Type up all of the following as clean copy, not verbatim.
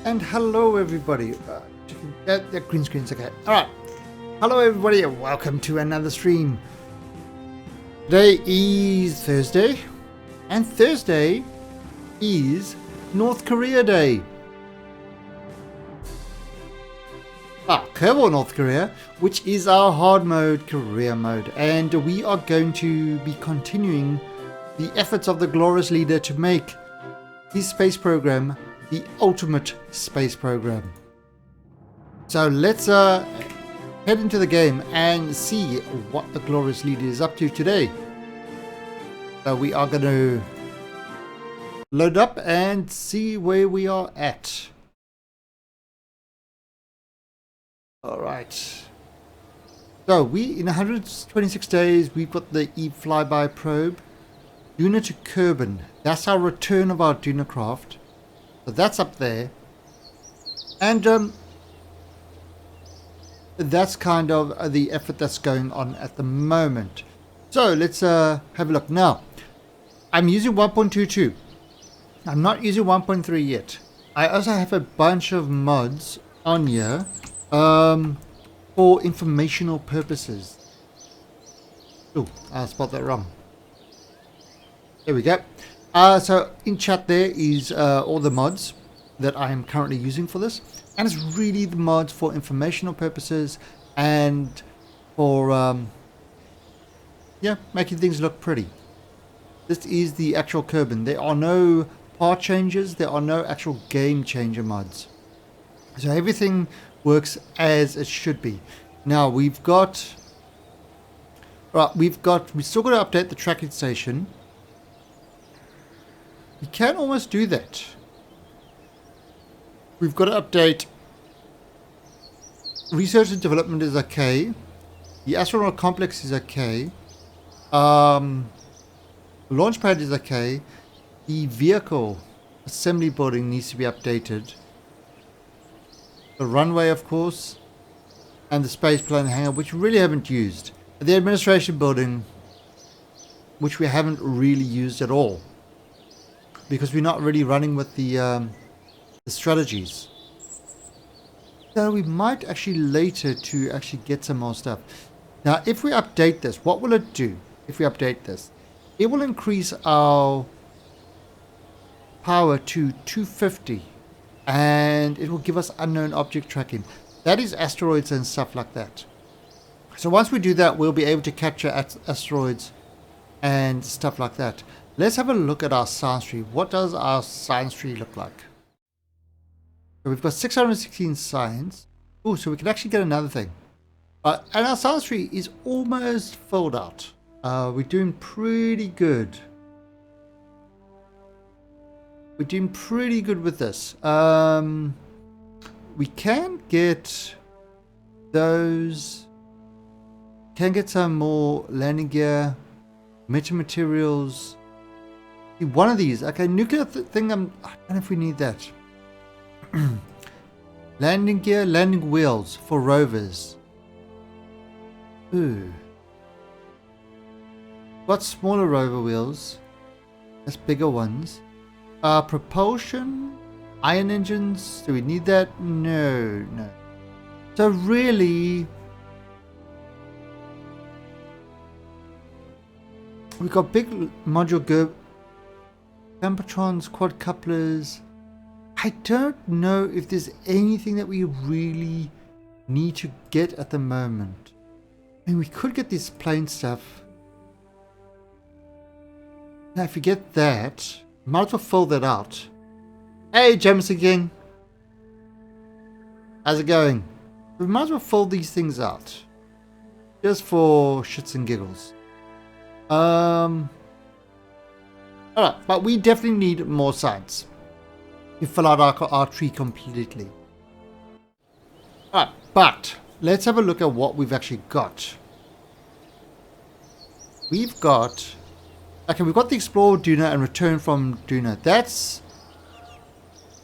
And hello everybody. That green screen's okay. Alright. Hello everybody and welcome to another stream. Today is Thursday. And Thursday is North Korea Day. Kerbal North Korea, which is our hard mode, career mode. And we are going to be continuing the efforts of the glorious leader to make his space program the ultimate space program. So let's head into the game and see what the glorious leader is up to today. So we are going to load up and see where we are at. Alright. So we, in 126 days, we've got the Eve flyby probe. Duna to Kerbin. That's our return of our Duna craft. So that's up there, and that's kind of the effort that's going on at the moment. So let's have a look. Now, I'm using 1.22. I'm not using 1.3 yet. I also have a bunch of mods on here for informational purposes. Oh, I spelled that wrong. There we go. So in chat there is all the mods that I am currently using for this, and it's really the mods for informational purposes and for making things look pretty. This is the actual Kerbin. There are no part changes, there are no actual game changer mods, so everything works as it should be. Now we still got to update the tracking station. You can almost do that. We've got to update research and development is okay. The astronaut complex is okay. The launch pad is okay. The vehicle assembly building needs to be updated. The runway, of course, and the space plane hangar, which we really haven't used. The administration building, which we haven't really used at all, because we're not really running with the strategies. So we might actually later to actually get some more stuff. Now, if we update this, what will it do? If we update this, it will increase our power to 250, and it will give us unknown object tracking. That is asteroids and stuff like that. So once we do that, we'll be able to capture asteroids and stuff like that. Let's have a look at our science tree. What does our science tree look like? So we've got 616 science. Oh, so we can actually get another thing. And our science tree is almost filled out. We're doing pretty good. We're doing pretty good with this. We can get those. Can get some more landing gear, metamaterials. One of these. Okay, nuclear thing. I don't know if we need that. Landing gear, landing wheels for rovers. Ooh. Got smaller rover wheels. That's bigger ones. Propulsion, ion engines. Do we need that? No. So really, we've got big module Tempetrons, quadcouplers. I don't know if there's anything that we really need to get at the moment. I mean, we could get this plane stuff. Now if you get that, you might as well fill that out. Hey Jameson King! How's it going? We might as well fill these things out. Just for shits and giggles. Alright, but we definitely need more science. We fill out our tree completely. Alright, but let's have a look at what we've actually got. We've got the Explore Duna and Return from Duna. That's...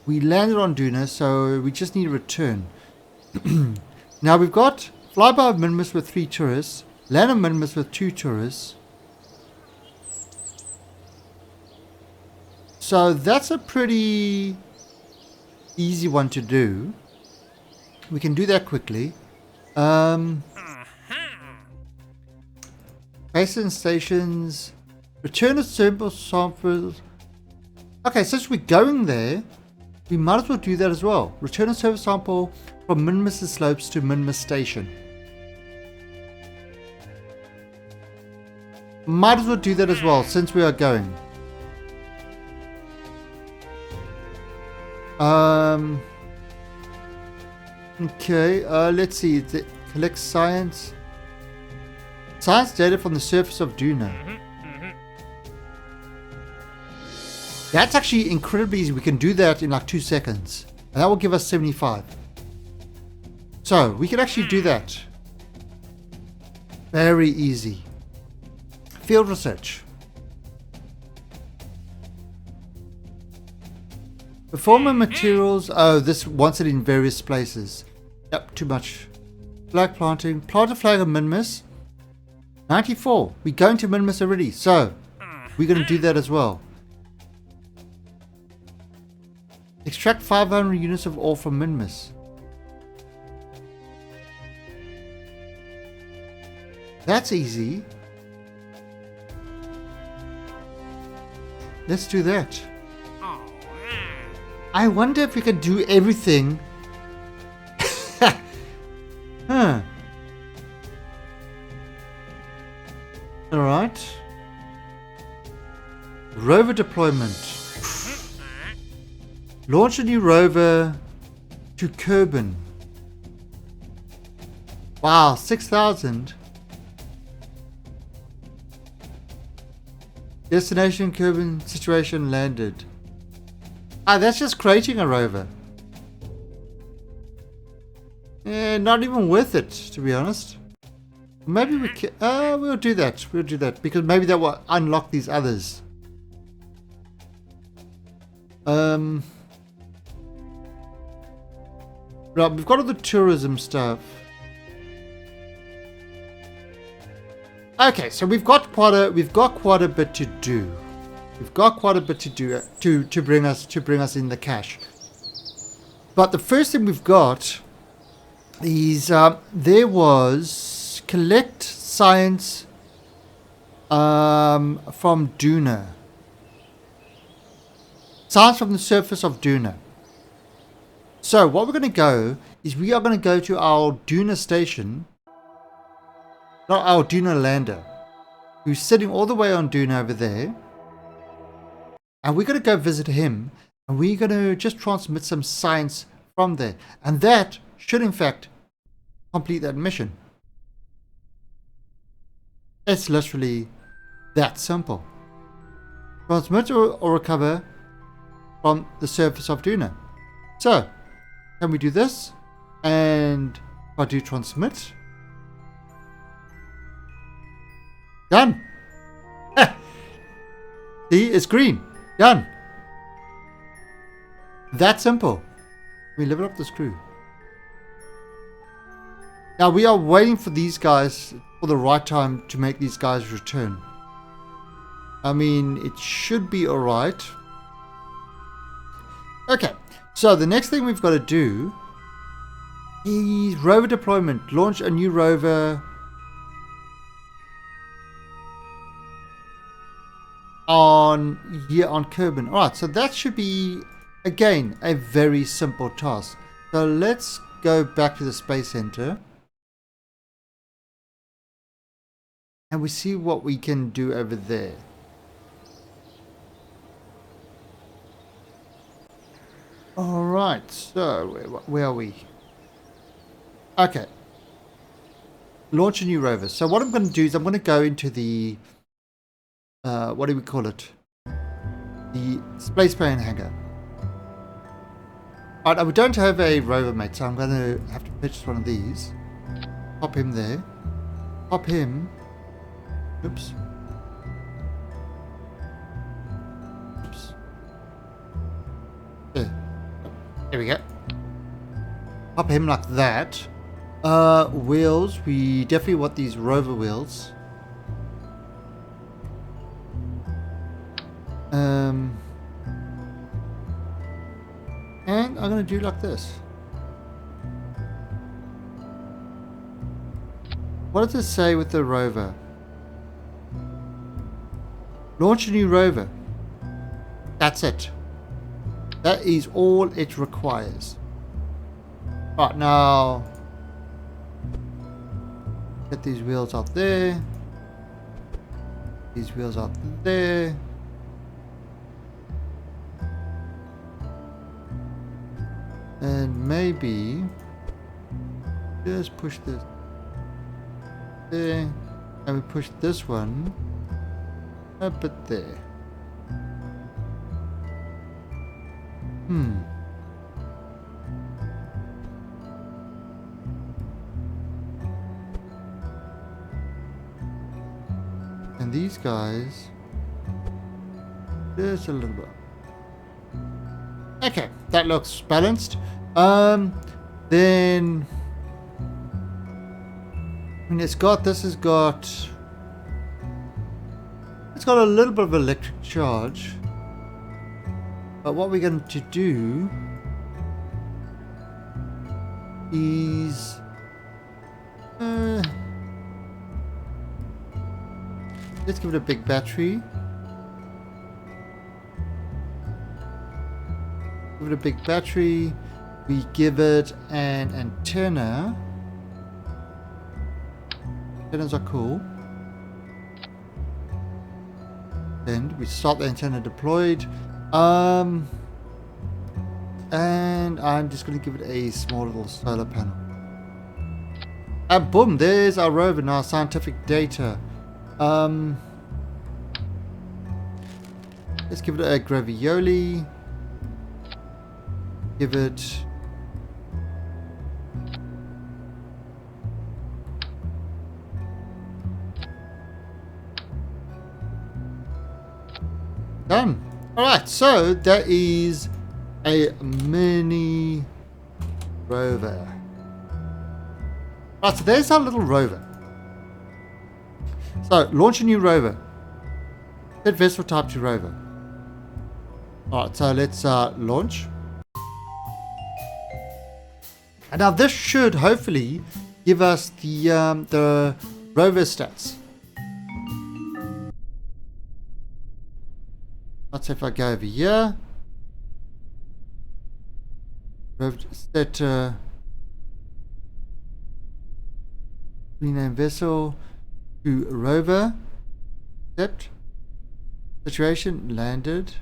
We landed on Duna, so we just need a return. Now we've got Flyby of Minimus with 3 tourists. Land of Minimus with 2 tourists. So that's a pretty easy one to do. We can do that quickly. Basin stations. Return a sample samples. Okay, since we're going there, we might as well do that as well. Return a service sample from Minimus' slopes to Minimus Station. Might as well do that as well since we are going. Okay, let's see. Collect science. Science data from the surface of Duna. That's actually incredibly easy. We can do that in like 2 seconds. And that will give us 75. So, we can actually do that. Very easy. Field research. Performer materials. Oh, this wants it in various places. Yep, too much. Flag planting. Plant a flag of Minimus. 94. We're going to Minimus already. So, we're going to do that as well. Extract 500 units of ore from Minimus. That's easy. Let's do that. I wonder if we can do everything. Huh. Alright. Rover deployment. Launch a new rover to Kerbin. Wow, 6,000. Destination Kerbin, situation landed. Ah, that's just creating a rover. Yeah, not even worth it, to be honest. Maybe we can. We'll do that. We'll do that because maybe that will unlock these others. Right, we've got all the tourism stuff. Okay, so we've got quite a bit to do. We've got quite a bit to do to bring us in the cash. But the first thing we've got is there was collect science from Duna. Science from the surface of Duna. So what we're going to go is we are going to go to our Duna station, not our Duna lander, who's sitting all the way on Duna over there. And we're going to go visit him, and we're going to just transmit some science from there. And that should, in fact, complete that mission. It's literally that simple. Transmit or recover from the surface of Duna. So, can we do this? And if I do transmit. Done. See, it's green. Done. That simple. We level up this crew. Now we are waiting for these guys for the right time to make these guys return. I mean, it should be alright. Okay, so the next thing we've got to do is rover deployment. Launch a new rover on Kerbin. Alright, so that should be, again, a very simple task. So let's go back to the Space Center. And we see what we can do over there. Alright, so where are we? Okay. Launch a new rover. So what I'm going to do is I'm going to go into the, what do we call it? The space plane hangar. Alright, we don't have a rover, mate, so I'm going to have to purchase one of these. Pop him there. Pop him. Oops. Oops. There we go. Pop him like that. Wheels. We definitely want these rover wheels. And I'm going to do like this. What does it say with the rover? Launch a new rover. That's it. That is all it requires. Right, now get these wheels out there. These wheels out there. And maybe just push this there. And we push this one a bit there. And these guys just a little bit. Okay, that looks balanced. Then I mean, it's got a little bit of electric charge. But what we're going to do is let's give it a big battery. Give it a big battery. We give it an antenna. Antennas are cool. And we start the antenna deployed. And I'm just going to give it a small little solar panel. And boom, there's our rover now, scientific data. Let's give it a gravioli. Give it done. Alright, so that is a mini rover. Right, so there's our little rover. So, launch a new rover. Set vessel type to rover. Alright, so let's launch. And now this should hopefully give us the rover stats. Let's say if I go over here. Set rename vessel to rover. Accept. Situation landed.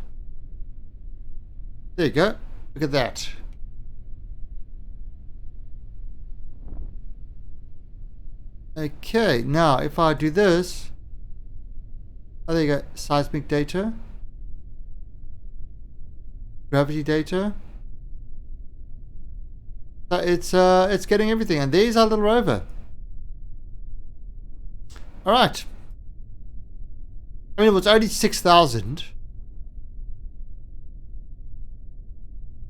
There you go. Look at that. Okay, now if I do this, oh, there you go. Seismic data, gravity data. So it's getting everything, and there's our little rover. All right. I mean, it was only 6,000.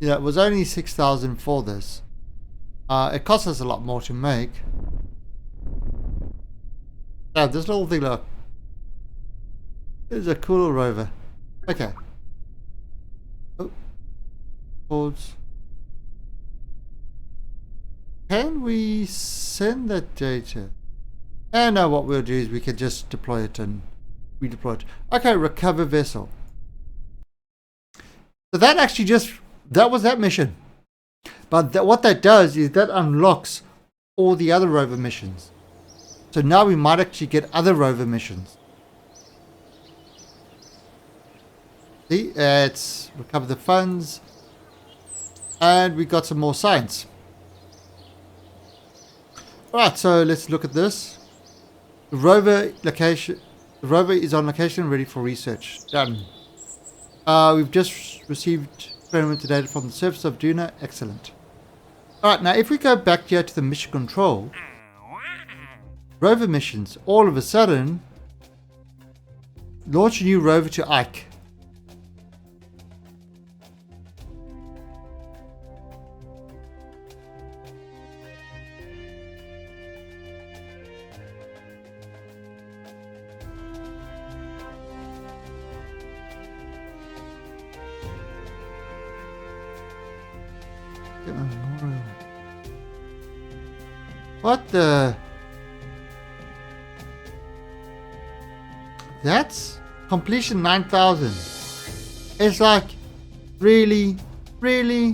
Yeah, it was only 6,000 for this. It cost us a lot more to make. Yeah, this little thing, look. It's a cool little rover. Okay. Oh. Pause. Can we send that data? And now what we'll do is we can just deploy it and redeploy it. Okay, recover vessel. So that actually that was that mission. But what that does is that unlocks all the other rover missions. So now we might actually get other rover missions. See, it's recover the funds. And we got some more science. Alright, so let's look at this. The rover is on location ready for research. Done. We've just received experimental data from the surface of Duna. Excellent. Alright, now if we go back here to the mission control, rover missions, all of a sudden, launch a new rover to Ike. What the? That's completion 9,000. It's like, really? Really?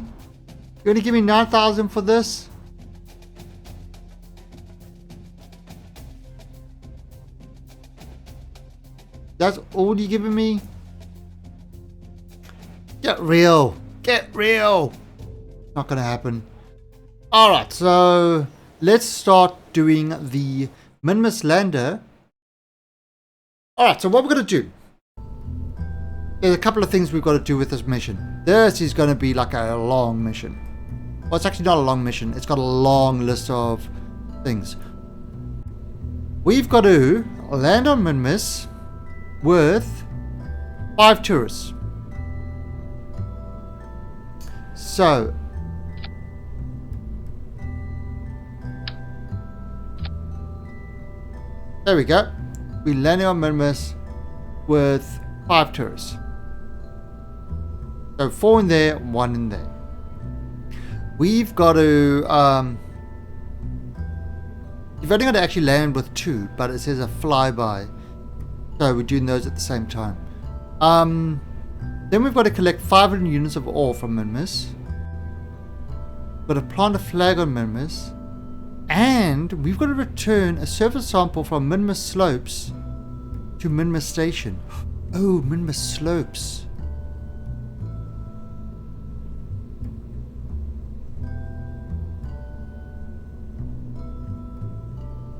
You're gonna give me 9,000 for this? That's all you're giving me? Get real. Get real. Not gonna happen. Alright, so let's start doing the Minmus lander. Alright, so what we're going to do, there's a couple of things we've got to do with this mission. This is going to be like a long mission. Well, it's actually not a long mission. It's got a long list of things. We've got to land on Minmus with 5 tourists. So there we go. We landed on Minmus with 5 tourists. So 4 in there, 1 in there. We've got to you've only got to actually land with 2, but it says a flyby. So we're doing those at the same time. Then we've got to collect 500 units of ore from Minmus. We've got to plant a flag on Minmus. And we've got to return a surface sample from Minmus Slopes to Minmus Station. Oh, Minmus Slopes.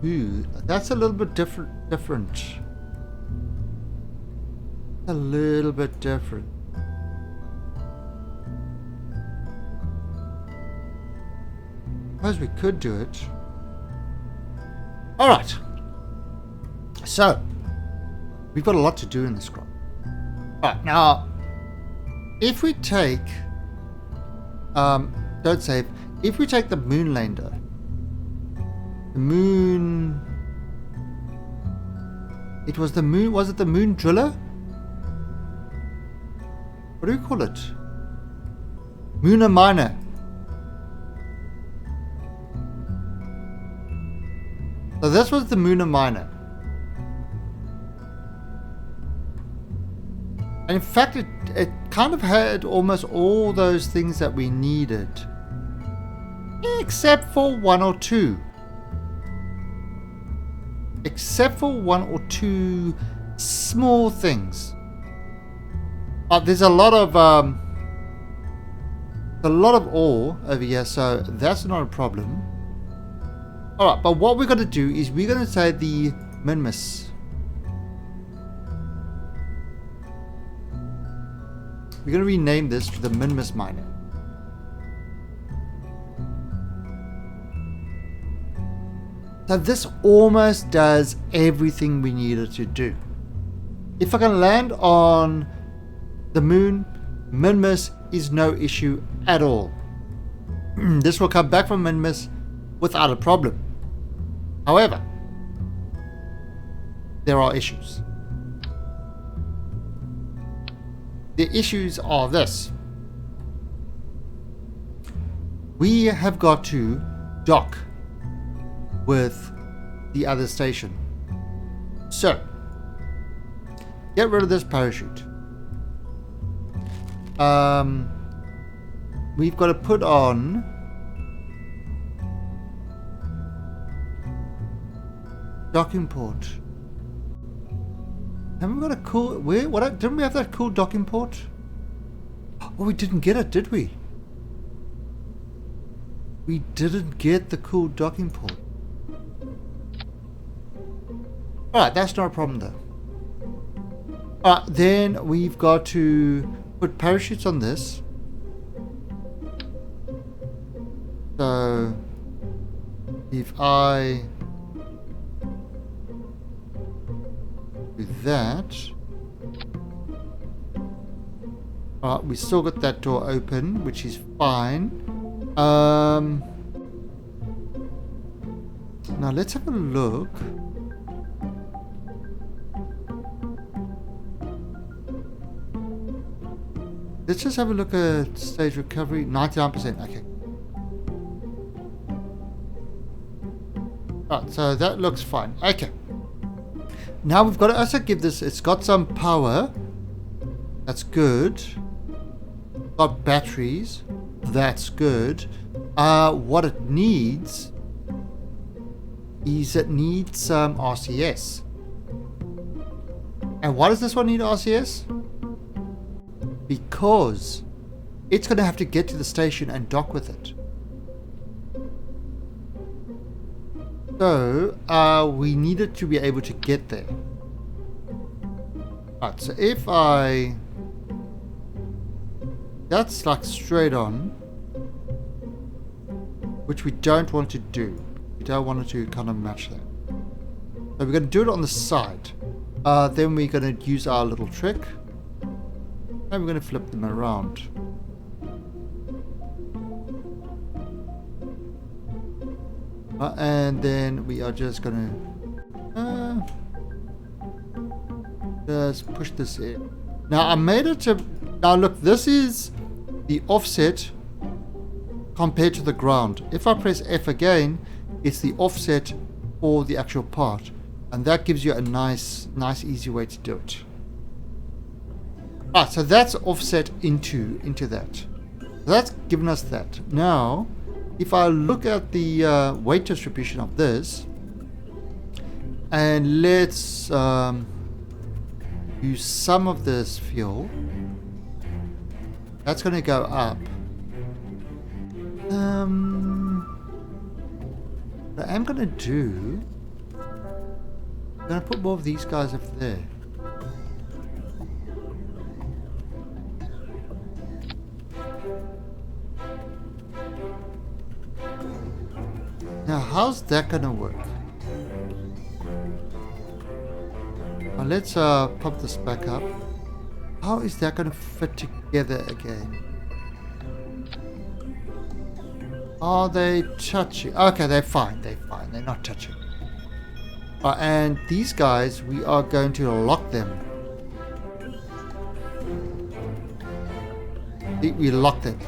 Ooh, that's a little bit different. A little bit different. I suppose we could do it. Alright. So, we've got a lot to do in this crop. Alright, now, if we take, don't save, if we take the moon lander, the moon, it was the moon, was it the moon driller? What do we call it? Mooner miner. So this was the Mooner miner. And in fact, it kind of had almost all those things that we needed. Except for 1 or 2. Except for 1 or 2 small things. There's a lot of ore over here, so that's not a problem. Alright, but what we're going to do is we're going to say the Minmus. We're going to rename this to the Minmus miner. So this almost does everything we needed to do. If I can land on the moon, Minmus is no issue at all. This will come back from Minmus without a problem. However, there are issues. The issues are this. We have got to dock with the other station. So, get rid of this parachute. We've got to put on docking port. Haven't we got a cool... didn't we have that cool docking port? Oh, we didn't get it, did we? We didn't get the cool docking port. Alright, that's not a problem though. Alright, then we've got to put parachutes on this. So if I do that, alright, we still got that door open, which is fine. Now let's have a look. Let's just have a look at stage recovery. 99%. Okay. Right, so that looks fine. Okay. Now we've got to also give this, it's got some power. That's good. Got batteries. That's good. What it needs is it needs some RCS. And why does this one need RCS? Because it's going to have to get to the station and dock with it. So we needed to be able to get there. Right, so if I... That's like straight on, which we don't want to do. We don't want it to kind of match that. So we're going to do it on the side. Then we're going to use our little trick. And we're going to flip them around. And then we are just going to just push this in. Now I made it to... Now look, this is the offset compared to the ground. If I press F again, it's the offset for the actual part. And that gives you a nice easy way to do it. So that's offset into that. So that's given us that. Now, if I look at the weight distribution of this, and let's use some of this fuel, that's going to go up. What I am going to do, I'm going to put more of these guys over there. Now, how's that gonna work? Now, let's pop this back up. How is that gonna fit together again? Are they touching? Okay, they're fine. They're fine. They're not touching. And these guys, we are going to lock them. We lock them.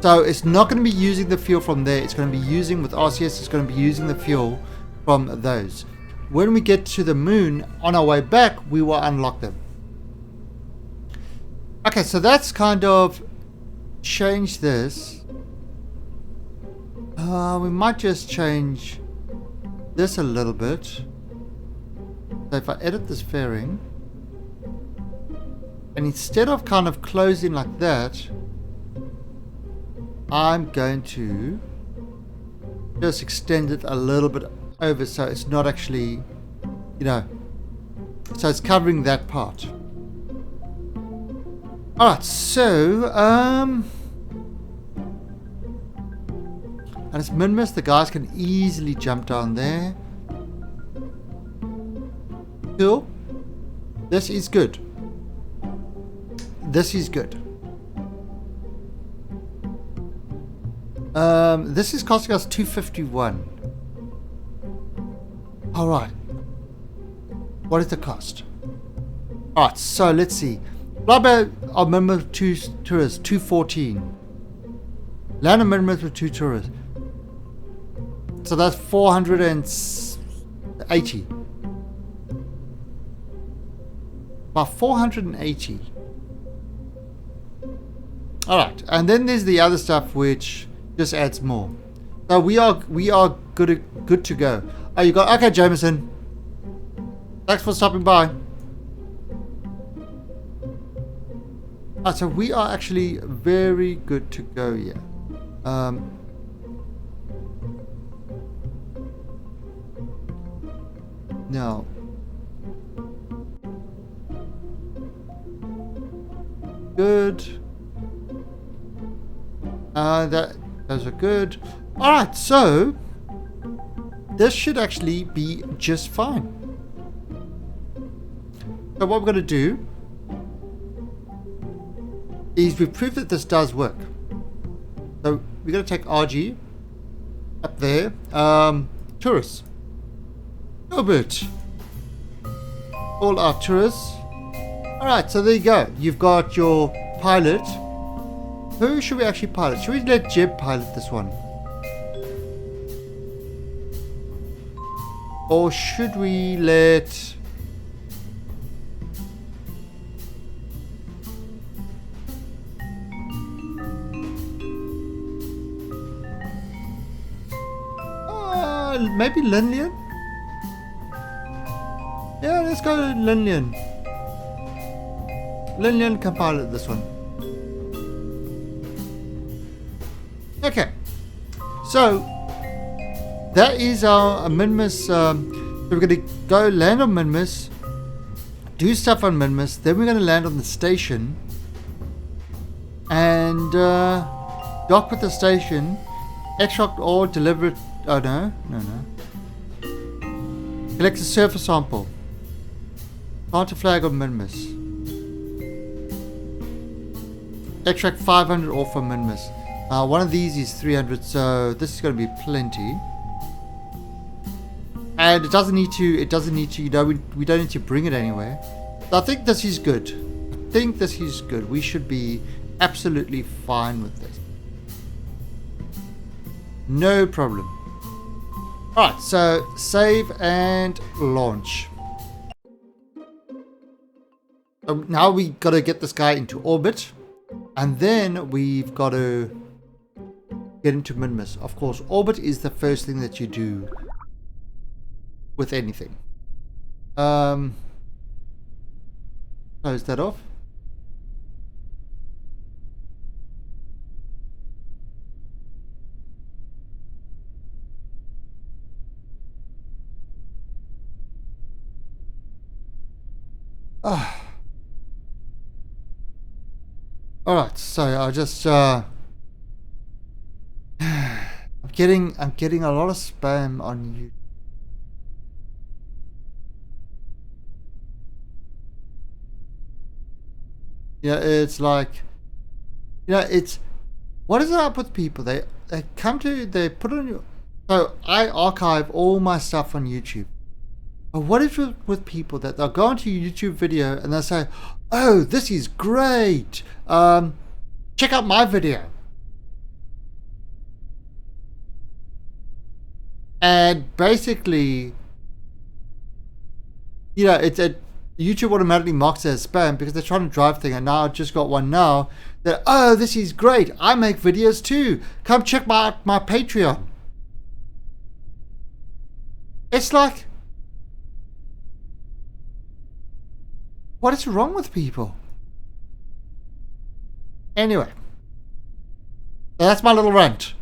So it's not going to be using the fuel from there. It's going to be using with RCS. It's going to be using the fuel from those. When we get to the moon on our way back, we will unlock them. Okay, so that's kind of change this. We might just change this a little bit. So if I edit this fairing, and instead of kind of closing like that, I'm going to just extend it a little bit over so it's not actually, you know, so it's covering that part. Alright, so, and it's minimus, the guys can easily jump down there. Cool. This is good. This is good. This is costing us 251. Alright. What is the cost? Alright, so let's see. Flyby of minimum 2 tourists, 214. Land of minimum with 2 tourists. So that's 480. About 480. Alright, and then there's the other stuff which just adds more. So we are good to go. Oh, you got okay, Jameson. Thanks for stopping by. So we are actually very good to go here. Now, good. Those are good. All right, so this should actually be just fine. So what we're going to do is we prove that this does work. So we're going to take RG up there. Tourists. Albert. All our tourists. Alright, so there you go. You've got your pilot. Who should we actually pilot? Should we let Jeb pilot this one? Or should we let... maybe Linlian? Yeah, let's go to Linlian. Linlian can pilot this one. Okay. So, that is our Minmus. So we're going to go land on Minmus, do stuff on Minmus, then we're going to land on the station and dock with the station, extract or deliver it. Oh no. Collect a surface sample. Plant a flag on Minmus. Extract 500 ore from Minmus. One of these is 300, so this is going to be plenty. And it doesn't need to, you know, we don't need to bring it anywhere. So I think this is good. We should be absolutely fine with this. No problem. Alright, so save and launch. So now we got to get this guy into orbit. And then we've got to get into Minmus. Of course, orbit is the first thing that you do with anything. Close that off. Alright, so I just I'm getting a lot of spam on you. Yeah, it's like, you know, it's, what is it up with people? They put on your, so I archive all my stuff on YouTube. But what is with people that they'll go onto a YouTube video and they'll say, oh, this is great. Check out my video. And basically, you know, YouTube automatically marks it as spam because they're trying to drive thing. And now I just got one now that, oh, this is great. I make videos too. Come check my Patreon. It's like, what is wrong with people? Anyway, that's my little rant.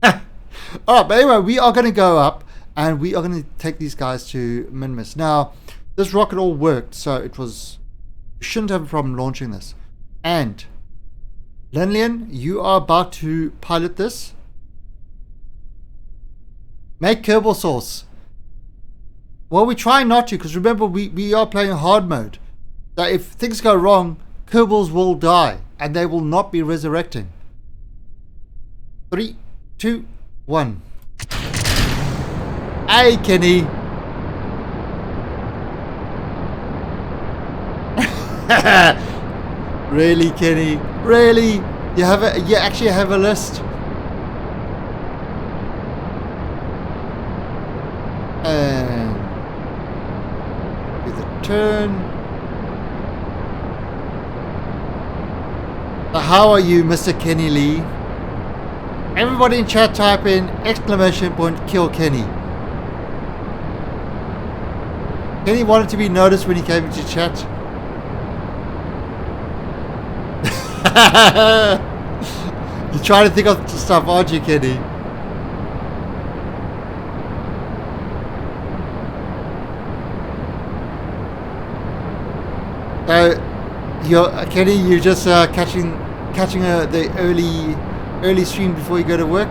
Alright, but anyway, we are going to go up and we are going to take these guys to Minmus. Now, this rocket all worked, so it was, you shouldn't have a problem launching this. And Linlian, you are about to pilot this. Make Kerbal sauce. Well, we try not to, because remember, we are playing hard mode. So if things go wrong, Kerbals will die, and they will not be resurrecting. 3, 2, 1. Hey, Kenny. Really, Kenny? Really? You actually have a list? And do the turn. How are you, Mr. Kenny Lee? Everybody in chat type in ! Kill Kenny. Kenny wanted to be noticed when he came into chat. You're trying to think of stuff, aren't you, Kenny? You're Kenny. You're just catching the early stream before you go to work.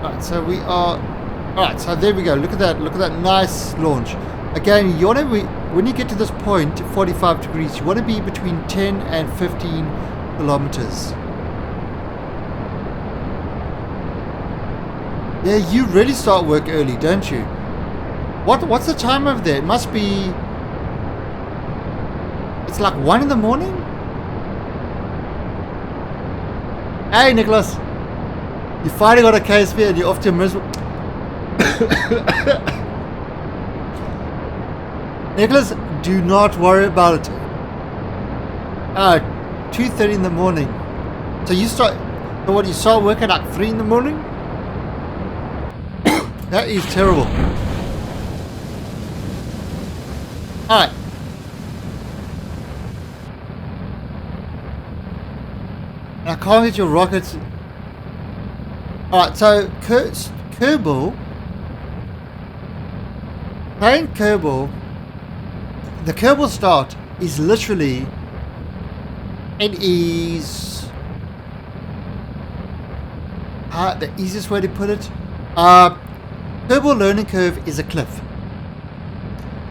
Alright, so we are. Alright, so there we go. Look at that. Look at that nice launch. Again, you want to be, when you get to this point, 45 degrees, you want to be between 10 and 15 kilometers. Yeah, you really start work early, don't you? What's the time over there? It must be. It's like 1 in the morning. Hey, Nicholas. You finally got a KSP and you're off to a miserable. Nicholas, do not worry about it. 2:30 in the morning. So you start. So what? You start work at like 3 in the morning? That is terrible. Alright. I can't get your rockets. Alright, so Kerbal. Playing Kerbal. The Kerbal start is literally. It is. The easiest way to put it. Kerbal learning curve is a cliff.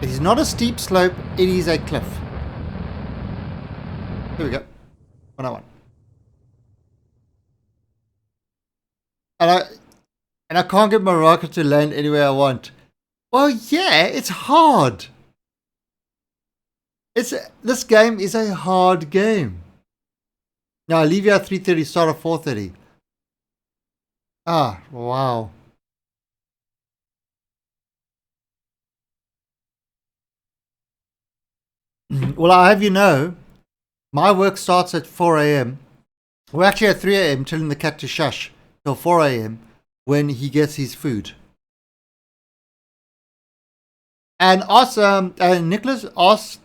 It is not a steep slope, it is a cliff. Here we go. 101. And I can't get my rocket to land anywhere I want. Well, yeah, it's hard. This game is a hard game. Now I leave you at 3:30, start at 4:30. Ah, wow. Well, I have you know, my work starts at 4 a.m. We're actually at 3 a.m. telling the cat to shush till 4 a.m. when he gets his food. And Nicholas asked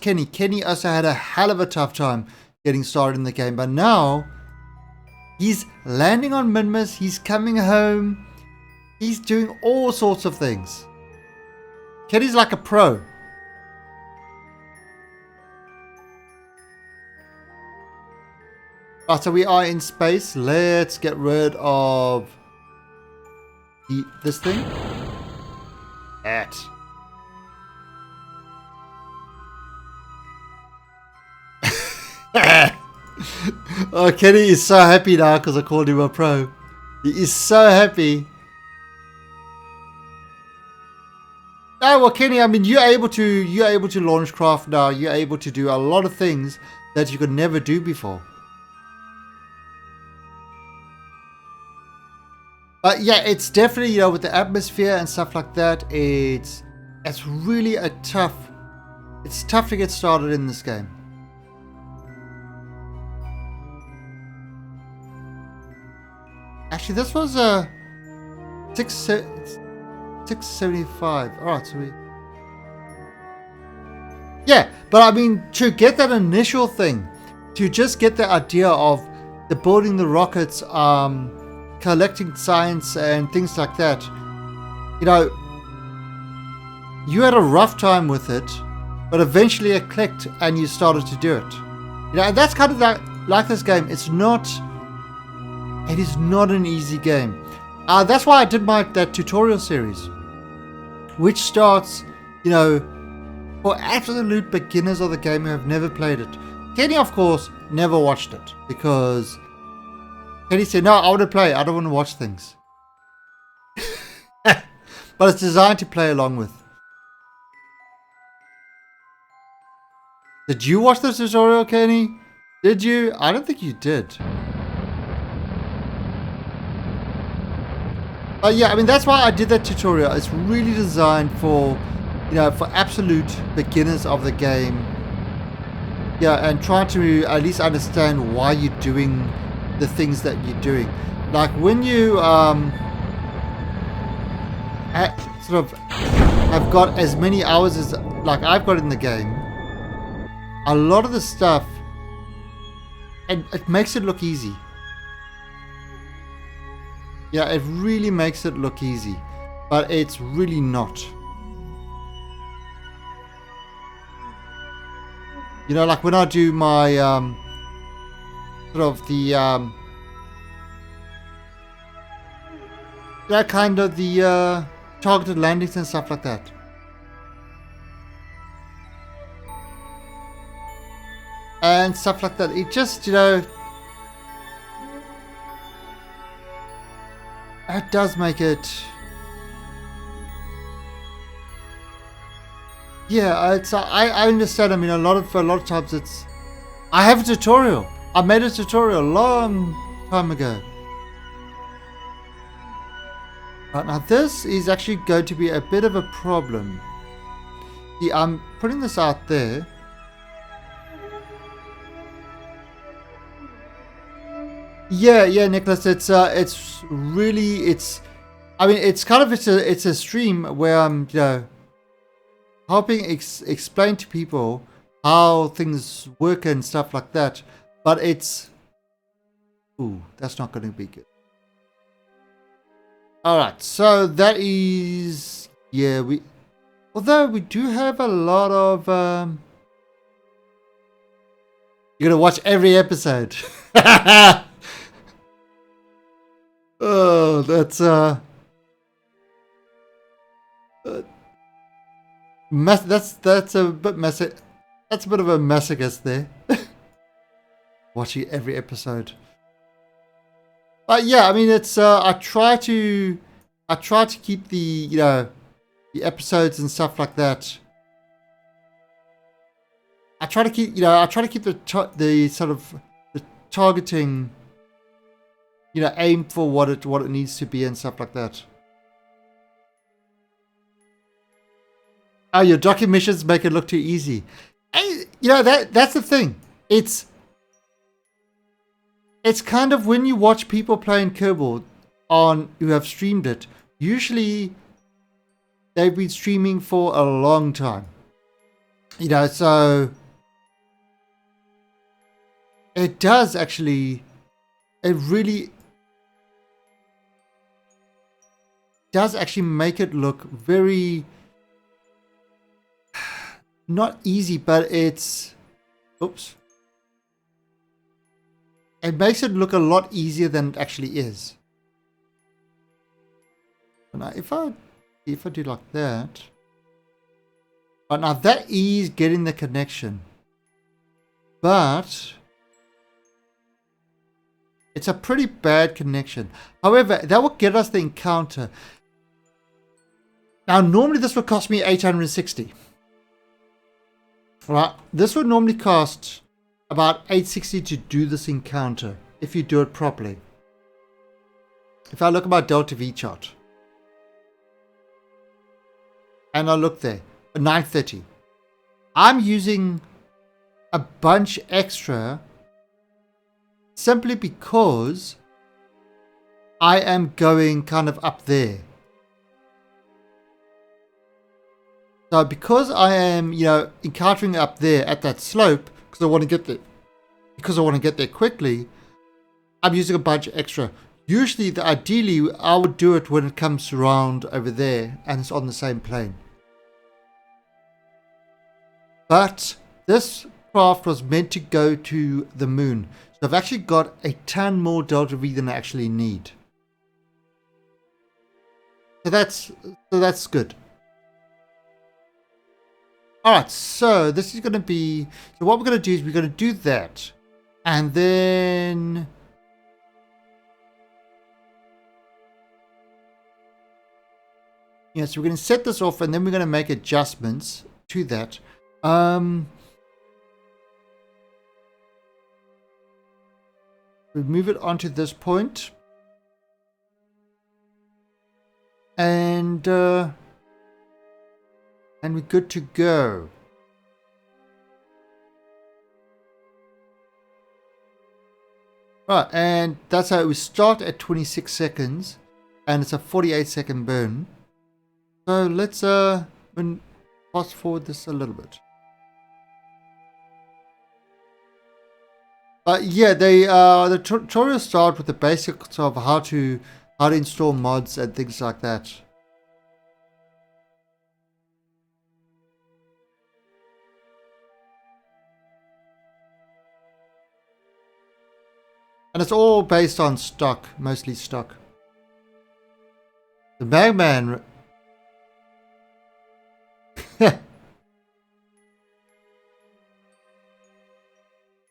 Kenny. Kenny also had a hell of a tough time getting started in the game, but now he's landing on Minmus, he's coming home, he's doing all sorts of things. Kenny's like a pro. Right, so we are in space. Let's get rid of this thing. That. Oh, Kenny is so happy now because I called him a pro. He is so happy. Oh well, Kenny, I mean, you're able to launch craft now. You're able to do a lot of things that you could never do before. But yeah, it's definitely, you know, with the atmosphere and stuff like that, it's really it's tough to get started in this game. Actually, this was a 675. Alright, so yeah, but I mean, to get that initial thing, to just get the idea of the building the rockets, collecting science and things like that, you know, you had a rough time with it, but eventually it clicked and you started to do it. You know, and that's kind of like this game. It is not an easy game. That's why I did that tutorial series, which starts, you know, for absolute beginners of the game who have never played it. Kenny, of course, never watched it because Kenny said, no, I want to play. I don't want to watch things. But it's designed to play along with. Did you watch the tutorial, Kenny? Did you? I don't think you did. Yeah, I mean, that's why I did that tutorial. It's really designed for, you know, for absolute beginners of the game. Yeah, and try to at least understand why you're doing the things that you're doing. Like when you sort of have got as many hours as like I've got in the game, a lot of the stuff, and it makes it look easy. Yeah, it really makes it look easy. but it's really not. You know, like when I do my sort of the yeah, kind of the targeted landings and stuff like that. And stuff like that. It just, you know, it does make it. Yeah, it's I understand. I mean, a lot of times it's. I have a tutorial. I made a tutorial a long time ago. Right, now this is actually going to be a bit of a problem. See, I'm putting this out there. Yeah, Nicholas. It's really I mean, it's kind of it's a stream where I'm helping explain to people how things work and stuff like that. But it's that's not going to be good. All right, so that is although we do have a lot of you're gonna watch every episode. Oh, that's that's a bit that's a bit of a masochist there. Watching every episode. But yeah, I mean it's I try to keep the the episodes and stuff like that. I try to keep the sort of the targeting aim for what it needs to be and stuff like that. Oh, your docu missions make it look too easy. Hey, that's the thing. It's kind of when you watch people playing Kerbal who have streamed it, usually they've been streaming for a long time. So it does actually, it really does actually make it look very, not easy, but it's, it makes it look a lot easier than it actually is. Now, if I do like that, but now that is getting the connection, but it's a pretty bad connection. However, that will get us the encounter. Now, normally this would cost me 860. Right, this would normally cost about 860 to do this encounter if you do it properly. If I look at my Delta V chart and I look there, 930, I'm using a bunch extra simply because I am going kind of up there. So because I am, encountering up there at that slope, because I want to get there quickly, I'm using a bunch extra. Usually, ideally, I would do it when it comes around over there and it's on the same plane. But this craft was meant to go to the moon. So I've actually got a ton more Delta V than I actually need. So that's good. Alright, so this is going to be... So what we're going to do is we're going to do that. And then... so we're going to set this off and then we're going to make adjustments to that. We move it onto this point. And we're good to go. Right, and that's how we start at 26 seconds, and it's a 48-second burn. So let's fast forward this a little bit. Yeah, the tutorial start with the basics of how to install mods and things like that. And it's all based on stock, mostly stock. The Magman.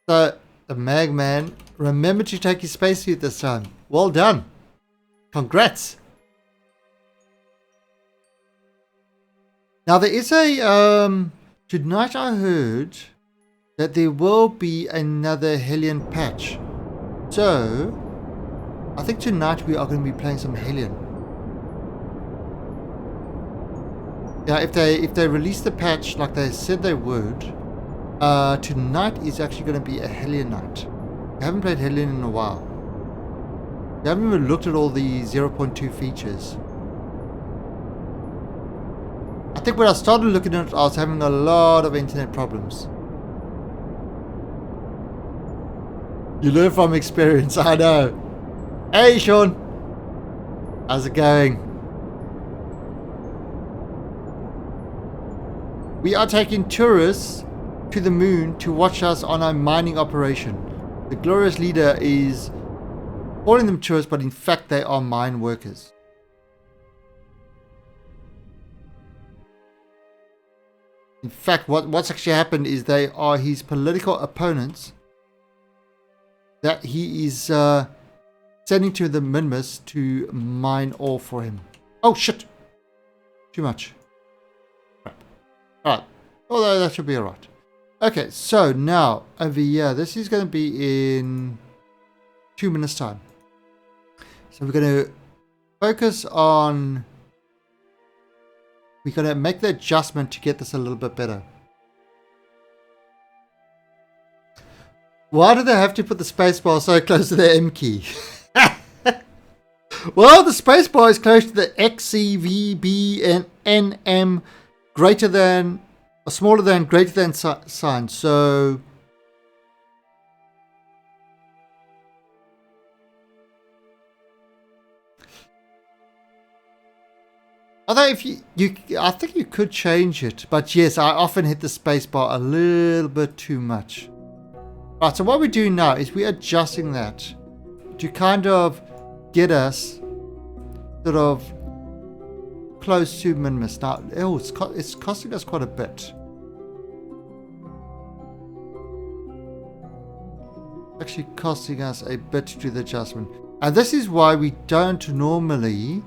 So, the Magman, remember to take your spacesuit this time. Well done. Congrats. Now there is a, tonight I heard that there will be another Hellion patch. So, I think tonight we are going to be playing some Hellion. Yeah, if they release the patch like they said they would, tonight is actually going to be a Hellion night. I haven't played Hellion in a while. I haven't even looked at all the 0.2 features. I think when I started looking at it, I was having a lot of internet problems. You learn from experience, I know. Hey Sean! How's it going? We are taking tourists to the moon to watch us on our mining operation. The glorious leader is calling them tourists, but in fact they are mine workers. In fact, what's actually happened is they are his political opponents that he is sending to the Minmus to mine ore for him. Oh shit! Too much. Alright. Although that should be alright. Okay, so now over here, this is going to be in 2 minutes time. So we're going to focus on... We're going to make the adjustment to get this a little bit better. Why do they have to put the spacebar so close to the M key? Well, the spacebar is close to the X, C, V, B, and N, M greater than, or smaller than, greater than sign. So although if you I think you could change it, but yes, I often hit the spacebar a little bit too much. Right, so what we're doing now is we're adjusting that to kind of get us sort of close to Minmus. Now, oh, it's costing us quite a bit. Actually costing us a bit to do the adjustment. And this is why we don't normally...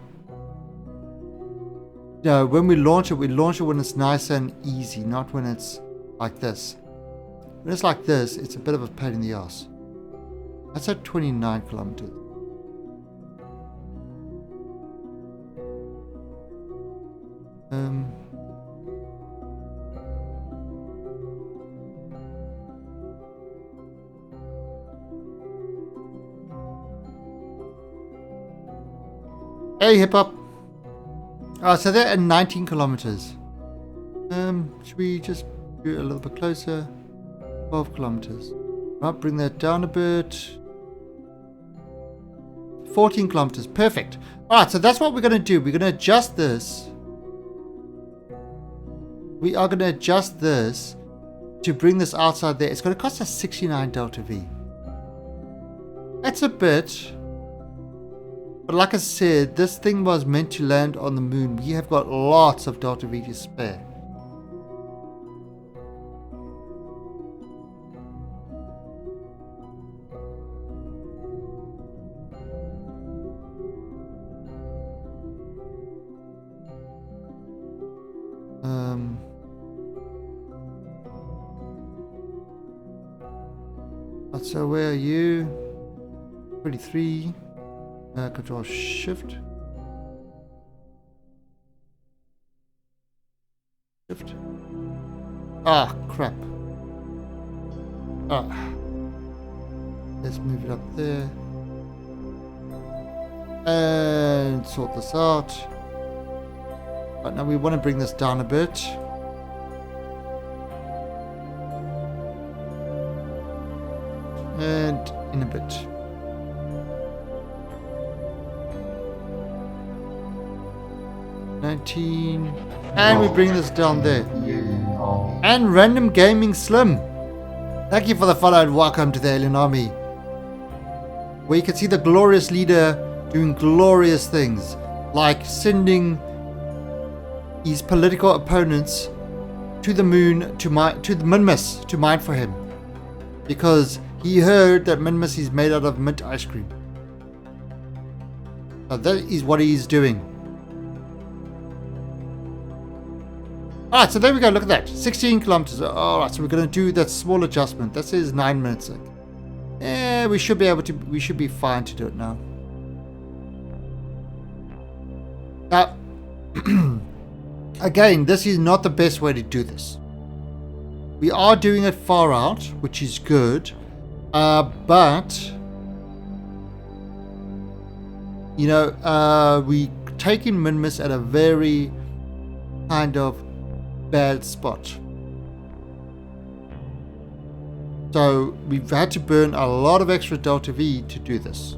No, when we launch it when it's nice and easy, not when it's like this. When it's like this, it's a bit of a pain in the ass. That's at 29 kilometers. Hey, hip hop. Oh, so they're at 19 kilometers. Should we just do it a little bit closer? 12 kilometers. Right, bring that down a bit. 14 kilometers. Perfect. Alright, so that's what we're going to do. We're going to adjust this. We are going to adjust this to bring this outside there. It's going to cost us 69 delta V. That's a bit. But like I said, this thing was meant to land on the moon. We have got lots of delta V to spare. So where are you? 23. Control Shift. Shift. Ah, crap. Ah. Let's move it up there. And sort this out. Right, now we want to bring this down a bit. And in a bit. And we bring this down there. And Random Gaming Slim. Thank you for the follow and welcome to the Alien Army. where you can see the glorious leader doing glorious things, like sending his political opponents to the moon to the Minmus to mine for him, because he heard that Minmus is made out of mint ice cream. So that is what he's doing. Alright, so there we go. Look at that. 16 kilometers. Alright, so we're going to do that small adjustment. That says 9 minutes. Yeah, we should be able to. We should be fine to do it now. Now, again, this is not the best way to do this. We are doing it far out, which is good. But you know, we taking Minmus at a very kind of bad spot. So we've had to burn a lot of extra delta V to do this.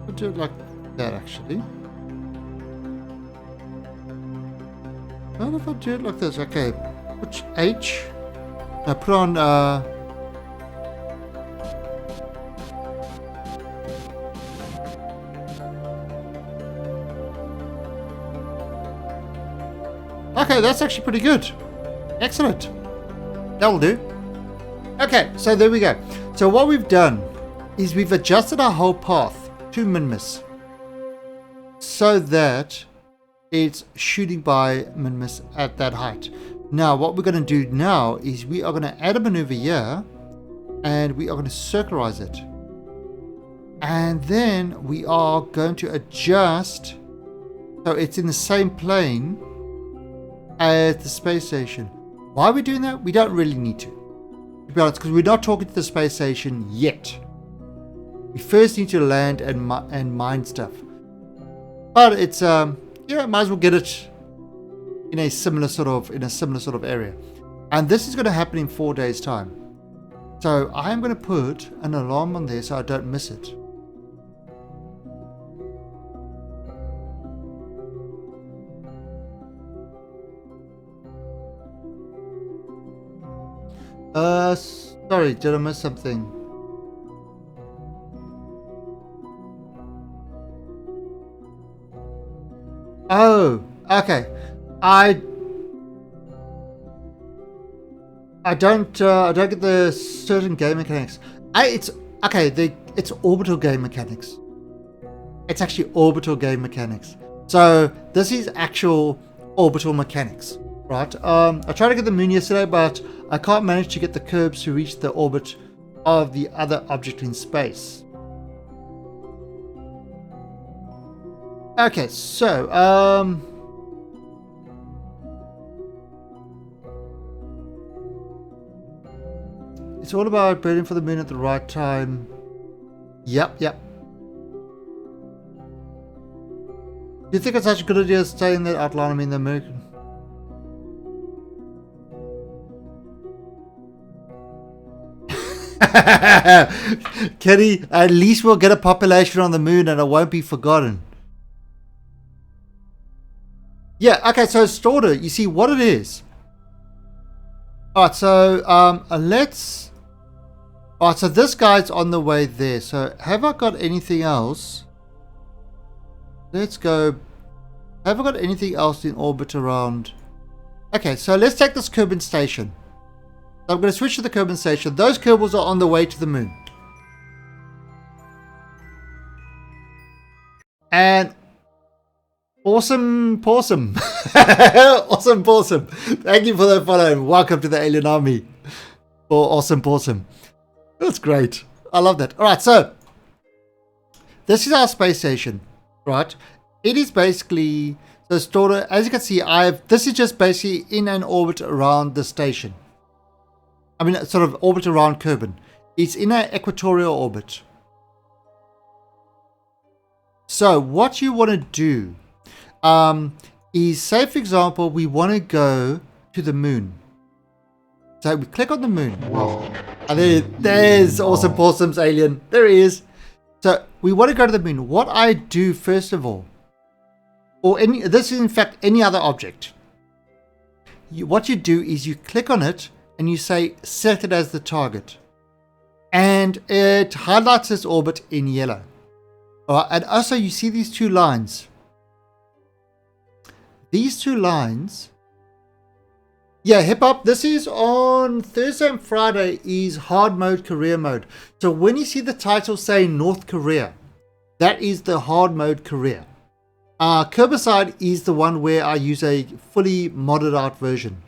We'll do it like that actually. What if I do it like this? Okay, which H? I put on okay, that's actually pretty good. Excellent. That'll do. Okay, so there we go. So what we've done is we've adjusted our whole path to Minmus so that it's shooting by Minmus at that height. Now what we're going to do now is we are going to add a maneuver here and we are going to circularize it, and then we are going to adjust so it's in the same plane as the space station. Why are we doing that? We don't really need to be honest, because we're not talking to the space station yet. We first need to land and mine stuff, but it's yeah, might as well get it in a similar sort of area. And this is going to happen in 4 days time. So I am going to put an alarm on there so I don't miss it. Sorry, did I miss something? Oh, okay. I don't get the certain game mechanics. It's okay. It's orbital game mechanics. It's actually orbital game mechanics. So this is actual orbital mechanics, right? I tried to get the moon yesterday, but I can't manage to get the curbs to reach the orbit of the other object in space. Okay, so it's all about burning for the moon at the right time. Yep. Do you think it's such a good idea staying there outline? I mean, the American. Kenny, at least we'll get a population on the moon and it won't be forgotten. Yeah, okay, so Storter, you see what it is. Alright, so let's... Alright, so this guy's on the way there. So have I got anything else? Let's go... Have I got anything else in orbit around? Okay, so let's take this Kerbin station. So I'm going to switch to the Kerbin station. Those Kerbals are on the way to the moon. And... Awesome Possum. Awesome Possum. Thank you for that follow and welcome to the Alien Army. For Awesome Possum. That's great. I love that. Alright, so this is our space station. Right? It is basically so Storter, as you can see, this is just basically in an orbit around the station. I mean sort of orbit around Kerbin. It's in an equatorial orbit. So what you want to do is, say for example, we want to go to the moon. So we click on the moon, and there's Awesome Possum's alien. There he is. we want to go to the moon. What I do first of all, this is in fact any other object. What you do is you click on it and you say set it as the target, and it highlights this orbit in yellow. All right, and also you see these two lines. These two lines. Yeah, hip hop. This is on Thursday and Friday is hard mode, career mode. So when you see the title saying North Korea, that is the hard mode career. Curbicide is the one where I use a fully modded out version.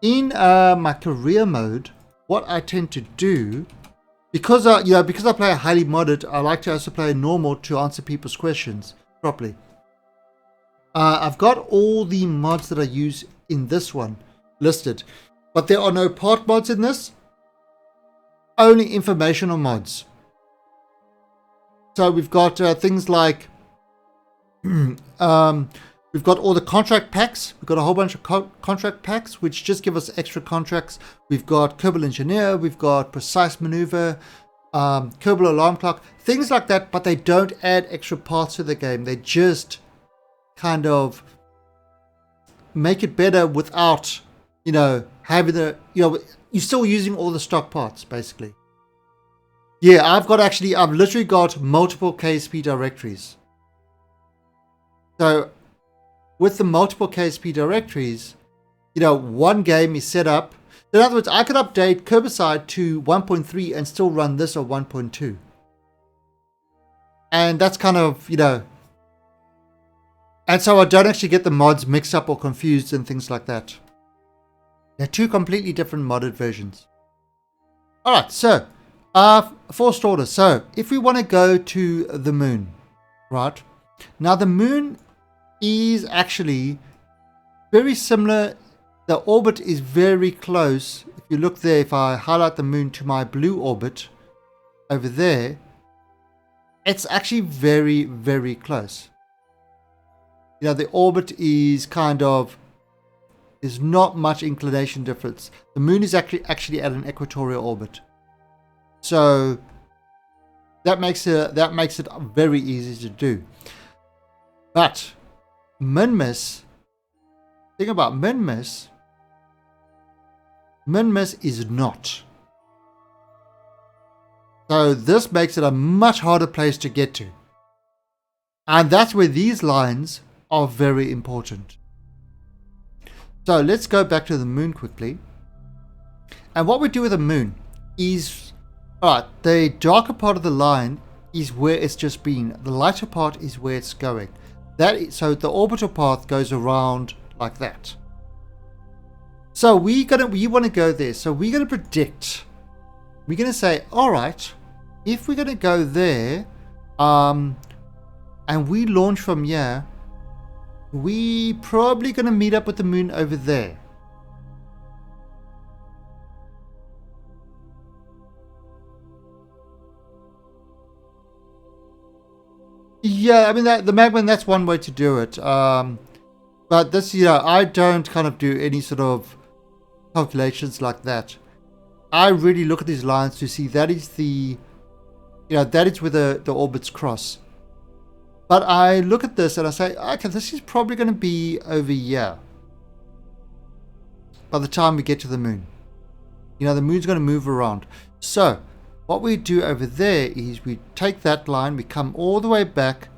In my career mode, what I tend to do, because I play a highly modded, I like to also play normal to answer people's questions properly. I've got all the mods that I use in this one listed, but there are no part mods in this, only informational mods. So we've got things like we've got all the contract packs. We've got a whole bunch of contract packs which just give us extra contracts. We've got Kerbal Engineer, we've got Precise Maneuver, Kerbal Alarm Clock, things like that, but they don't add extra parts to the game. They just kind of make it better without having you're still using all the stock parts basically. Yeah, I've literally got multiple KSP directories. So with the multiple KSP directories, one game is set up. In other words, I could update Curbicide to 1.3 and still run this on 1.2. And that's kind of, and so I don't actually get the mods mixed up or confused and things like that. They're two completely different modded versions. Alright, so, first order. So, if we want to go to the moon, right? Now, the moon is actually very similar. The orbit is very close. If you look there, if I highlight the moon to my blue orbit over there, it's actually very, very close. The orbit is there's not much inclination difference. The moon is actually at an equatorial orbit. So that makes it very easy to do. But min-miss, thing about min-miss is not. So this makes it a much harder place to get to. And that's where these lines are very important. So let's go back to the moon quickly. And what we do with the moon is, alright, the darker part of the line is where it's just been. The lighter part is where it's going. So the orbital path goes around like that. So we want to go there. So we're going to predict. We're going to say, alright, if we're going to go there, and we launch from here, we probably going to meet up with the moon over there. Yeah, I mean the magma, that's one way to do it. But this, I don't kind of do any sort of calculations like that. I really look at these lines to see that is that is where the orbits cross. But I look at this and I say, okay, this is probably going to be over here by the time we get to the moon. The moon's going to move around. So what we do over there is we take that line, we come all the way back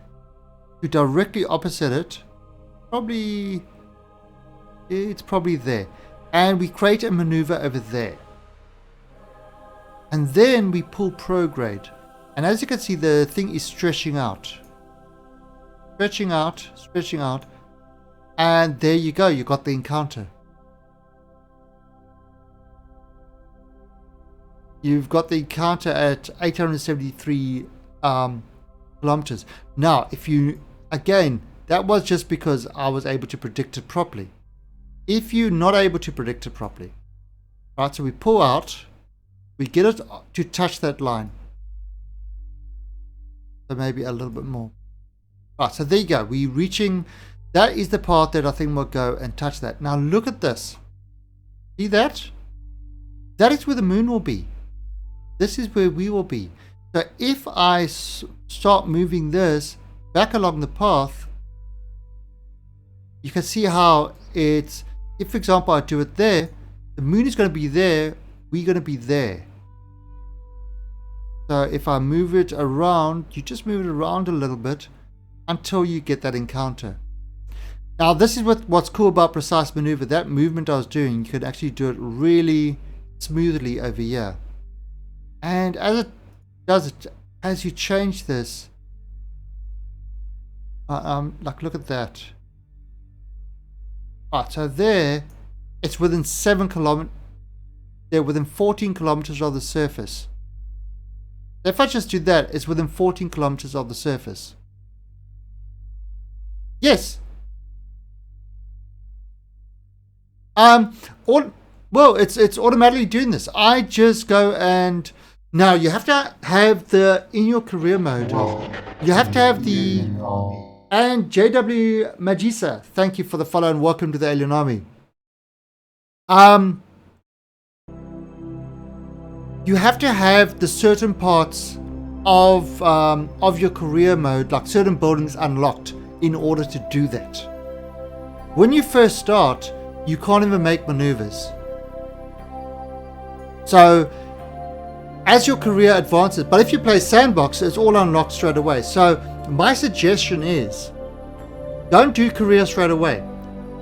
to directly opposite it. It's probably there. And we create a maneuver over there. And then we pull prograde. And as you can see, the thing is stretching out. Stretching out, and there you go, you got the encounter. You've got the encounter at 873 kilometers. Now, that was just because I was able to predict it properly. If you're not able to predict it properly, right, so we pull out, we get it to touch that line. So maybe a little bit more. Right, so there you go. We're reaching, that is the part that I think will go and touch that. Now look at this. See that? That is where the moon will be. This is where we will be. So if I start moving this back along the path, you can see how it's, if for example I do it there, the moon is going to be there, we're going to be there. So if I move it around, you just move it around a little bit until you get that encounter. Now this is what's cool about precise maneuver. That movement I was doing, you could actually do it really smoothly over here. And as it does it, as you change this, like look at that. Alright, so there, it's within 7 kilometers. They're within 14 kilometers of the surface. If I just do that, it's within 14 kilometers of the surface. Yes. Well, it's automatically doing this. I just go and now you have to have the in your career mode. You have to have the and JW Magisa. Thank you for the follow and welcome to the Alien Army. You have to have the certain parts of your career mode, like certain buildings, unlocked in order to do that. When you first start, you can't even make maneuvers. So as your career advances, but if you play sandbox, it's all unlocked straight away. So my suggestion is don't do career straight away.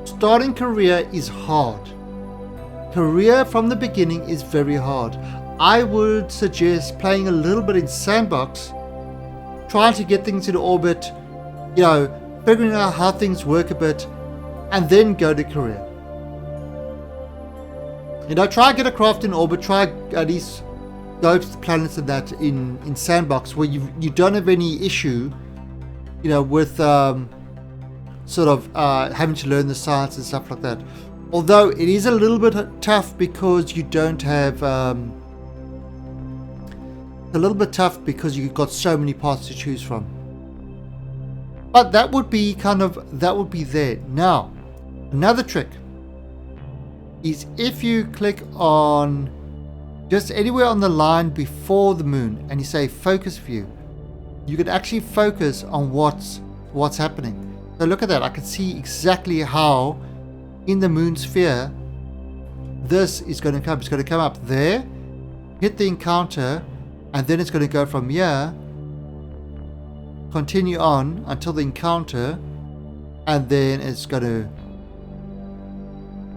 Starting career is hard. Career from the beginning is very hard. I would suggest playing a little bit in sandbox, trying to get things into orbit, you know, figuring out how things work a bit, and then go to career. You know, try and get a craft in orbit, try at least go to the planets and that in sandbox where you don't have any issue, you know, with sort of having to learn the science and stuff like that. Although it is a little bit tough because you don't have a little bit tough because you've got so many parts to choose from. But that would be there. Now, another trick is if you click on just anywhere on the line before the moon and you say focus view, you can actually focus on what's happening. So look at that. I can see exactly how in the moon sphere this is going to come. It's going to come up there, hit the encounter, and then it's going to go from here, continue on until the encounter, and then it's going to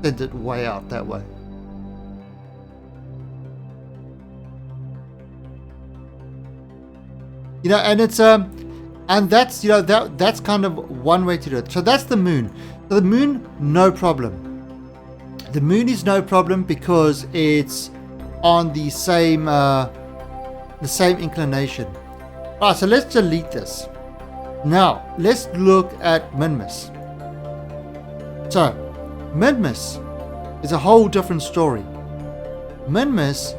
send it way out that way. You know, and it's and that's, you know, that's kind of one way to do it. So that's the moon. So the moon, no problem. The moon is no problem because it's on the same inclination. Alright, so let's delete this. Now let's look at Minmus. So Minmus is a whole different story. Minmus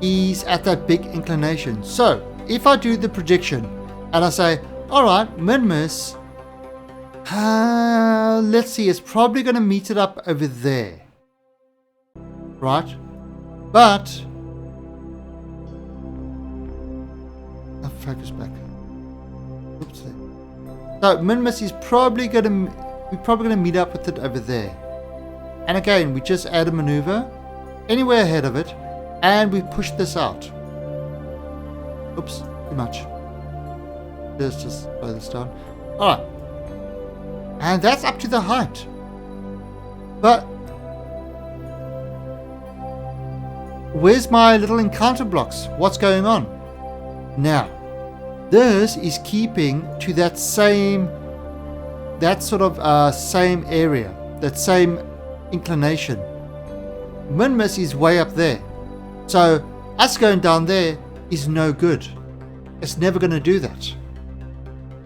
is at that big inclination. So if I do the prediction and I say, alright, Minmus, let's see, it's probably going to meet it up over there. Right? But I'll focus back. Oops. So Minmus is probably going to meet up with it over there. And again, we just add a maneuver anywhere ahead of it and we push this out. Oops, too much. Let's just slow this down. Alright. And that's up to the height. But where's my little encounter blocks? What's going on? Now, this is keeping to that same area, that same inclination. Minmus is way up there. So us going down there is no good. It's never going to do that.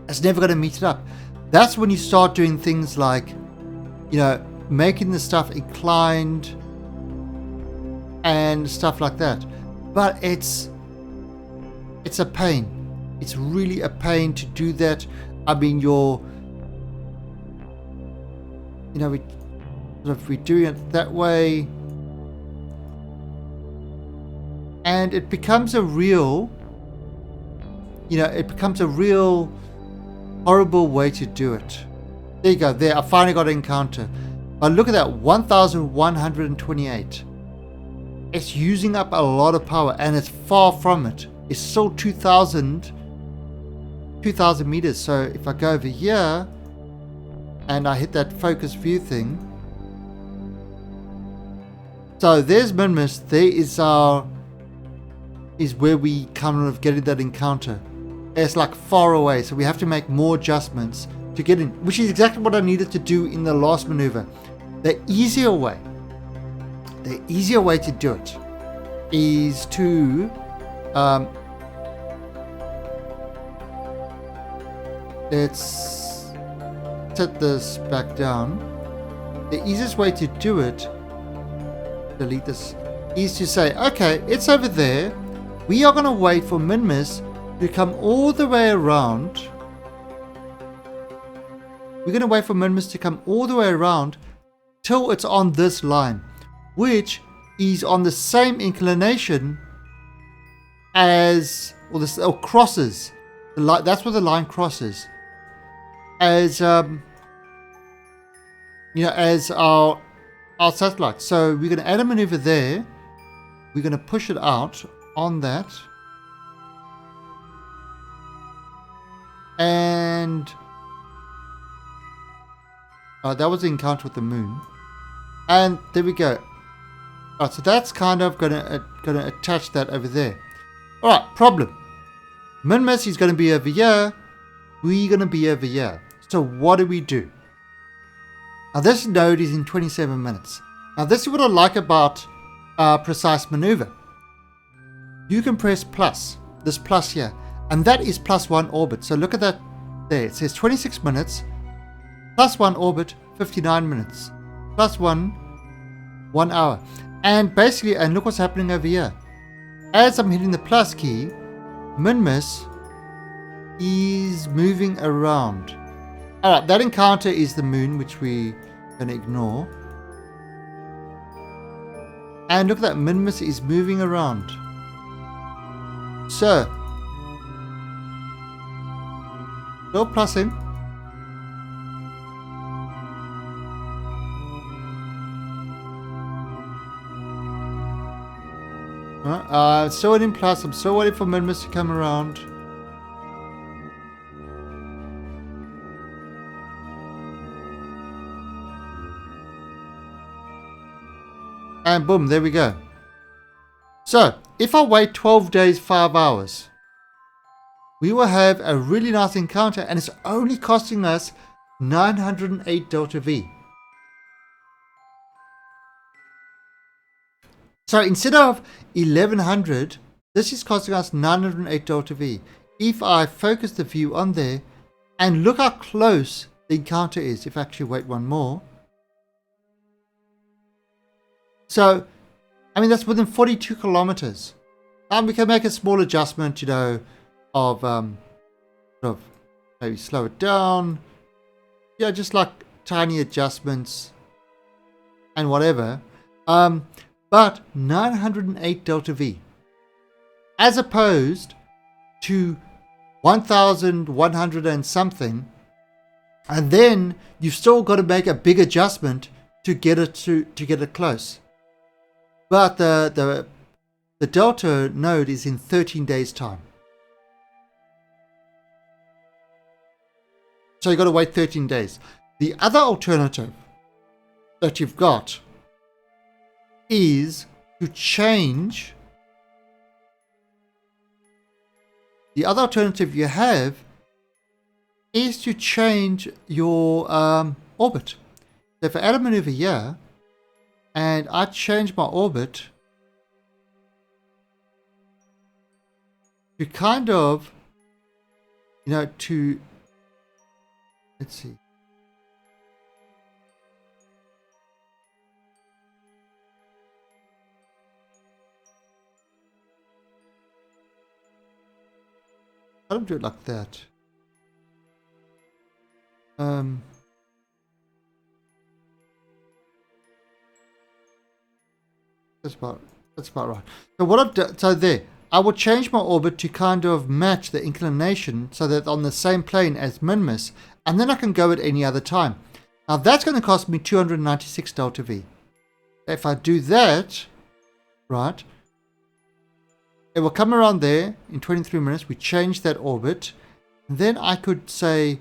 It's never going to meet it up. That's when you start doing things like, you know, making the stuff inclined and stuff like that. But it's a pain. It's really a pain to do that. I mean, we're doing it that way, and it becomes a real it becomes a real horrible way to do it. There you go. There, I finally got an encounter. But look at that, 1,128. It's using up a lot of power, and it's far from it. It's still 2,000 meters. So if I go over here and I hit that focus view thing, so there's Minmus. There is where we kind of getting that encounter. It's like far away, so we have to make more adjustments to get in, which is exactly what I needed to do in the last maneuver. The easier way to do it is to let's set this back down. The easiest way to do it, delete this, is to say, okay, it's over there. We are going to wait for Minmus to come all the way around. We're going to wait for Minmus to come all the way around till it's on this line, which is on the same inclination as, or crosses. That's where the line crosses. As as our satellite. So we're going to add a maneuver there. We're going to push it out on that. And that was the encounter with the moon. And there we go. Alright, so that's kind of gonna attach that over there. Alright, problem. Minmus is gonna be over here. We're gonna be over here. So what do we do? Now this node is in 27 minutes. Now this is what I like about precise maneuver. You can press plus, this plus here, and that is +1 orbit. So look at that there. It says 26 minutes, +1 orbit, 59 minutes, +1 hour. And basically, and look what's happening over here. As I'm hitting the plus key, Minmus is moving around. Alright, that encounter is the moon, which we're going to ignore. And look at that, Minmus is moving around. So, still plussing. Still waiting plus. I'm still waiting for Minmus to come around. And boom, there we go. So, if I wait 12 days, 5 hours, we will have a really nice encounter, and it's only costing us 908 Delta V. So instead of 1100, this is costing us 908 Delta V. If I focus the view on there and look how close the encounter is, if I actually wait one more. So, I mean, that's within 42 kilometers. And we can make a small adjustment, of maybe slow it down. Yeah, just like tiny adjustments and whatever. But 908 Delta V, as opposed to 1,100 and something, and then you've still got to make a big adjustment to get it to get it close. But the Delta node is in 13 days time, so you've got to wait 13 days. The other alternative that you've got is to change. The other alternative you have is to change your orbit. So if I add a maneuver here and I change my orbit to kind of, to, let's see. I don't do it like that. That's about right. So what I've done, so there, I will change my orbit to kind of match the inclination so that on the same plane as Minmus, and then I can go at any other time. Now that's going to cost me 296 delta V. If I do that, right, it will come around there in 23 minutes. We change that orbit. And then I could say,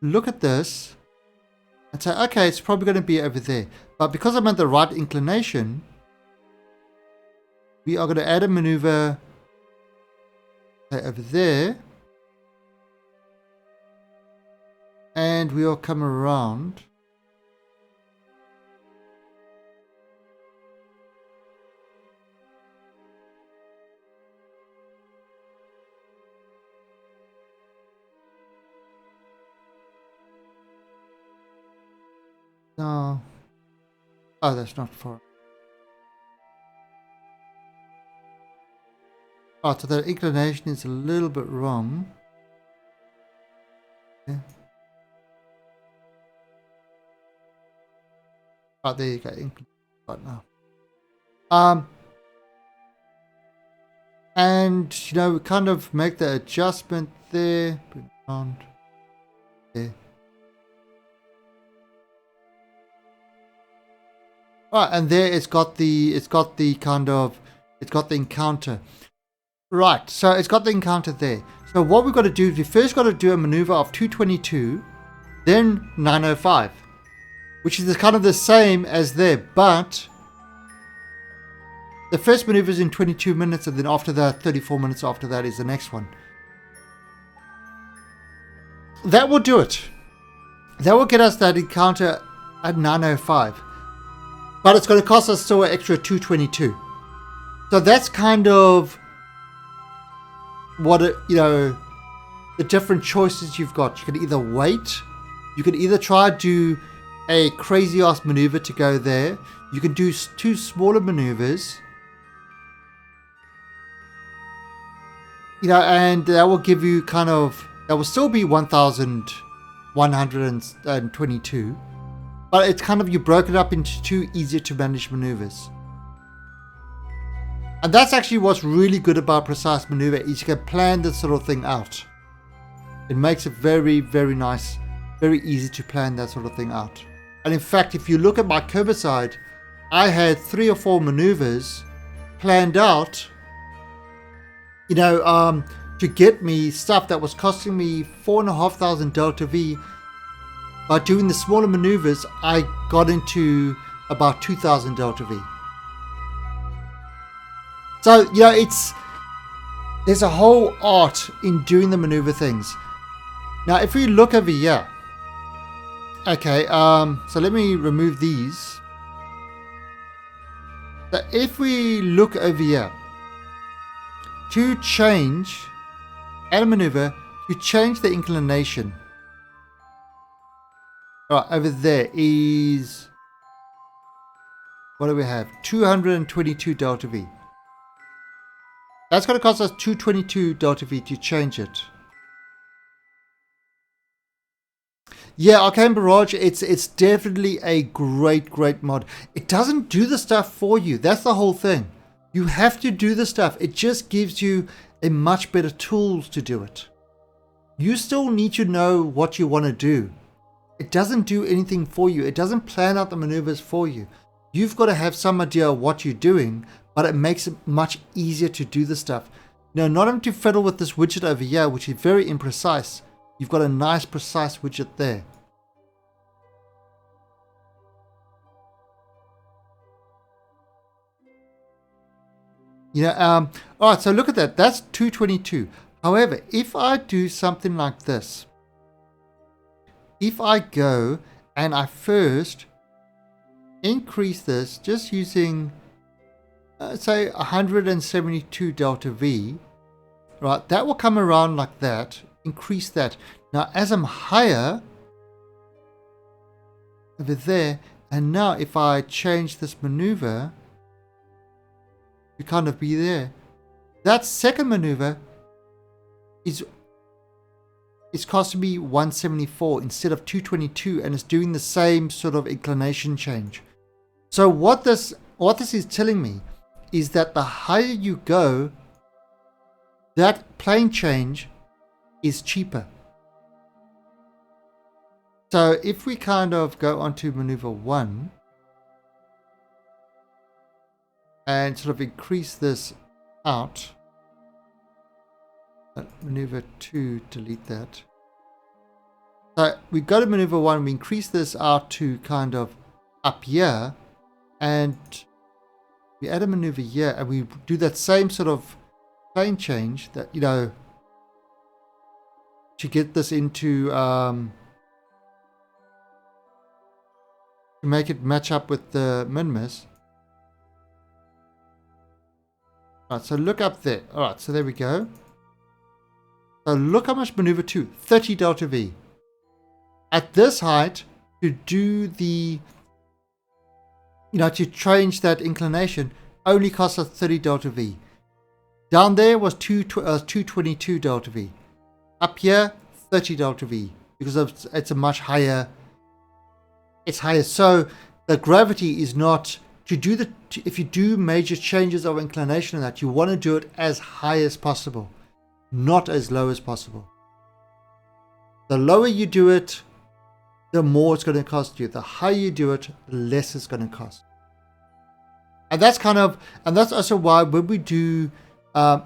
look at this and say, okay, it's probably going to be over there. But because I'm at the right inclination, we are going to add a maneuver over there. And we will come around. No. Oh, that's not far. Oh, so the inclination is a little bit wrong. Okay. Oh, there you go. Right now. And you know, we kind of make the adjustment there. Bring it around there. Right, and there it's got the encounter. Right, so it's got the encounter there. So what we've got to do is we first got to do a maneuver of 222, then 905, which is kind of the same as there, but the first maneuver is in 22 minutes, and then after that, 34 minutes after that is the next one. That will do it. That will get us that encounter at 905. But it's going to cost us still an extra 222. So that's kind of what the different choices you've got. You can either wait, you can either try to do a crazy ass maneuver to go there. You can do two smaller maneuvers. And that will give you that will still be 1,122. But it's kind of, you broke it up into two easier to manage maneuvers. And that's actually what's really good about precise maneuver, is you can plan this sort of thing out. It makes it very, very nice, very easy to plan that sort of thing out. And in fact, if you look at my Kerbicide, I had 3 or 4 maneuvers planned out, to get me stuff that was costing me 4,500 delta V. By doing the smaller maneuvers, I got into about 2,000 delta V. So, there's a whole art in doing the maneuver things. Now, if we look over here, okay, so let me remove these. So if we look over here, to change, add a maneuver, to change the inclination. Alright, over there is, what do we have? 222 delta V. That's going to cost us 222 delta V to change it. Yeah, Arcane Barrage, it's definitely a great mod. It doesn't do the stuff for you. That's the whole thing. You have to do the stuff. It just gives you a much better tools to do it. You still need to know what you want to do. It doesn't do anything for you. It doesn't plan out the maneuvers for you. You've got to have some idea of what you're doing, but it makes it much easier to do the stuff. Now, not having to fiddle with this widget over here, which is very imprecise. You've got a nice precise widget there. Alright, so look at that. That's 222. However, if I do something like this, if I go and I first increase this just using, say, 172 delta V, right, that will come around like that, increase that. Now, as I'm higher over there, and now if I change this maneuver, to kind of be there, that second maneuver is costing me 174 instead of 222, and it's doing the same sort of inclination change. So what this is telling me is that the higher you go, that plane change is cheaper. So if we kind of go onto maneuver 1 and sort of increase this out, maneuver 2, delete that. So we go to maneuver 1, we increase this out to kind of up here, and we add a maneuver here, and we do that same sort of plane change that, you know, to get this into to make it match up with the min-miss. Alright, so look up there. Alright, so there we go. So look how much maneuver 2, 30 delta V. At this height, to do the, you know, to change that inclination, only costs us 30 delta V. Down there was 222 delta V. Up here, 30 delta V, because it's a much higher, it's higher. So the gravity is not, to do the, if you do major changes of inclination in that, you want to do it as high as possible, not as low as possible. The lower you do it, the more it's going to cost you. The higher you do it, the less it's going to cost. And that's kind of, and that's also why when we do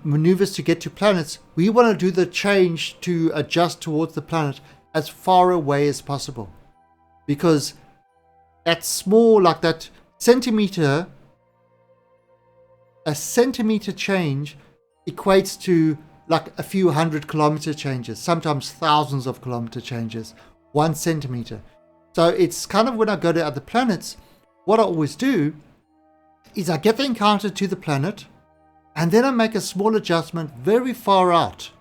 maneuvers to get to planets, we want to do the change to adjust towards the planet as far away as possible, because that small, like that centimeter, a centimeter change equates to like a few 100 kilometer changes, sometimes thousands of kilometer changes, 1 centimeter. So it's kind of, when I go to other planets, what I always do is I get the encounter to the planet, and then I make a small adjustment very far out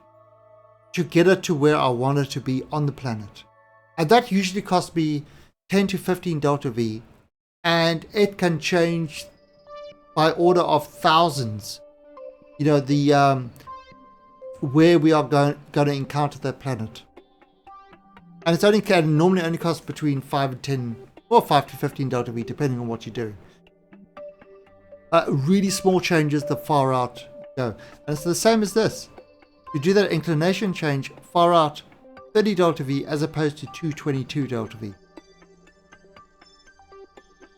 to get it to where I want it to be on the planet. And that usually costs me 10 to 15 delta V, and it can change by order of thousands, you know, the where we are going to encounter that planet. And it's only normally only costs between 5 and 10 or 5 to 15 delta V, depending on what you do. Really small changes, the far out go. And it's the same as this. You do that inclination change far out, 30 delta V as opposed to 222 delta V.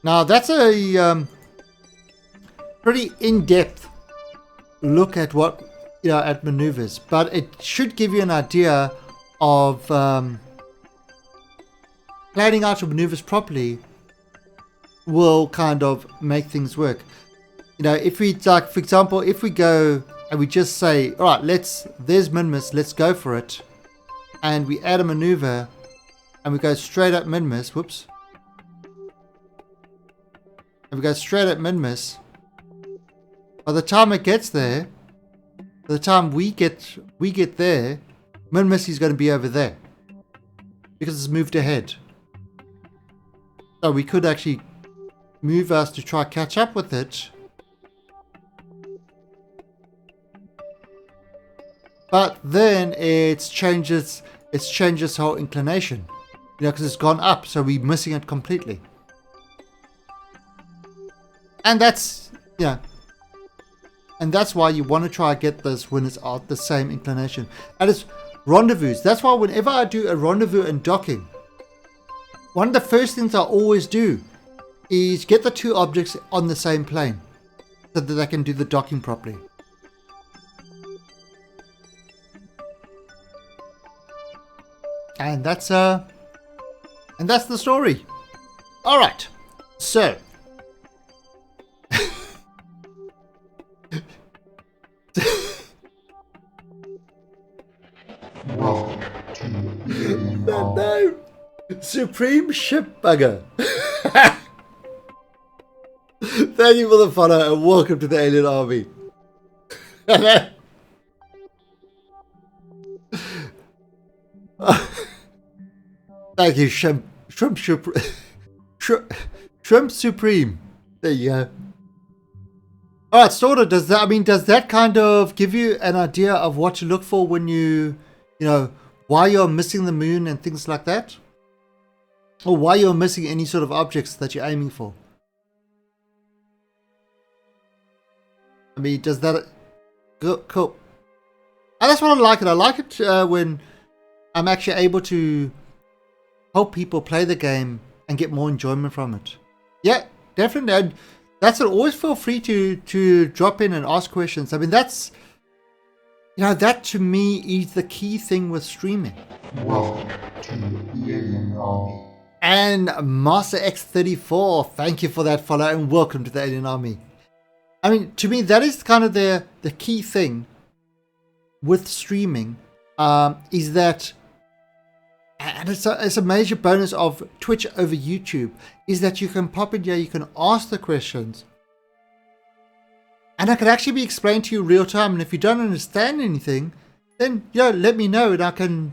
Now that's a pretty in-depth look at what, you know, at maneuvers, but it should give you an idea of planning out your maneuvers properly will kind of make things work. You know, if we, like, for example, if we go and we just say, all right, there's min-miss, let's go for it, and we add a maneuver and we go straight at min-miss, whoops, and we go straight at min-miss, by the time it gets there, by the time we get there, min-miss is going to be over there because it's moved ahead. So we could actually move us to try catch up with it, but then it changes whole inclination, you know, because it's gone up, so we're missing it completely. And that's, yeah, and that's why you want to try to get this when it's at the same inclination. And it's rendezvous. That's why whenever I do a rendezvous and docking, one of the first things I always do is get the two objects on the same plane so that they can do the docking properly. And that's the story. All right, so no, Supreme Ship Bugger. Thank you for the follow and welcome to the Alien Army. Thank you, Shrimp Supreme. There you go. Alright, sort of, does that kind of give you an idea of what to look for when you know, why you're missing the moon and things like that? Or why you're missing any sort of objects that you're aiming for? I mean, does that... Cool. And that's what I like it. I like it when I'm actually able to help people play the game and get more enjoyment from it. Yeah, definitely. And that's it. Always feel free to drop in and ask questions. I mean, that's... You know, that to me is the key thing with streaming. Welcome to the Alien Army. And Master X34, thank you for that follow and welcome to the Alien Army. I mean, to me, that is kind of the key thing with streaming, is that, and it's a major bonus of Twitch over YouTube, is that you can pop in here, you can ask the questions, and I can actually be explained to you real time. And if you don't understand anything, then let me know and I can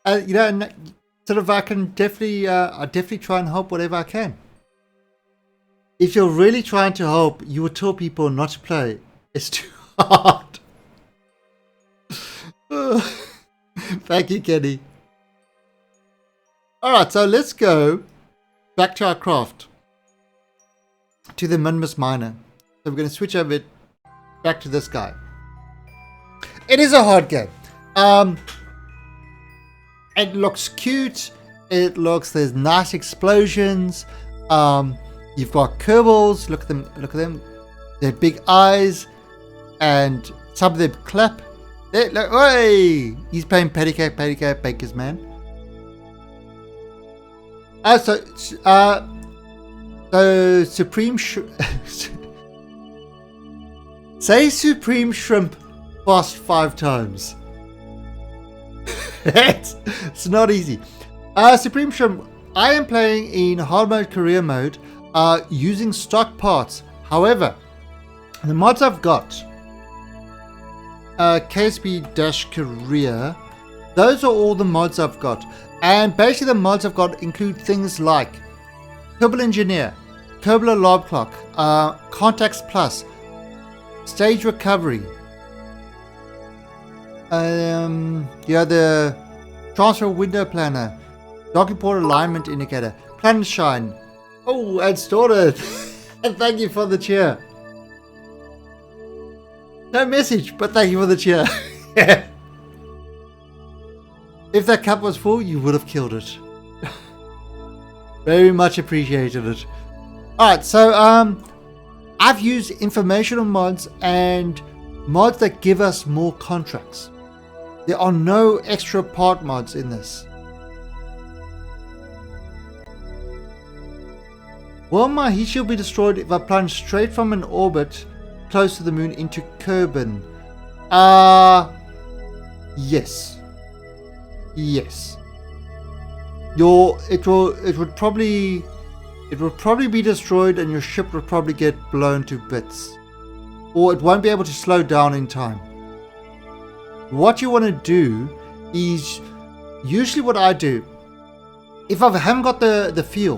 and sort of I can definitely try and help whatever I can. If you're really trying to help, you would tell people not to play. It's too hard. Thank you, Kenny. Alright, so let's go back to our craft. To the Minmus Miner. So we're going to switch over back to this guy. It is a hard game. It looks cute. There's nice explosions. You've got Kerbals. Look at them. They're big eyes, and some of them clap. Look, hey! He's playing patty cake, baker's man. So Supreme say Supreme Shrimp fast 5 times. It's not easy. Supreme Shrimp, I am playing in hard mode, career mode, using stock parts. However, the mods I've got, KSP-Career, those are all the mods I've got. And basically the mods I've got include things like Kerbal Engineer, Kerbal Alarm Clock, Contacts Plus, Stage Recovery, the Transfer Window Planner, Docking Port Alignment Indicator, Planet Shine. Oh, and started. And thank you for the cheer. No message, but thank you for the cheer. If that cup was full, you would have killed it. Very much appreciated it. Alright, so I've used informational mods and mods that give us more contracts. There are no extra part mods in this. Will my heat shield be destroyed if I plunge straight from an orbit close to the moon into Kerbin? Yes. Yes. It would probably be destroyed and your ship would probably get blown to bits. Or it won't be able to slow down in time. What you want to do is, usually what I do, if I haven't got the feel,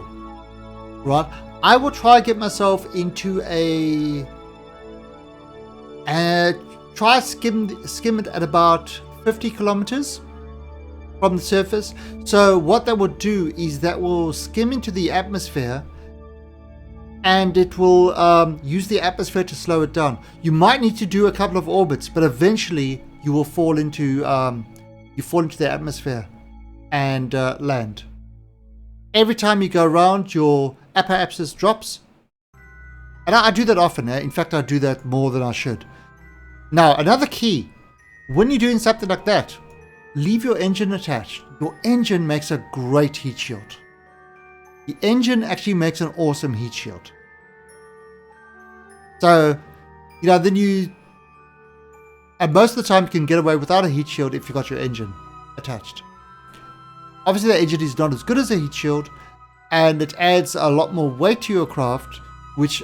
right, I will try to get myself into try skim it at about 50 kilometers from the surface. So what that will do is that will skim into the atmosphere, and it will use the atmosphere to slow it down. You might need to do a couple of orbits, but eventually you will fall into the atmosphere and land. Every time you go around, your apoapsis drops, and I do that often. In fact, I do that more than I should. Now, another key, when you're doing something like that, leave your engine attached. Your engine makes a great heat shield. The engine actually makes an awesome heat shield. So, and most of the time you can get away without a heat shield if you've got your engine attached. Obviously the engine is not as good as a heat shield, and it adds a lot more weight to your craft, which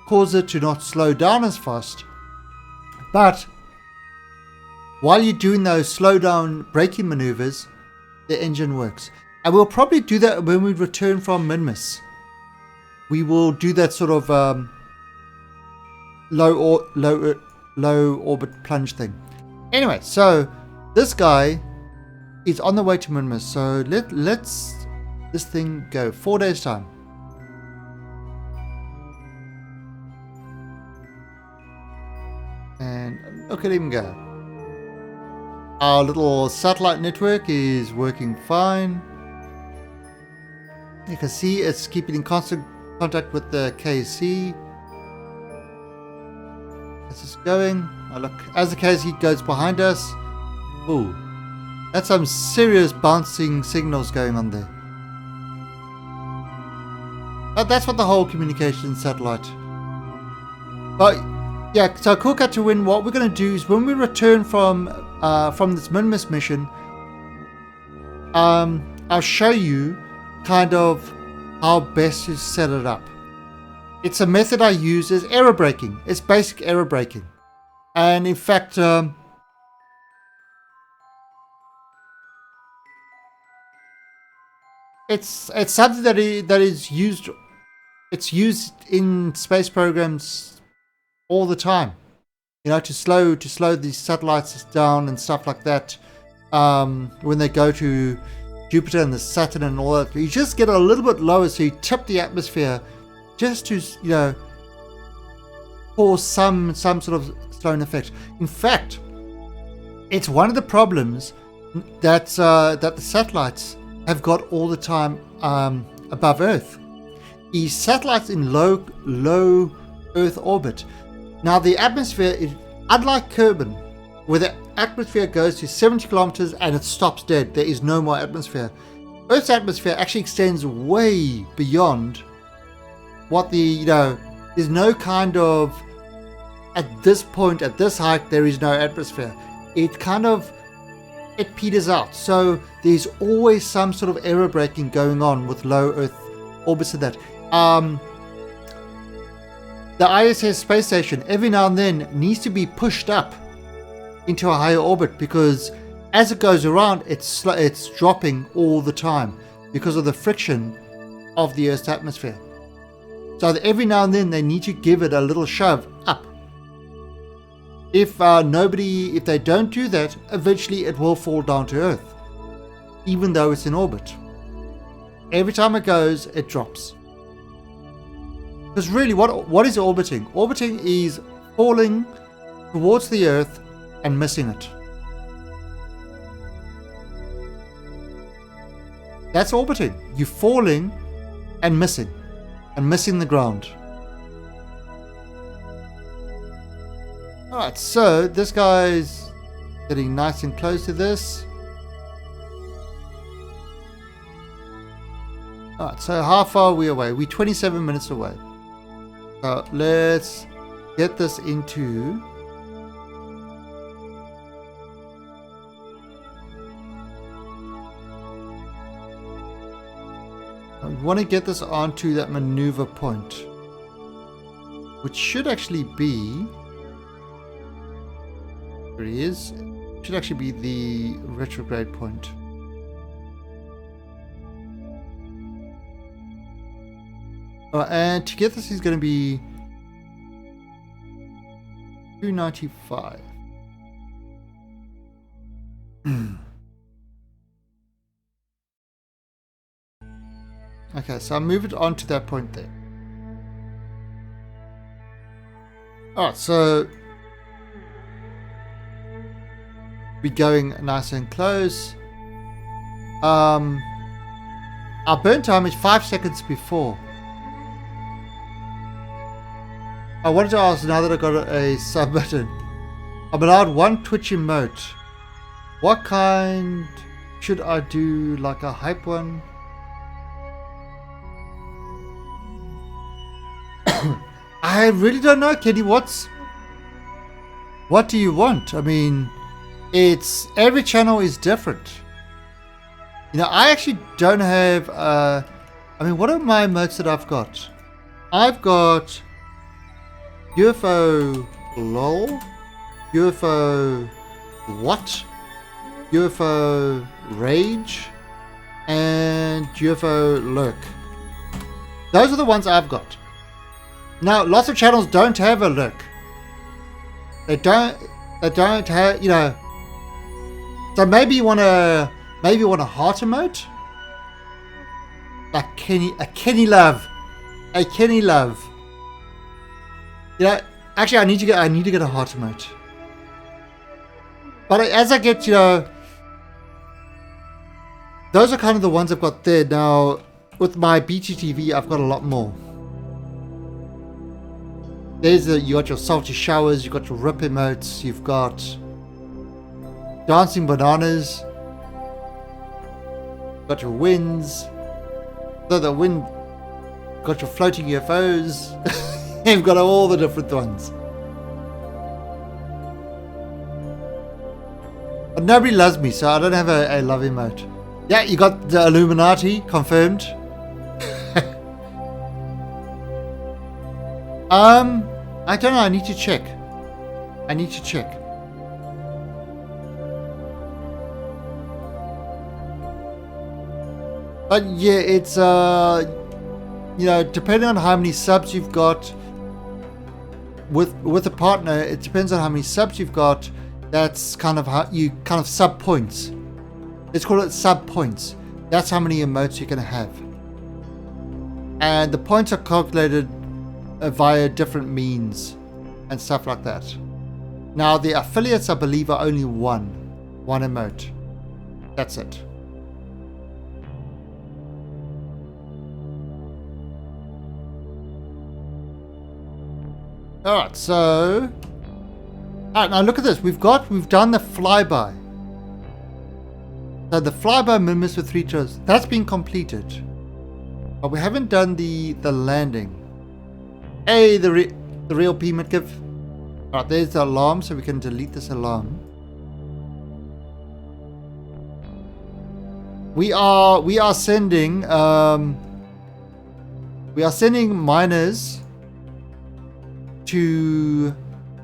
causes it to not slow down as fast. But while you're doing those slow down braking maneuvers, the engine works. And we'll probably do that when we return from Minmus. We will do that sort of low orbit plunge thing. Anyway, so this guy is on the way to Minmus. So let's this thing go 4 days time. And look at him go. Our little satellite network is working fine. You can see it's keeping in constant contact with the KSC. This is going. Oh, look, as the KSC goes behind us. Ooh, that's some serious bouncing signals going on there. But that's what the whole communication satellite. But yeah, so Cool Cat to Win. What we're going to do is when we return from this Minimus mission, I'll show you kind of how best to set it up. It's a method I use is error braking. It's basic error braking, and in fact, it's something that is used. It's used in space programs all the time. You know, to slow these satellites down and stuff like that. When they go to Jupiter and the Saturn and all that, you just get a little bit lower, so you tip the atmosphere, just to cause some sort of slowing effect. In fact, it's one of the problems that the satellites have got all the time above Earth. These satellites in low Earth orbit. Now the atmosphere is unlike Kerbin, where the atmosphere goes to 70 kilometers and it stops dead. There is no more atmosphere. Earth's atmosphere actually extends way beyond what there's no kind of, at this point, at this height, there is no atmosphere. It peters out. So there's always some sort of error braking going on with low Earth orbits and that. The ISS space station every now and then needs to be pushed up into a higher orbit, because as it goes around, it's dropping all the time because of the friction of the Earth's atmosphere. So that every now and then they need to give it a little shove up. If they don't do that, eventually it will fall down to Earth, even though it's in orbit. Every time it goes, it drops. Because really, what is orbiting? Orbiting is falling towards the Earth and missing it. That's orbiting. You're falling and missing the ground. Alright, so this guy's getting nice and close to this. Alright, so how far are we away? We're 27 minutes away. So let's get this into... I want to get this onto that maneuver point, which should actually be... There he is. Should actually be the retrograde point. And to get this is going to be 295. Okay, so I'll move it on to that point there. Alright, so we're going nice and close. Our burn time is 5 seconds before. I wanted to ask, now that I got a sub button, I'm allowed one Twitch emote. What kind should I do? Like a hype one? I really don't know, Kenny. What do you want? I mean, it's every channel is different. You know, I actually don't have. I mean, what are my emotes that I've got? I've got UFO lol, UFO what, UFO rage, and UFO lurk. Those are the ones I've got. Now, lots of channels don't have a lurk. They don't have, you know. So maybe you want a heart emote, like a Kenny love. You know, Actually, I need to get a heart emote. But as I get, those are kind of the ones I've got there. Now, with my BTTV, I've got a lot more. You got your salty showers, you got your rip emotes, you've got dancing bananas, got your winds, so the wind, got your floating UFOs. You've got all the different ones. But nobody loves me, so I don't have a love emote. Yeah, you got the Illuminati confirmed. I don't know. I need to check. But yeah, it's depending on how many subs you've got with a partner, it depends on how many subs you've got. That's kind of how you kind of sub points. Let's call it sub points. That's how many emotes you can have. And the points are calculated via different means and stuff like that. Now the affiliates, I believe, are only one emote. That's it. Alright, so alright, now look at this. We've done the flyby. So the flyby mimics with 3 tours. That's been completed. But we haven't done the landing. Hey, the real P-Mid give. Alright, there's the alarm, so we can delete this alarm. We are sending miners to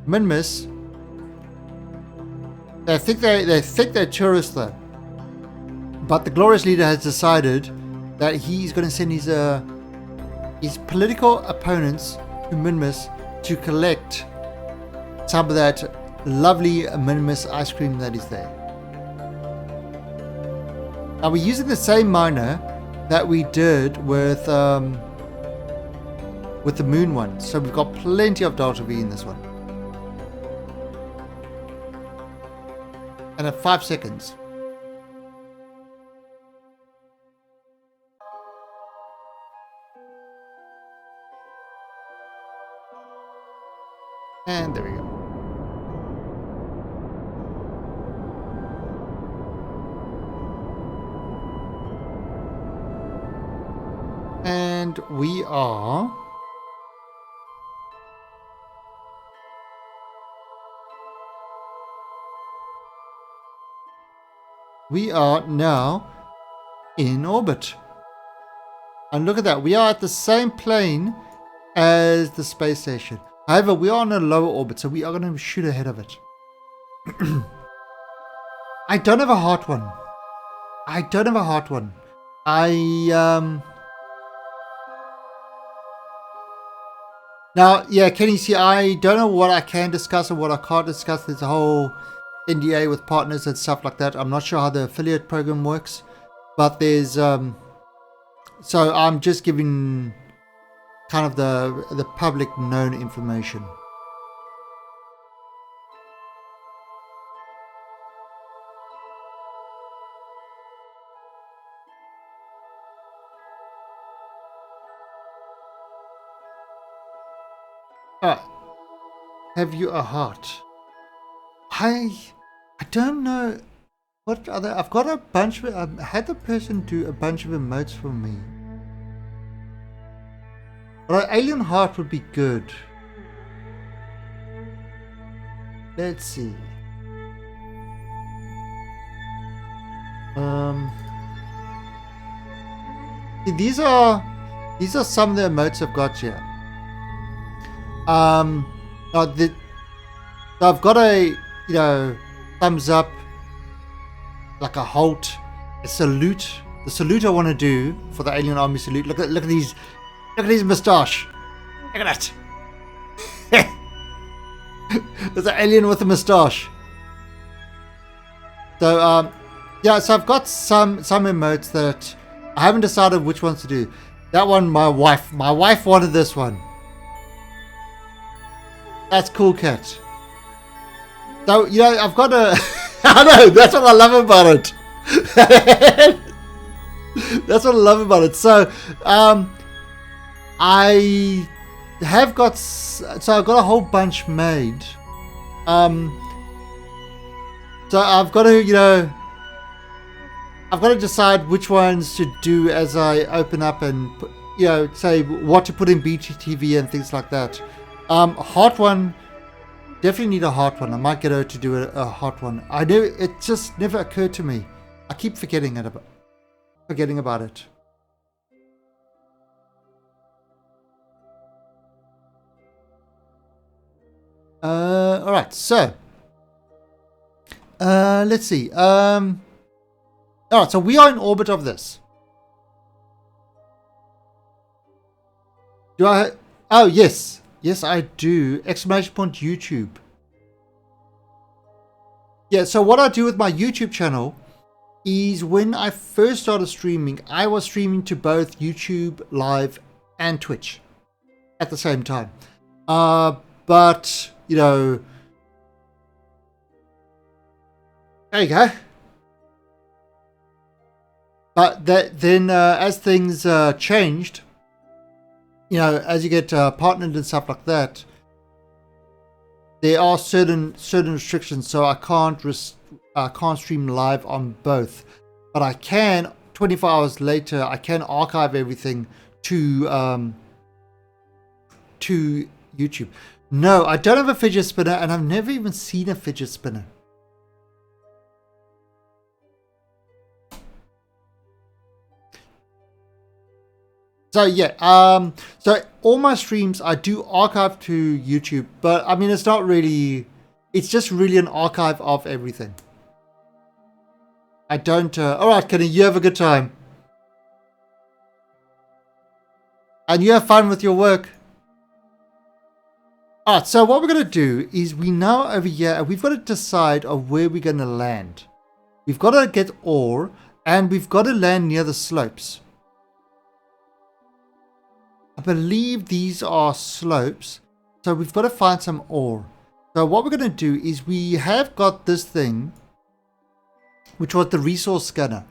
Minmus. They think they're tourists though. But the Glorious Leader has decided that he's going to send his political opponents to Minmus to collect some of that lovely Minmus ice cream that is there. Now we're using the same miner that we did with the moon one, so we've got plenty of Delta V in this one. And at 5 seconds. And there we go. And we are now in orbit. And look at that, we are at the same plane as the space station. However, we are on a lower orbit, so we are going to shoot ahead of it. I don't have a hot one. Now, yeah, Kenny, see, I don't know what I can discuss and what I can't discuss. There's a whole NDA with partners and stuff like that. I'm not sure how the affiliate program works, but there's so I'm just giving kind of the public known information. Have you a heart? I don't know what other. I've got a bunch of. I had the person do a bunch of emotes for me. But an alien heart would be good. Let's see. See, these are some of the emotes I've got here. I've got a thumbs up, like a halt, a salute. The salute I want to do for the alien army salute. Look at these. Look at his moustache. Look at that. There's an alien with a moustache. So yeah, so I've got some emotes that I haven't decided which ones to do. That one, my wife wanted this one. That's cool, cat. So, you know, I've got a... I know, that's what I love about it. That's what I love about it. So, I have got... So, I've got a whole bunch made. So, I've got to, you know... I've got to decide which ones to do as I open up and, you know, say what to put in BTTV and things like that. Hot one... Definitely need a hot one. I might get her to do a hot one. I know it just never occurred to me. I keep forgetting about it. All right. So, let's see. All right. So we are in orbit of this. Do I? Oh yes. Yes, I do. Exclamation point YouTube. Yeah, so what I do with my YouTube channel is when I first started streaming, I was streaming to both YouTube Live and Twitch at the same time. But, you know, there you go. But then as things changed, you know, as you get partnered and stuff like that, there are certain restrictions. So I can't stream live on both, but I can 24 hours later. I can archive everything to YouTube. No, I don't have a fidget spinner, and I've never even seen a fidget spinner. So yeah, so all my streams I do archive to YouTube, but I mean it's not really, it's just really an archive of everything. I don't, alright Kenny, you have a good time. And you have fun with your work. Alright, so what we're going to do is we now over here, we've got to decide of where we're going to land. We've got to get ore, and we've got to land near the slopes. I believe these are slopes, so we've got to find some ore. So what we're going to do is we have got this thing, which was the resource scanner.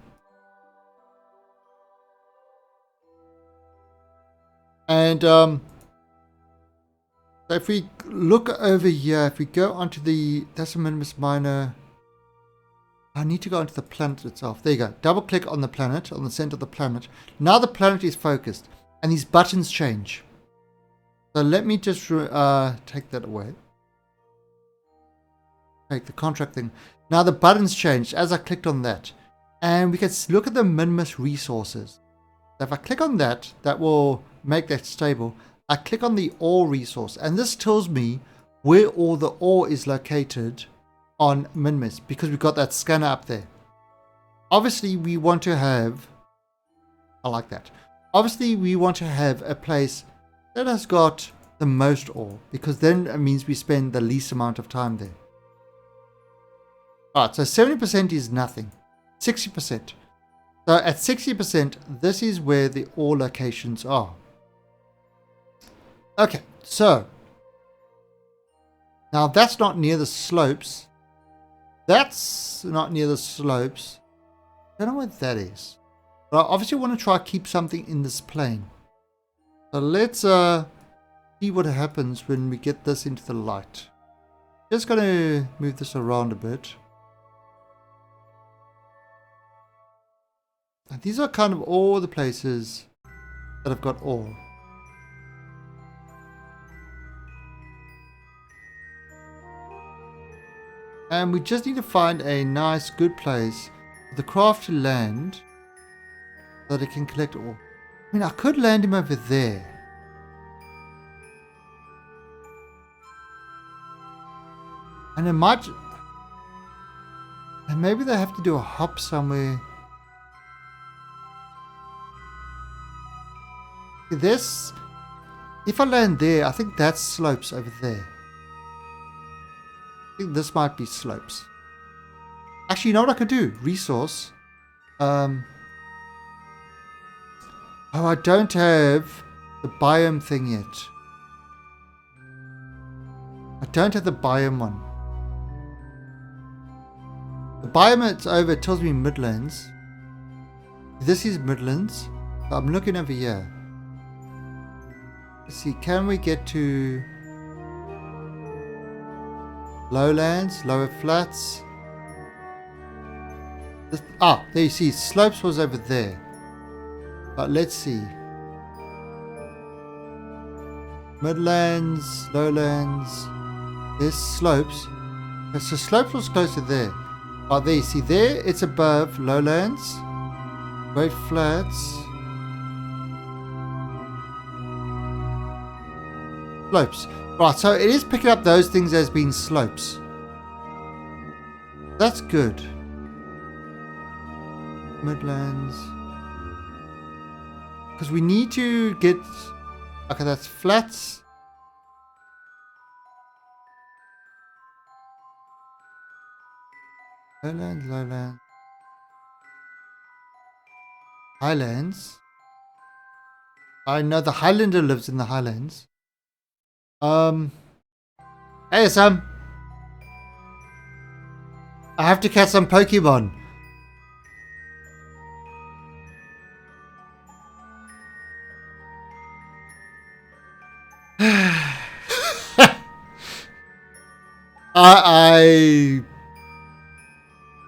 And so if we look over here, if we go onto the Decimus Miner, I need to go onto the planet itself. There you go. Double click on the planet, on the center of the planet. Now the planet is focused. And these buttons change. So let me just take that away. Take the contract thing. Now the buttons changed as I clicked on that. And we can look at the minimus resources. So if I click on that, that will make that stable. I click on the ore resource. And this tells me where all the ore is located on minimus. Because we've got that scanner up there. Obviously we want to have... I like that. Obviously, we want to have a place that has got the most ore, because then it means we spend the least amount of time there. Alright, so 70% is nothing. 60%. So at 60%, this is where the ore locations are. Okay, so now that's not near the slopes. That's not near the slopes. I don't know what that is. But I obviously want to try to keep something in this plane. So let's see what happens when we get this into the light. Just going to move this around a bit. And these are kind of all the places that have got ore. And we just need to find a nice, good place for the craft to land. So that it can collect ore. I mean, I could land him over there. And it might... And maybe they have to do a hop somewhere. This... If I land there, I think that's slopes over there. I think this might be slopes. Actually, you know what I could do? Resource. Oh, I don't have the biome thing yet. I don't have the biome one. The biome it's over, it tells me Midlands. This is Midlands. So I'm looking over here. Let's see, can we get to lowlands, lower flats? There you see, slopes was over there. But let's see. Midlands, lowlands. There's slopes. Okay, so slopes was closer there. Oh, there you see, there it's above lowlands. Great flats. Slopes. Right, so it is picking up those things as being slopes. That's good. Midlands. Because we need to get... Okay, that's flats. Lowlands, lowlands. Highlands. I know the Highlander lives in the Highlands. Hey Sam. I have to catch some Pokemon. I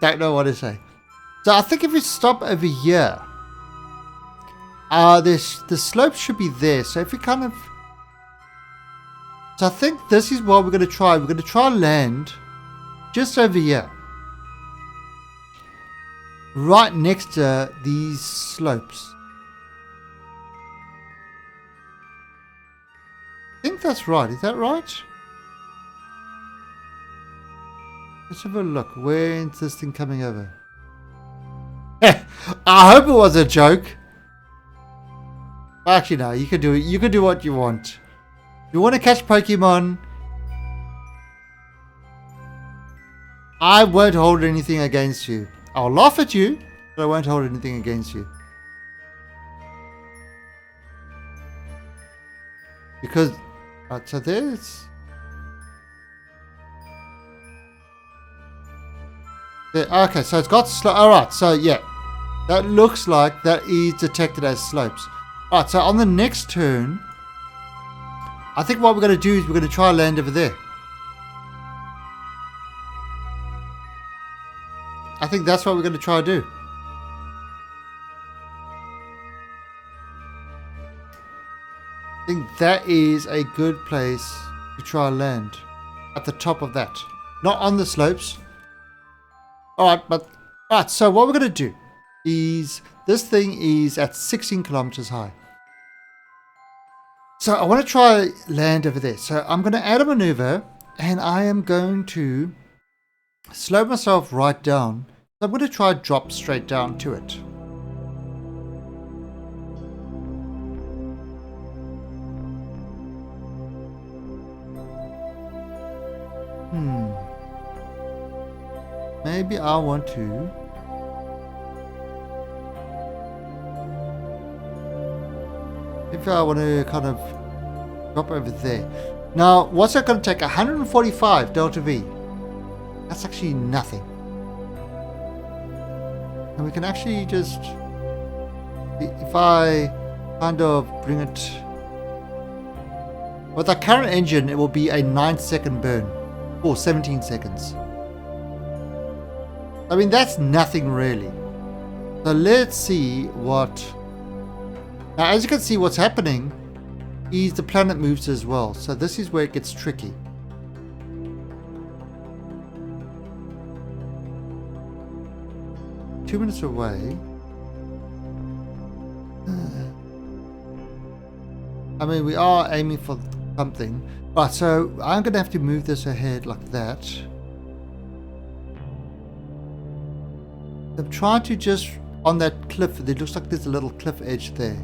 don't know what to say. So I think if we stop over here, the slope should be there. So if we kind of... So I think this is what we're going to try. We're going to try land just over here. Right next to these slopes. I think that's right. Is that right? Let's have a look. Where's this thing coming over? I hope it was a joke. Actually, no. You can do it. You can do what you want. If you want to catch Pokemon, I won't hold anything against you. I'll laugh at you, but I won't hold anything against you. Because, right, so there's... There, okay, so it's got slope. Alright, so yeah. That looks like that is detected as slopes. Alright, so on the next turn, I think what we're going to do is we're going to try land over there. I think that's what we're going to try to do. I think that is a good place to try land. At the top of that. Not on the slopes. Alright, so what we're going to do is this thing is at 16 kilometers high. So I want to try land over there. So I'm going to add a maneuver and I am going to slow myself right down. So I'm going to try drop straight down to it. Maybe I want to... If I want to kind of drop over there. Now, what's that going to take? 145 delta V. That's actually nothing. And we can actually just... If I kind of bring it... With the current engine, it will be a 9-second burn. Or 17 seconds. I mean, that's nothing really. So let's see what... Now, as you can see, what's happening is the planet moves as well. So this is where it gets tricky. Two minutes away. I mean, we are aiming for something. Right, so I'm going to have to move this ahead like that. I'm trying to just, on that cliff, it looks like there's a little cliff edge there.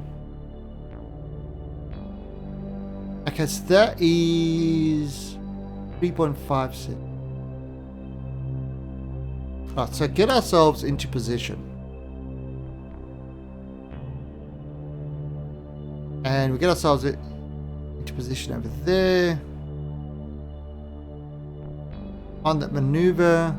Okay, so that is 3.56. Right, so get ourselves into position. And we get ourselves into position over there. on that maneuver.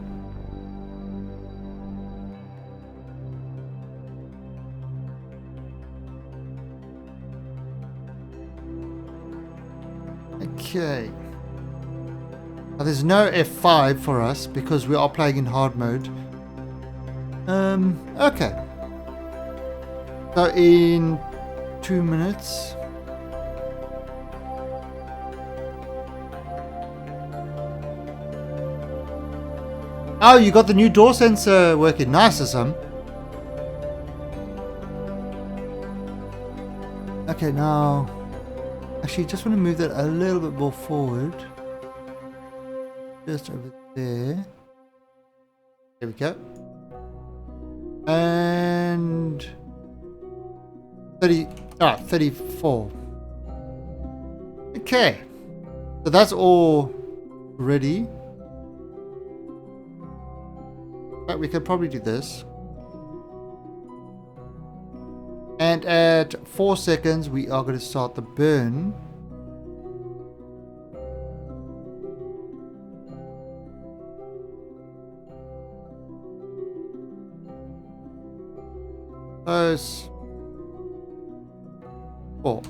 Okay. Now, there's no F5 for us because we are playing in hard mode. Okay. So in 2 minutes. Oh, you got the new door sensor working. Nice, Assam. Okay, now... Actually, just want to move that a little bit more forward. Just over there. There we go. And... 34. Okay. So that's all ready. But we could probably do this. And at 4 seconds, we are going to start the burn. Close. 4.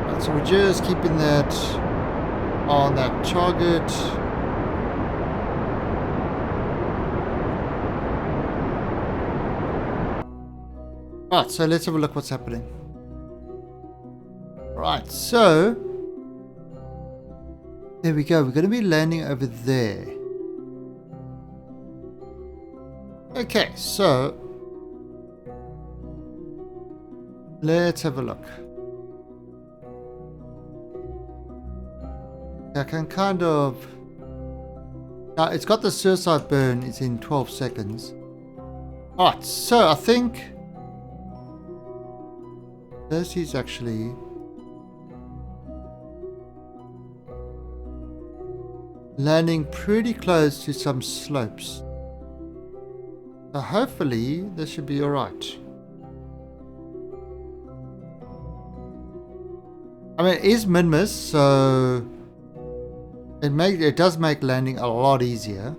Right, so we're just keeping that on that target. Right, so let's have a look what's happening. Right, so there we go. We're going to be landing over there. Okay, so let's have a look. I can kind of... Now, it's got the suicide burn. It's in 12 seconds. Alright, so I think this is actually... landing pretty close to some slopes. So hopefully this should be alright. I mean, it is min-miss, so it does make landing a lot easier.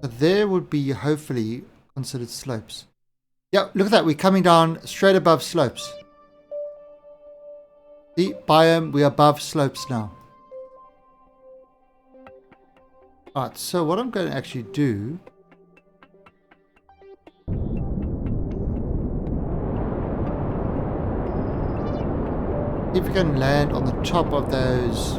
But there would be hopefully considered slopes. Yeah, look at that. We're coming down straight above slopes. See, biome, we're above slopes now. Alright, so what I'm going to actually do... if we can land on the top of those...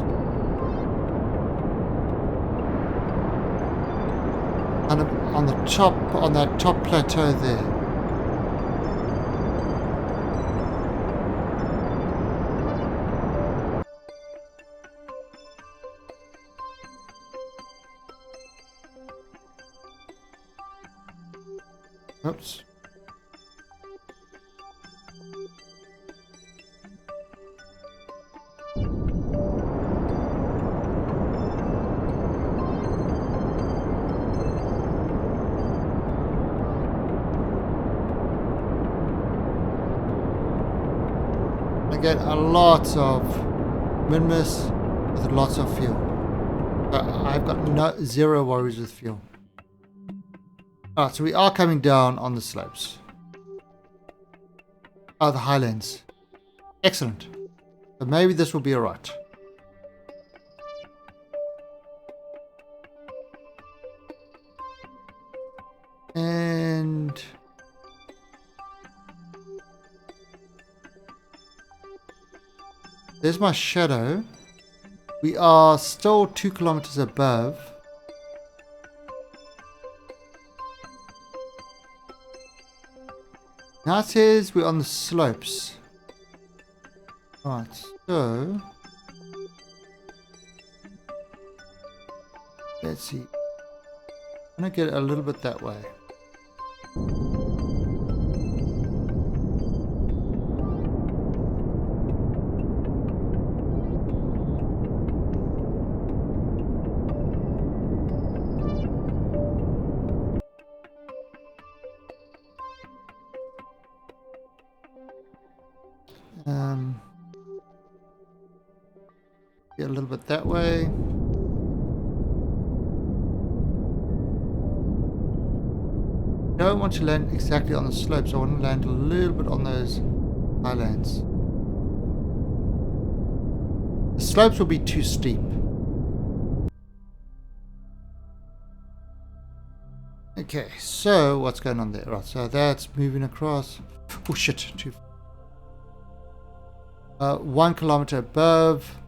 on that top plateau there. Oops. Again, a lot of min-miss with lots of fuel. But I've got zero worries with fuel. Alright, so we are coming down on the slopes. Oh, the highlands. Excellent. So maybe this will be alright. And... there's my shadow. We are still 2 kilometers above. Now it says we're on the slopes. Right, so let's see. I'm gonna get a little bit that way. Get a little bit that way. Don't want to land exactly on the slopes. I want to land a little bit on those highlands. The slopes will be too steep. Okay, so what's going on there? Right, so that's moving across. Oh shit, 1 kilometer above.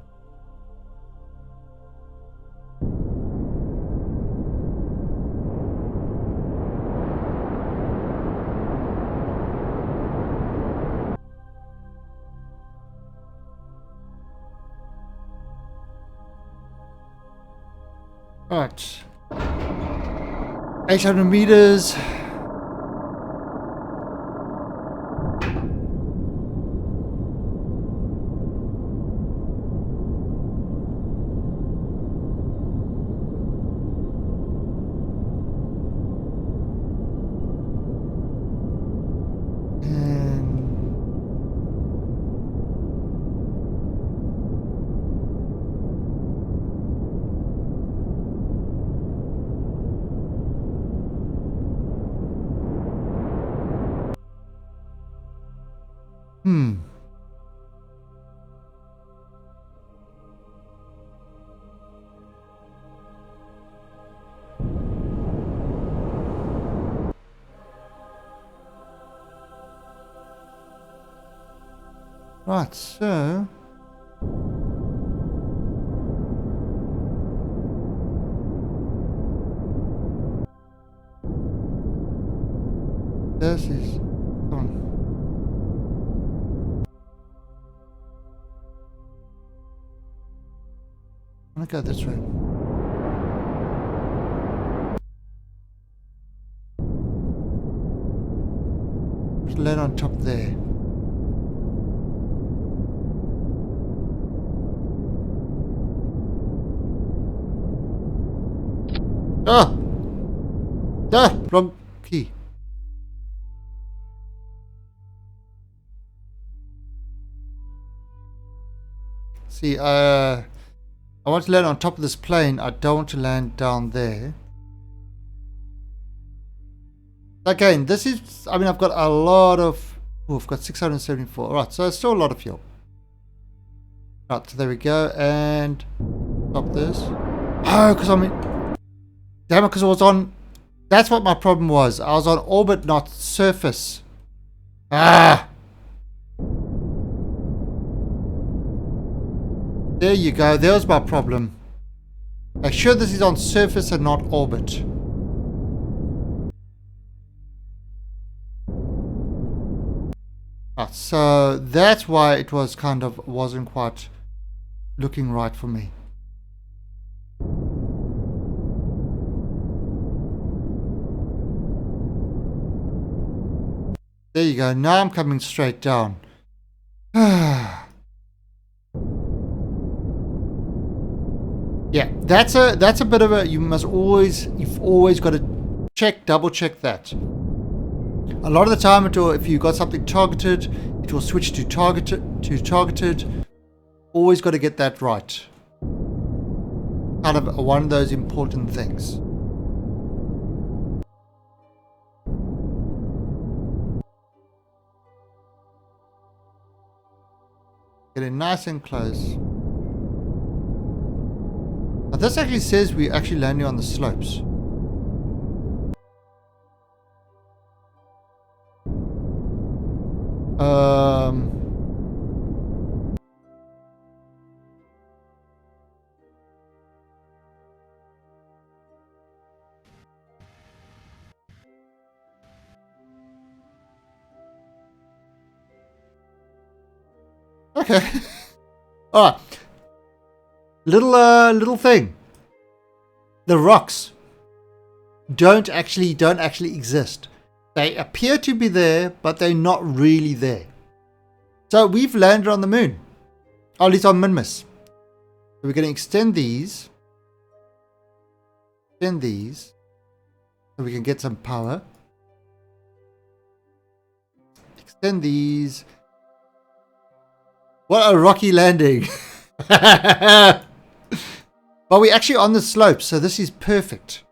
Right. 800 meters. Right, so this is on. I'm gonna go this way. Just land on top there. Ah! Ah! Wrong key. See, I want to land on top of this plane. I don't want to land down there. Again, this is, I mean, I've got a lot of, oh, I've got 674. Right, so it's still a lot of fuel. Right, so there we go. And stop this. Oh, because I mean, damn it, because I was on, that's what my problem was. I was on orbit, not surface. Ah! There you go. There's my problem. Make sure this is on surface and not orbit. Right, so that's why it was kind of wasn't quite looking right for me. There you go. Now I'm coming straight down. Yeah, that's a bit of a, you've always got to double check that. A lot of the time if you got something targeted, it will switch to targeted. Always got to get that right. Kind of one of those important things. Getting nice and close. Now this actually says we're actually landing on the slopes. Okay. All right. Little thing. The rocks don't actually exist. They appear to be there, but they're not really there. So we've landed on the moon. Or at least on Minmus. So we're going to extend these. So we can get some power. Extend these. What a rocky landing. But we're actually on the slope, so this is perfect.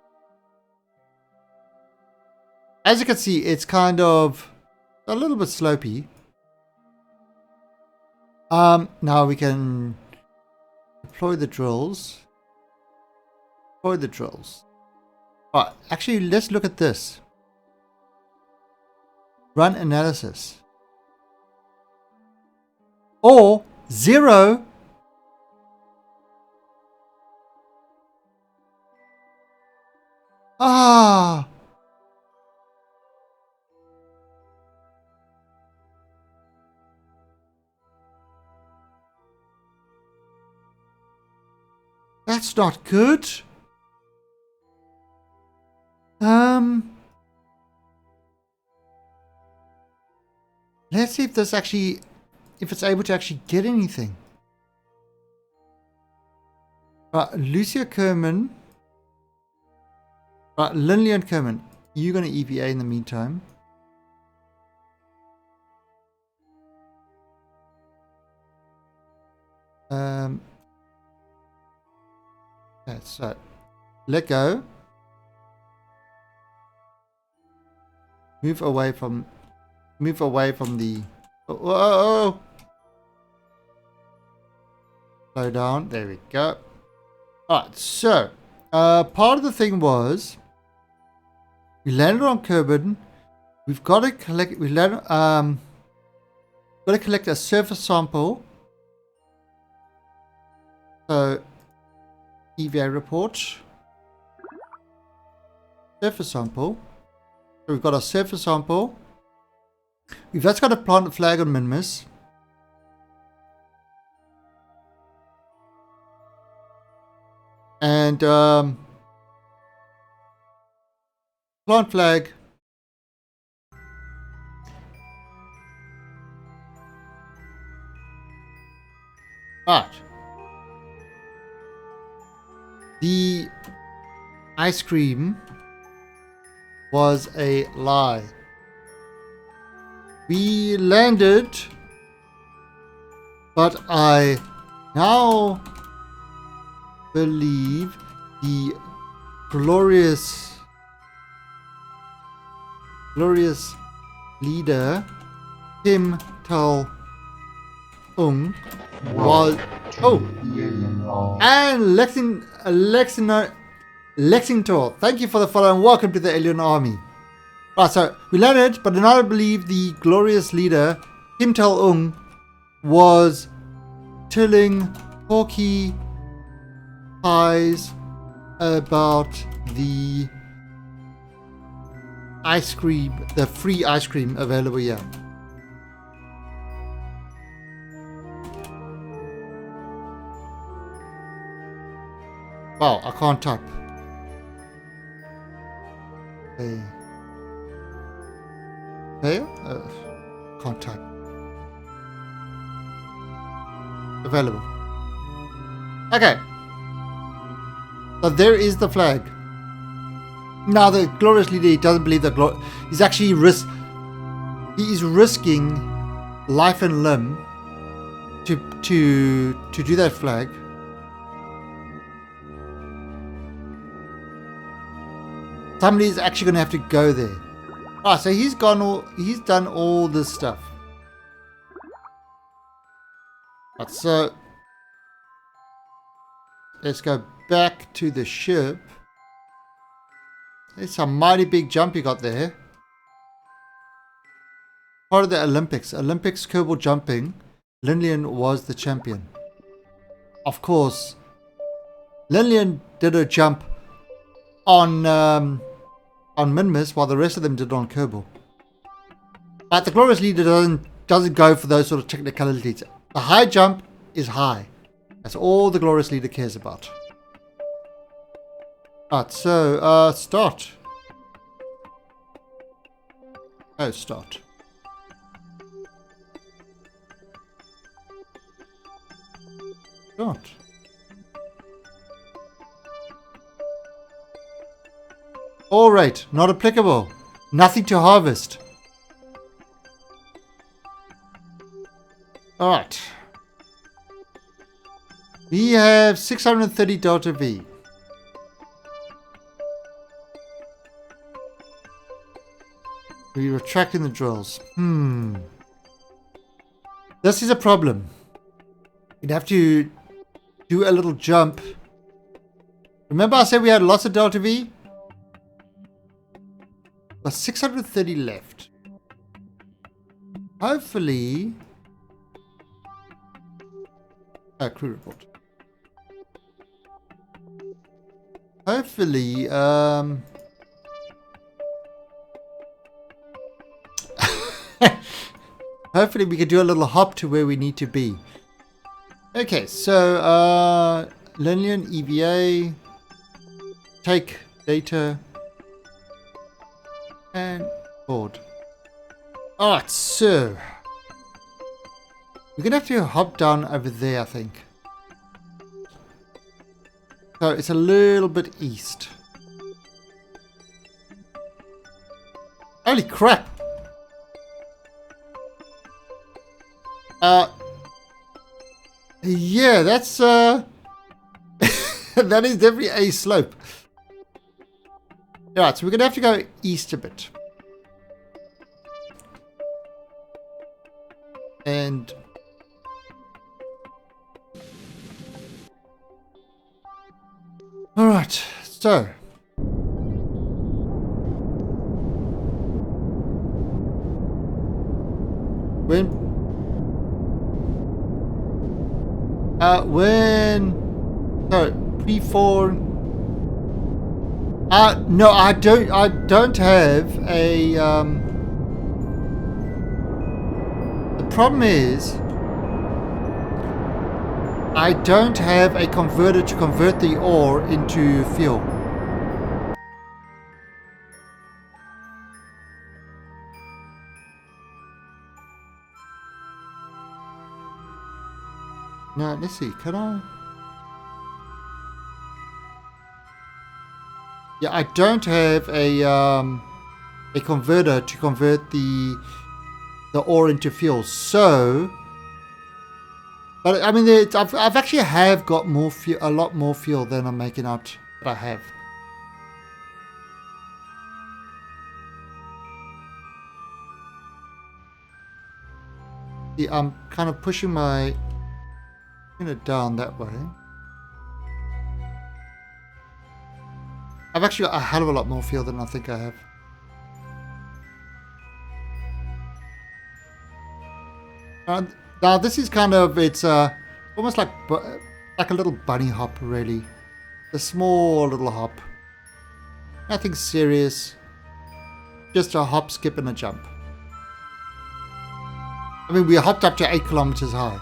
As you can see, it's kind of a little bit slopey. Now we can deploy the drills. Deploy the drills. Alright, actually, let's look at this. Run analysis. Or 0. Ah. That's not good. Let's see if this actually, if it's able to actually get anything. Right, Lucia Kerman. Right, Lindley and Kerman. You're going to EVA in the meantime. Okay, so let go. Move away from the. Oh. Slow down. There we go. Alright, so part of the thing was we landed on Kerbin. We've got to collect. We landed. Got to collect a surface sample. So EVA report. Surface sample. So we've got a surface sample. We've just got to plant a flag on Minmus. And plant flag. Right. The ice cream was a lie. We landed, but I now believe the glorious leader Tim Tal Ung was and Lexington. Thank you for the follow and welcome to the Alien Army. Right, so we landed, but now I believe the glorious leader Kim Tal Ung was telling Porky Pies about the ice cream, the free ice cream available here. Wow, I can't type. Okay. Can't type. Available. Okay. So there is the flag. Now the glorious leader, he doesn't believe that he's actually he is risking life and limb to do that flag. Somebody's actually going to have to go there. Ah, so he's done all this stuff. Right, so let's go back to the ship. It's a mighty big jump you got there. Part of the Olympics Kerbal jumping, Lilian was the champion. Of course, Lilian did a jump on Minmus while the rest of them did on Kerbal. But the glorious leader doesn't go for those sort of technicalities. The high jump is high. That's all the glorious leader cares about. Right, so start. Oh, start. Start. All right, not applicable. Nothing to harvest. All right. We have 630 delta V. We're retracting the drills. This is a problem. We'd have to do a little jump. Remember I said we had lots of delta V? Got 630 left. Hopefully... crew report. Hopefully, hopefully we can do a little hop to where we need to be. Okay, so, Linian, EVA, take data, and board. Alright, so, we're going to have to hop down over there, I think. So it's a little bit east. Holy crap! Yeah, that's that is definitely a slope. Alright, so we're gonna have to go east a bit. And alright, so pre-4 no, I don't have a the problem is I don't have a converter to convert the ore into fuel. Now, let's see, can I? Yeah, I don't have a converter to convert the ore into fuel. So, but I mean, I've actually have got more fuel, a lot more fuel than I'm making out that I have. See, I'm kind of pushing it down that way. I've actually got a hell of a lot more fuel than I think I have. Now this is kind of, it's almost like a little bunny hop, really. A small little hop. Nothing serious. Just a hop, skip and a jump. I mean, we hopped up to 8 kilometers high.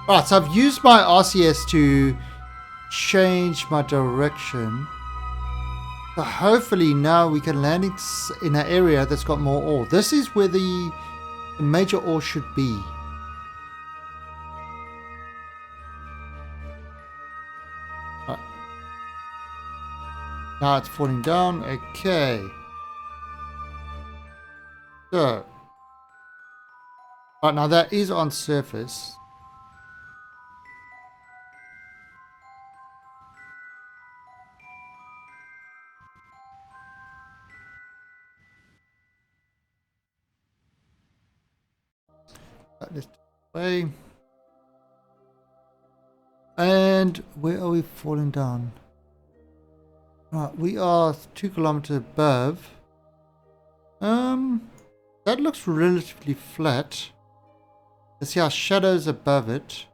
Alright, so I've used my RCS to change my direction. So hopefully now we can land in an area that's got more ore. This is where the major ore should be. Right. Now it's falling down. Okay. So. Right, now that is on surface. This way. And where are we falling down? Right, we are 2 kilometers above. That looks relatively flat. Let's see our shadows above it.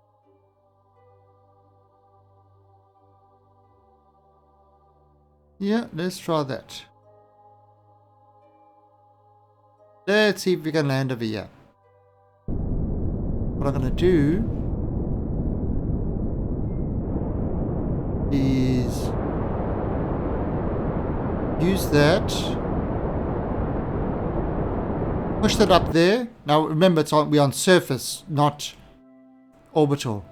Yeah, let's try that. Let's see if we can land over here. What I'm going to do is use that, push that up there. Now remember, we're on surface, not orbital.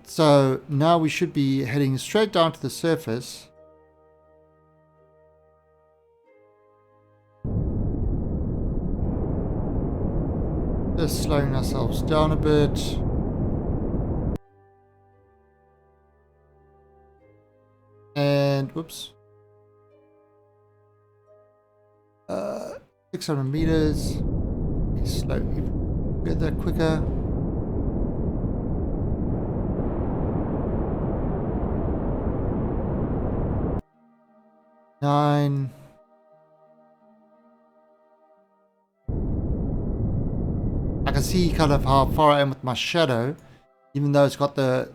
So now we should be heading straight down to the surface. Just slowing ourselves down a bit. Oops. 600 meters. Slow. Get that quicker. Nine. I can see kind of how far I am with my shadow, even though it's got the...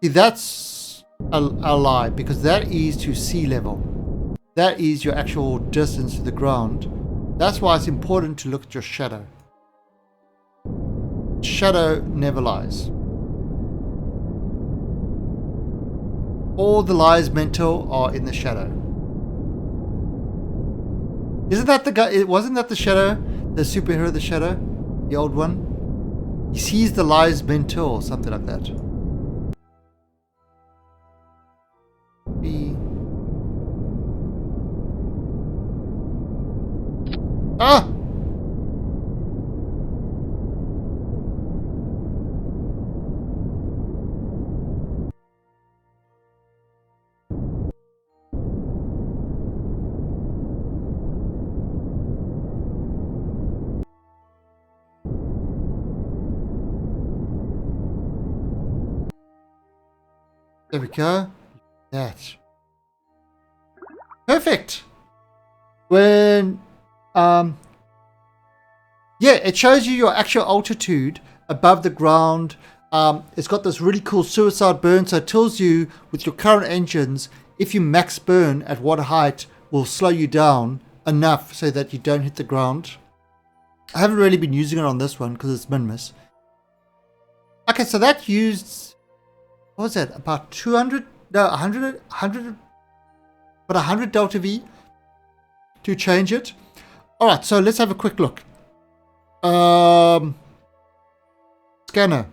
See, that's a lie, because that is to sea level. That is your actual distance to the ground. That's why it's important to look at your shadow. Shadow never lies. All the lies mental are in the shadow. Isn't that the guy? Wasn't that the shadow? The superhero, the shadow? The old one? He sees the lies mental or something like that. B. Ah! There we go. That. Perfect. When, yeah, it shows you your actual altitude above the ground. It's got this really cool suicide burn, so it tells you with your current engines, if you max burn at what height will slow you down enough so that you don't hit the ground. I haven't really been using it on this one because it's minimus. Okay, so that used, what was that, about 200, no, 100, but 100 delta V to change it. All right, so let's have a quick look. Scanner.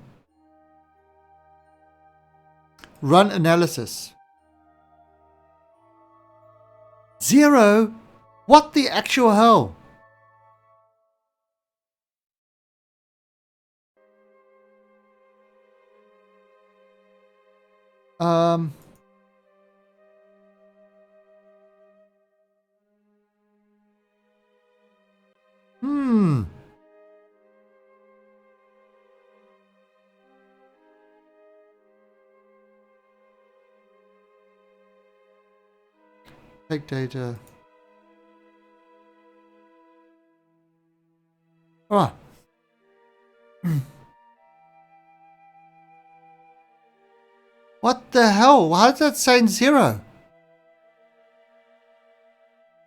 Run analysis. 0? What the actual hell? Take data. Oh. What the hell? Why is that saying 0?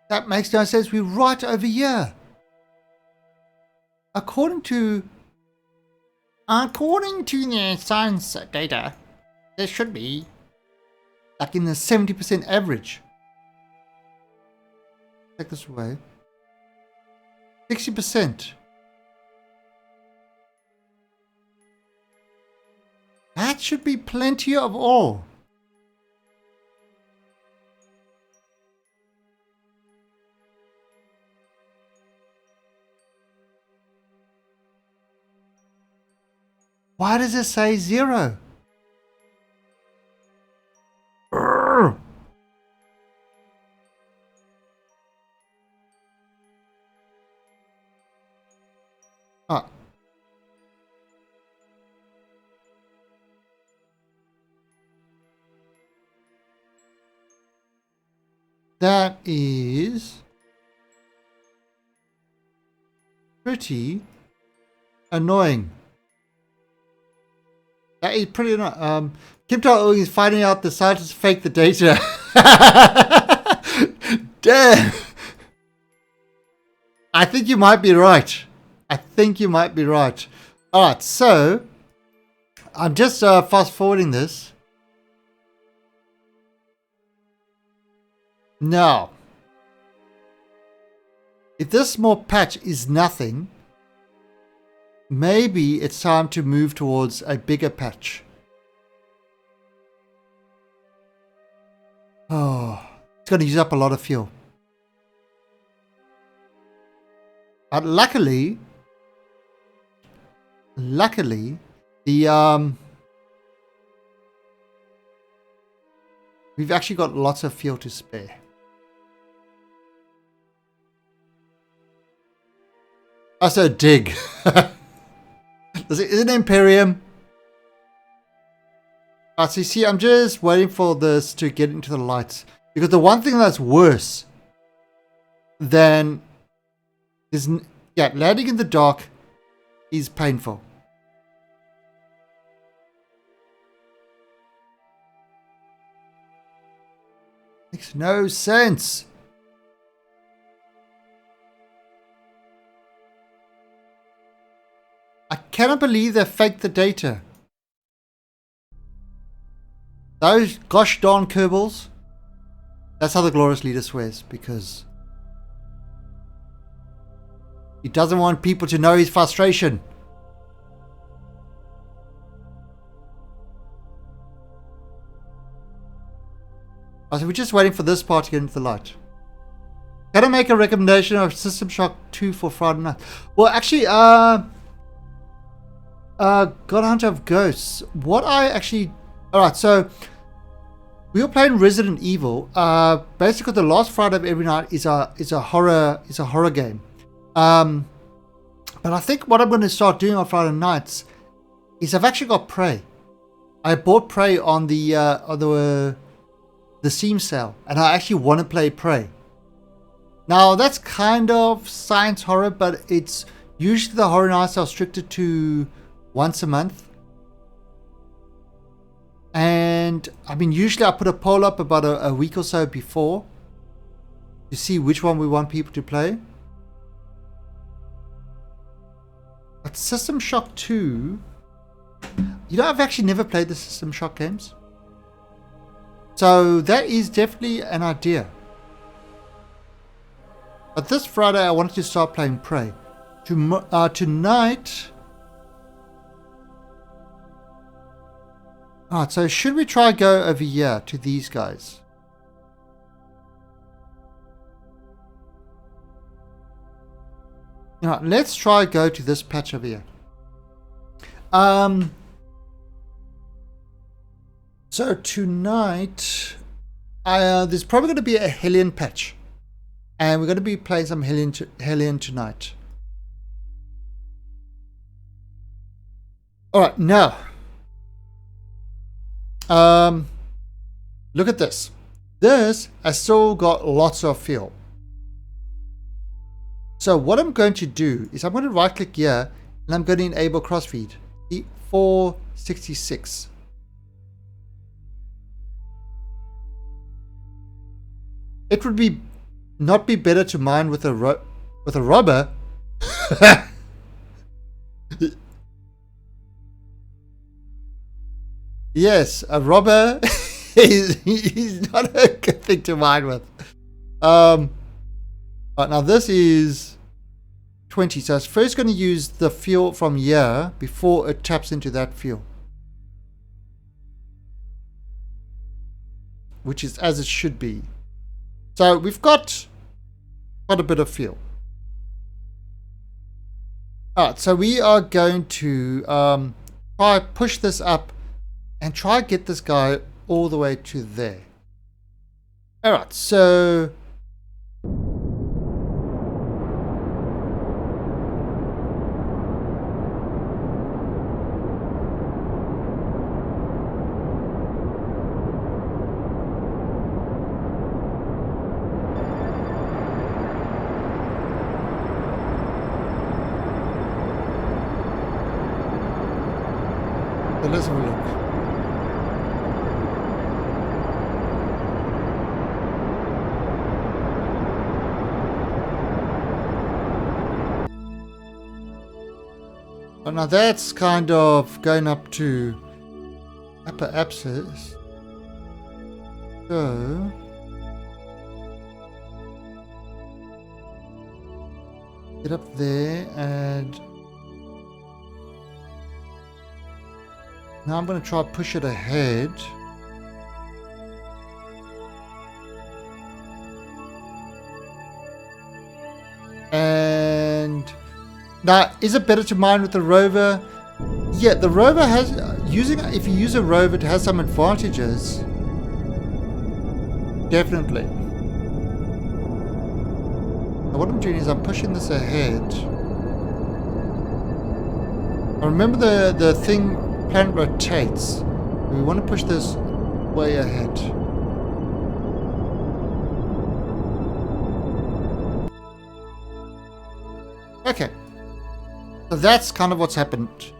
That makes no sense. We're right over here. According to the science data, there should be like in the 70% average. Take this away. 60%. That should be plenty of ore. Why does it say 0? Urgh. Ah. That is pretty annoying. That is pretty annoying. Kim Tal is finding out the scientists fake the data. Damn. I think you might be right. I think you might be right. Alright, so I'm just fast forwarding this. Now, if this small patch is nothing, maybe it's time to move towards a bigger patch. Oh, it's going to use up a lot of fuel. But luckily, the We've actually got lots of fuel to spare. Also, dig. Is it an Imperium? Alright, so you see, I'm just waiting for this to get into the lights. Because the one thing that's worse than is, yeah, landing in the dark is painful. Makes no sense. I cannot believe they faked the data. Those gosh darn Kerbals. That's how the glorious leader swears, because he doesn't want people to know his frustration. Oh, so we're just waiting for this part to get into the light. Can I make a recommendation of System Shock 2 for Friday night? Well, actually, God Hunter of Ghosts. What I actually... Alright, so we were playing Resident Evil. Basically, the last Friday of every night is a horror game. But I think what I'm going to start doing on Friday nights is I've actually got Prey. I bought Prey on the Steam sale, and I actually want to play Prey. Now that's kind of science horror, but it's usually the horror nights are restricted to once a month. And I mean, usually I put a poll up about a week or so before to see which one we want people to play. But System Shock 2, you know, I've actually never played the System Shock games. So that is definitely an idea. But this Friday I wanted to start playing Prey. Tonight... Alright, so should we try go over here to these guys? Alright, let's try go to this patch over here. So tonight, there's probably going to be a Hellion patch. And we're going to be playing some Hellion tonight. Alright, now... look at this. This has still got lots of fuel. So what I'm going to do is I'm going to right click here and I'm going to enable crossfeed. The 466. It would be not be better to mine with a robber. Yes, a robber is not a good thing to mine with. Right, now this is 20, so it's first going to use the fuel from here before it taps into that fuel, which is as it should be. So we've got quite a bit of fuel. Alright, so we are going to try push this up and try get this guy all the way to there. Alright, so... let's have a look. Oh, now that's kind of going up to upper abscess. So get up there, and now I'm going to try to push it ahead. And now, is it better to mine with the rover? Yeah, the rover has if you use a rover, it has some advantages. Definitely. Now what I'm doing is I'm pushing this ahead. Now remember the thing, planet rotates. We want to push this way ahead. Okay. So that's kind of what's happened.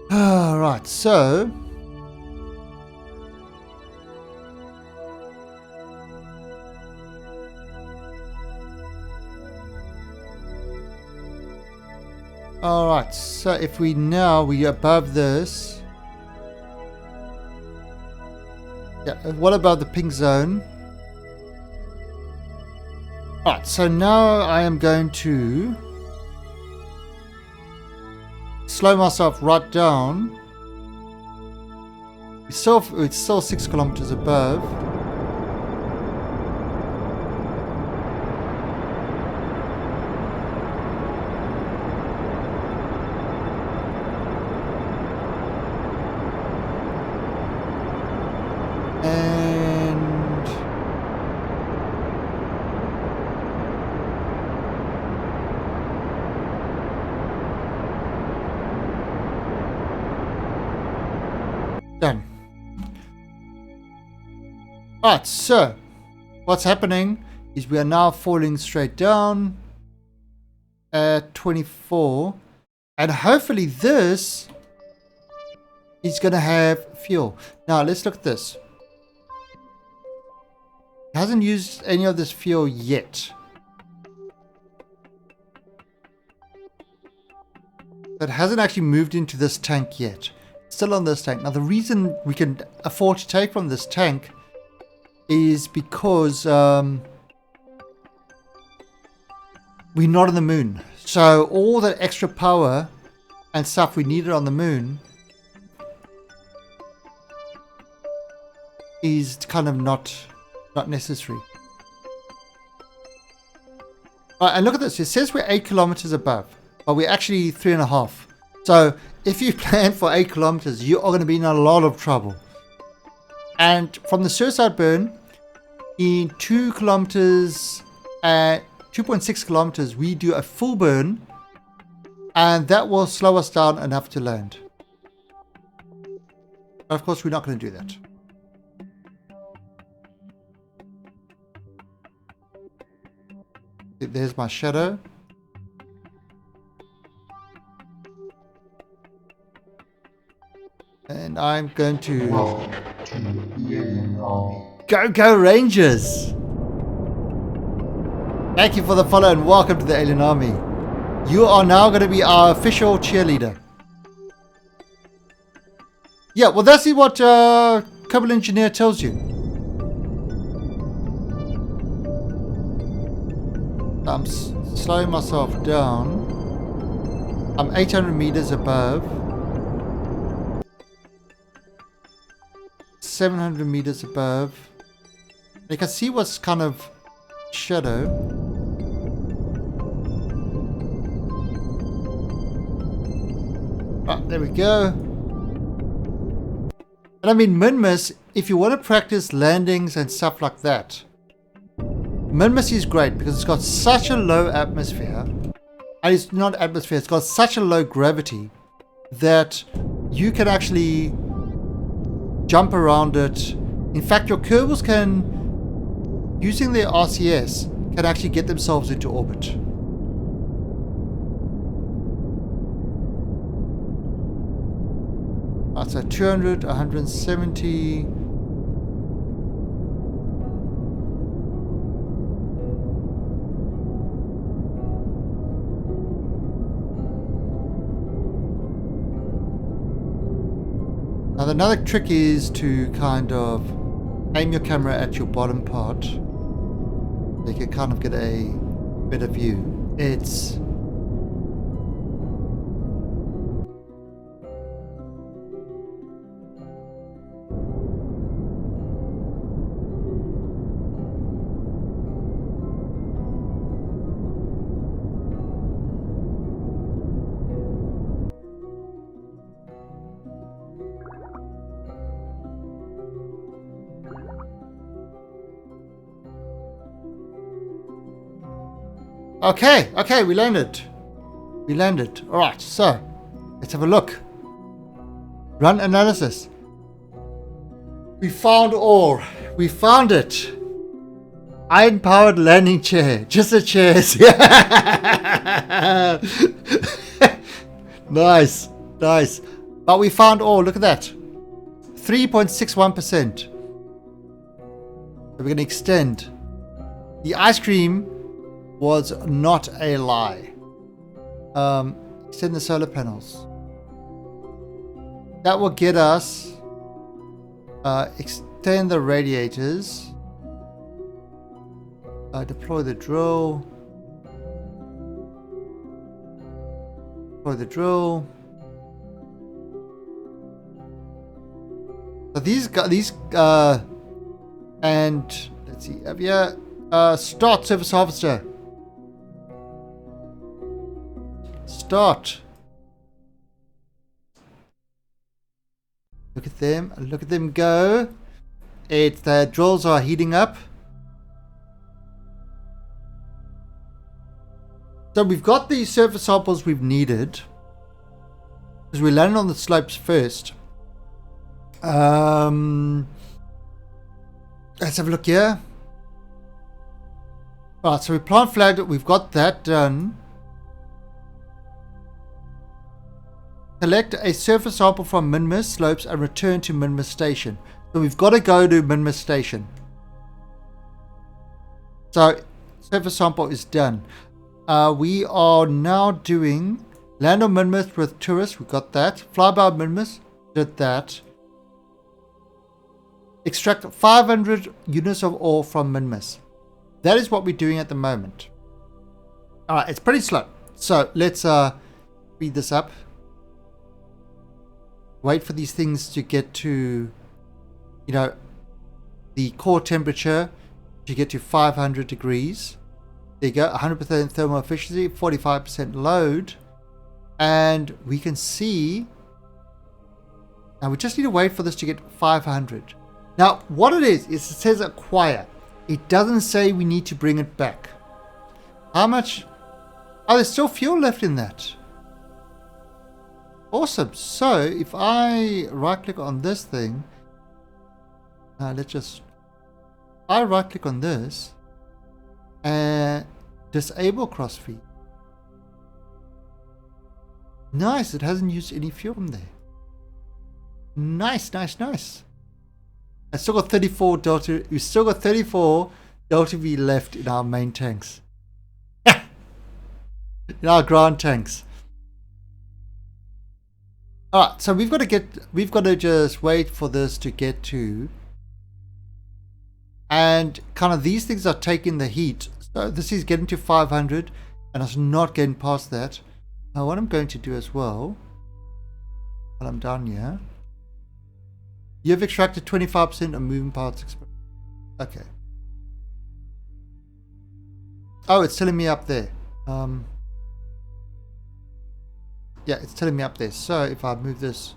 Right, so... Alright, so if we're above this. Yeah, what above the pink zone? Alright, so now I am going to slow myself right down. It's still 6 kilometers above. And done. Alright, so what's happening is we are now falling straight down at 24, and hopefully this is going to have fuel. Now let's look at this. It hasn't used any of this fuel yet. It hasn't actually moved into this tank yet. It's still on this tank. Now the reason we can afford to take from this tank is because we're not on the moon. So all that extra power and stuff we needed on the moon is kind of not necessary. Right, and look at this. It says we're 8 kilometers above, but we're actually 3.5. So if you plan for 8 kilometers, you are going to be in a lot of trouble. And from the suicide burn, in 2 kilometers and 2.6 kilometers, we do a full burn, and that will slow us down enough to land. But of course, we're not going to do that. There's my shadow. And I'm going to... Welcome to the alien army. Go Rangers! Thank you for the follow and welcome to the alien army. You are now going to be our official cheerleader. Yeah, well that's what Cable Engineer tells you. I'm slowing myself down. I'm 800 meters above. 700 meters above. You can see what's kind of shadow. Right, there we go. And I mean, Minmus, if you want to practice landings and stuff like that, Minmus is great because it's got such a low atmosphere, and it's not atmosphere, it's got such a low gravity that you can actually jump around it. In fact, your Kerbals can, using their RCS, can actually get themselves into orbit. Right, so 200, 170. Now another trick is to kind of aim your camera at your bottom part so you can kind of get a better view. It's Okay, okay, we landed. We landed. Alright, so let's have a look. Run analysis. We found ore. We found it. Iron powered landing chair. Just a chair. Nice. Nice. But we found ore. Look at that. 3.61%. So we're going to extend. The ice cream was not a lie. Extend the solar panels. That will get us. Extend the radiators. Deploy the drill. Deploy the drill. So these and let's see. Yeah. Start surface harvester. Start. Look at them. Look at them go. The drills are heating up. So we've got the surface samples we've needed. Because we landed on the slopes first. Let's have a look here. Alright, so we plant flagged it. We've got that done. Collect a surface sample from Minmus slopes and return to Minmus station. So we've got to go to Minmus station. So surface sample is done. We are now doing land on Minmus with tourists. We got that. Flyby Minmus. Did that. Extract 500 units of ore from Minmus. That is what we're doing at the moment. Alright, it's pretty slow. So let's speed this up. Wait for these things to get to, you know, the core temperature to get to 500 degrees. There you go, 100% thermal efficiency, 45% load. And we can see, now we just need to wait for this to get 500. Now, what it is it says acquire. It doesn't say we need to bring it back. How much? Oh, there's still fuel left in that. Awesome. So, if I right click on this thing, I right click on this and disable crossfeed. Nice, it hasn't used any fuel from there. Nice, nice, nice. I still got 34 delta. We still got 34 delta V left in our main tanks. In our ground tanks. Alright, so we've got to just wait for this to get to, and kind of these things are taking the heat. So this is getting to 500 and it's not getting past that. Now what I'm going to do as well, while I'm down here, you have extracted 25% of moving parts. Okay. Oh, it's telling me up there. Yeah, it's telling me up there. So if I move this,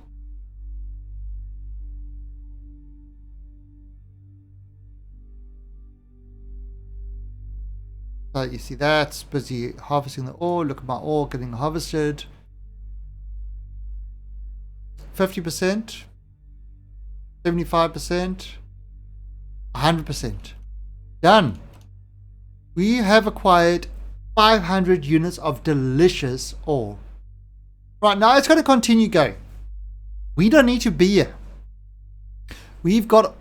so you see that's busy harvesting the ore. Look at my ore getting harvested. 50%, 75%, 100%. Done. We have acquired 500 units of delicious ore. Right, now it's going to continue going. We don't need to be here. We've got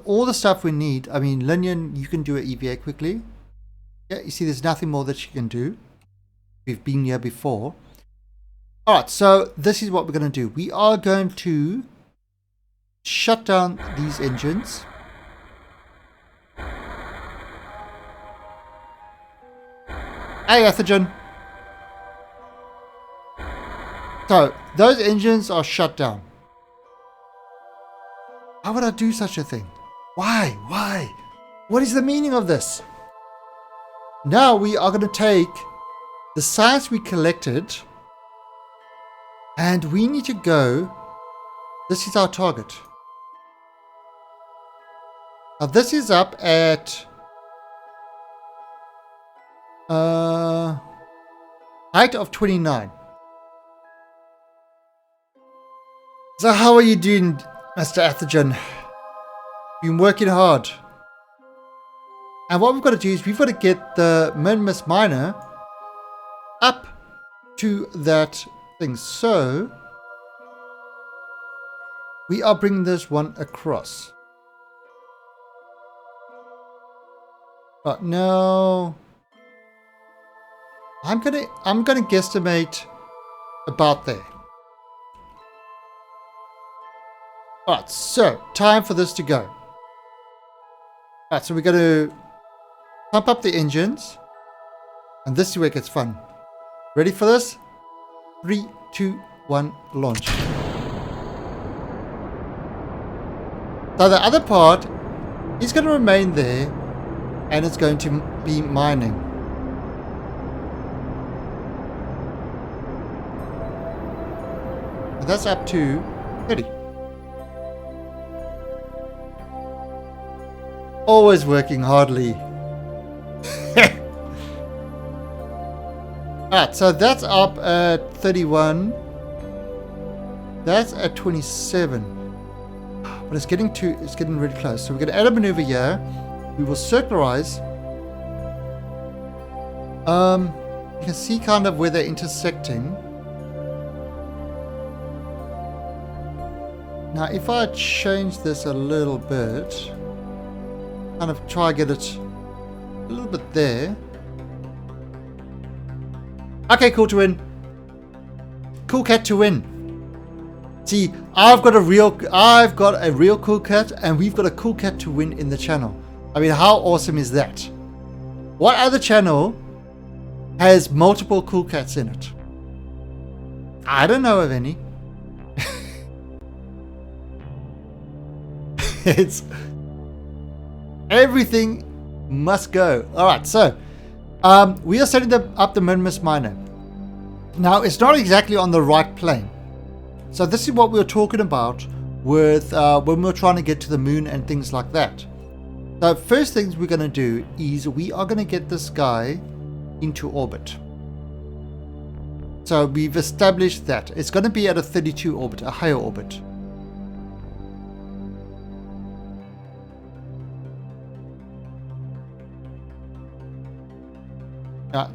all the stuff we need. I mean, Linian, you can do an EVA quickly. Yeah, you see there's nothing more that you can do. We've been here before. Alright, so this is what we're going to do. We are going to shut down these engines. Hey, Ethogen. So, those engines are shut down. How would I do such a thing? Why? Why? What is the meaning of this? Now we are going to take the science we collected and we need to go. This is our target. Now this is up at Height of 29. So how are you doing, Mr. Atherton? Been working hard. And what we've got to do is we've got to get the Minimus Miner up to that thing. So we are bringing this one across. But now I'm gonna guesstimate about there. Alright, so time for this to go. Alright, so we're gonna pump up the engines. And this is where it gets fun. Ready for this? 3, 2, 1, launch. So the other part is going to remain there and it's going to be mining. And that's up to 30. Always working hardly. Alright, so that's up at 31. That's at 27. But it's getting really close. So we're going to add a maneuver here. We will circularize. You can see kind of where they're intersecting. Now if I change this a little bit, kind of try get it a little bit there. Okay, cool to win. Cool cat to win. See, I've got a real cool cat, and we've got a cool cat to win in the channel. I mean, how awesome is that? What other channel has multiple cool cats in it? I don't know of any. It's everything must go. All right, so we are setting up the Minimus Miner. Now, it's not exactly on the right plane. So this is what we were talking about with when we were trying to get to the moon and things like that. So first things we're going to do is we are going to get this guy into orbit. So we've established that. It's going to be at a 32 orbit, a higher orbit.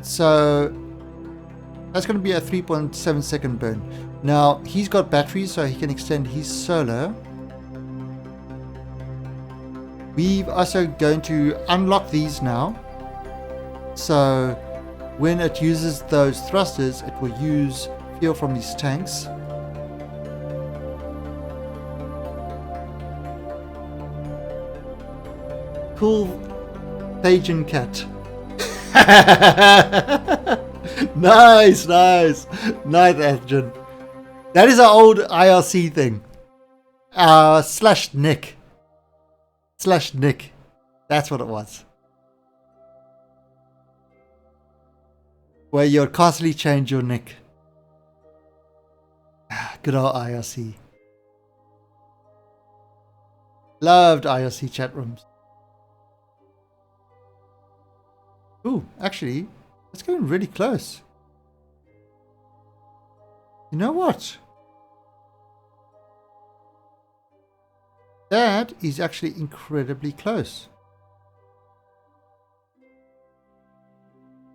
So that's going to be a 3.7 second burn. Now he's got batteries, so he can extend his solar. We're also going to unlock these now. So when it uses those thrusters, it will use fuel from these tanks. Cool Bajan cat. Nice, nice. Nice, Adrian. That is an old IRC thing. Slash Nick. Slash Nick. That's what it was. Where you'll constantly change your nick. Good old IRC. Loved IRC chat rooms. Ooh, actually, it's getting really close. You know what? That is actually incredibly close.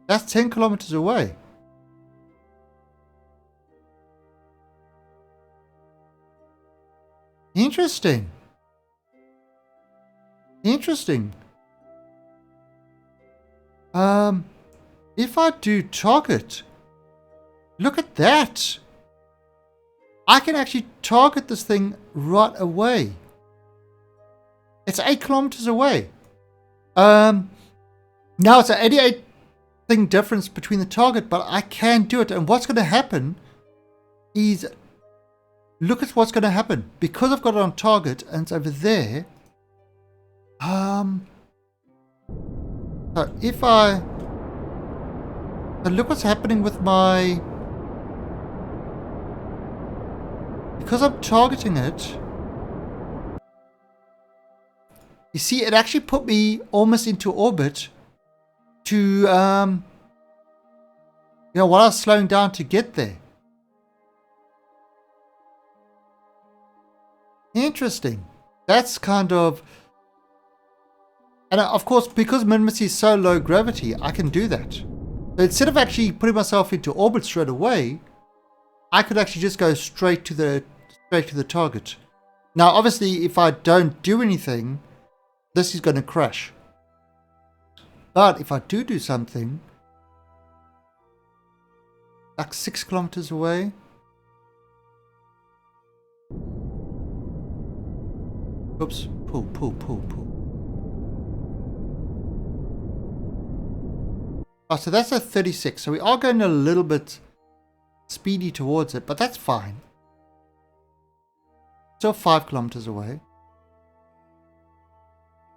That's 10 kilometers away. Interesting. Interesting. If I do target, look at that. I can actually target this thing right away. It's 8 kilometers away. Now it's an 88 thing difference between the target, but I can do it. And what's going to happen is, look at what's going to happen. Because I've got it on target and it's over there. So if I, so look what's happening with my, because I'm targeting it, you see it actually put me almost into orbit to You know, while I was slowing down to get there. Interesting. That's kind of... And of course, because Minmacy is so low gravity, I can do that. So instead of actually putting myself into orbit straight away, I could actually just go straight to the target. Now, obviously, if I don't do anything, this is going to crash. But if I do something, like 6 kilometers away, oops, pull. Oh, so that's a 36. So we are going a little bit speedy towards it, but that's fine. Still 5 kilometers away.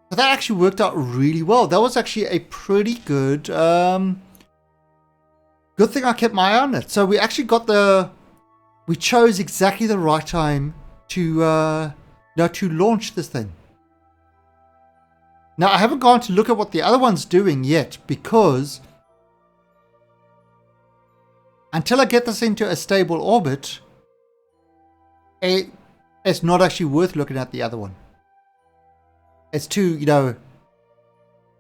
So that actually worked out really well. That was actually a pretty good, good thing I kept my eye on it. So we actually got we chose exactly the right time to launch this thing. Now I haven't gone to look at what the other one's doing yet, because until I get this into a stable orbit, it's not actually worth looking at the other one. It's too,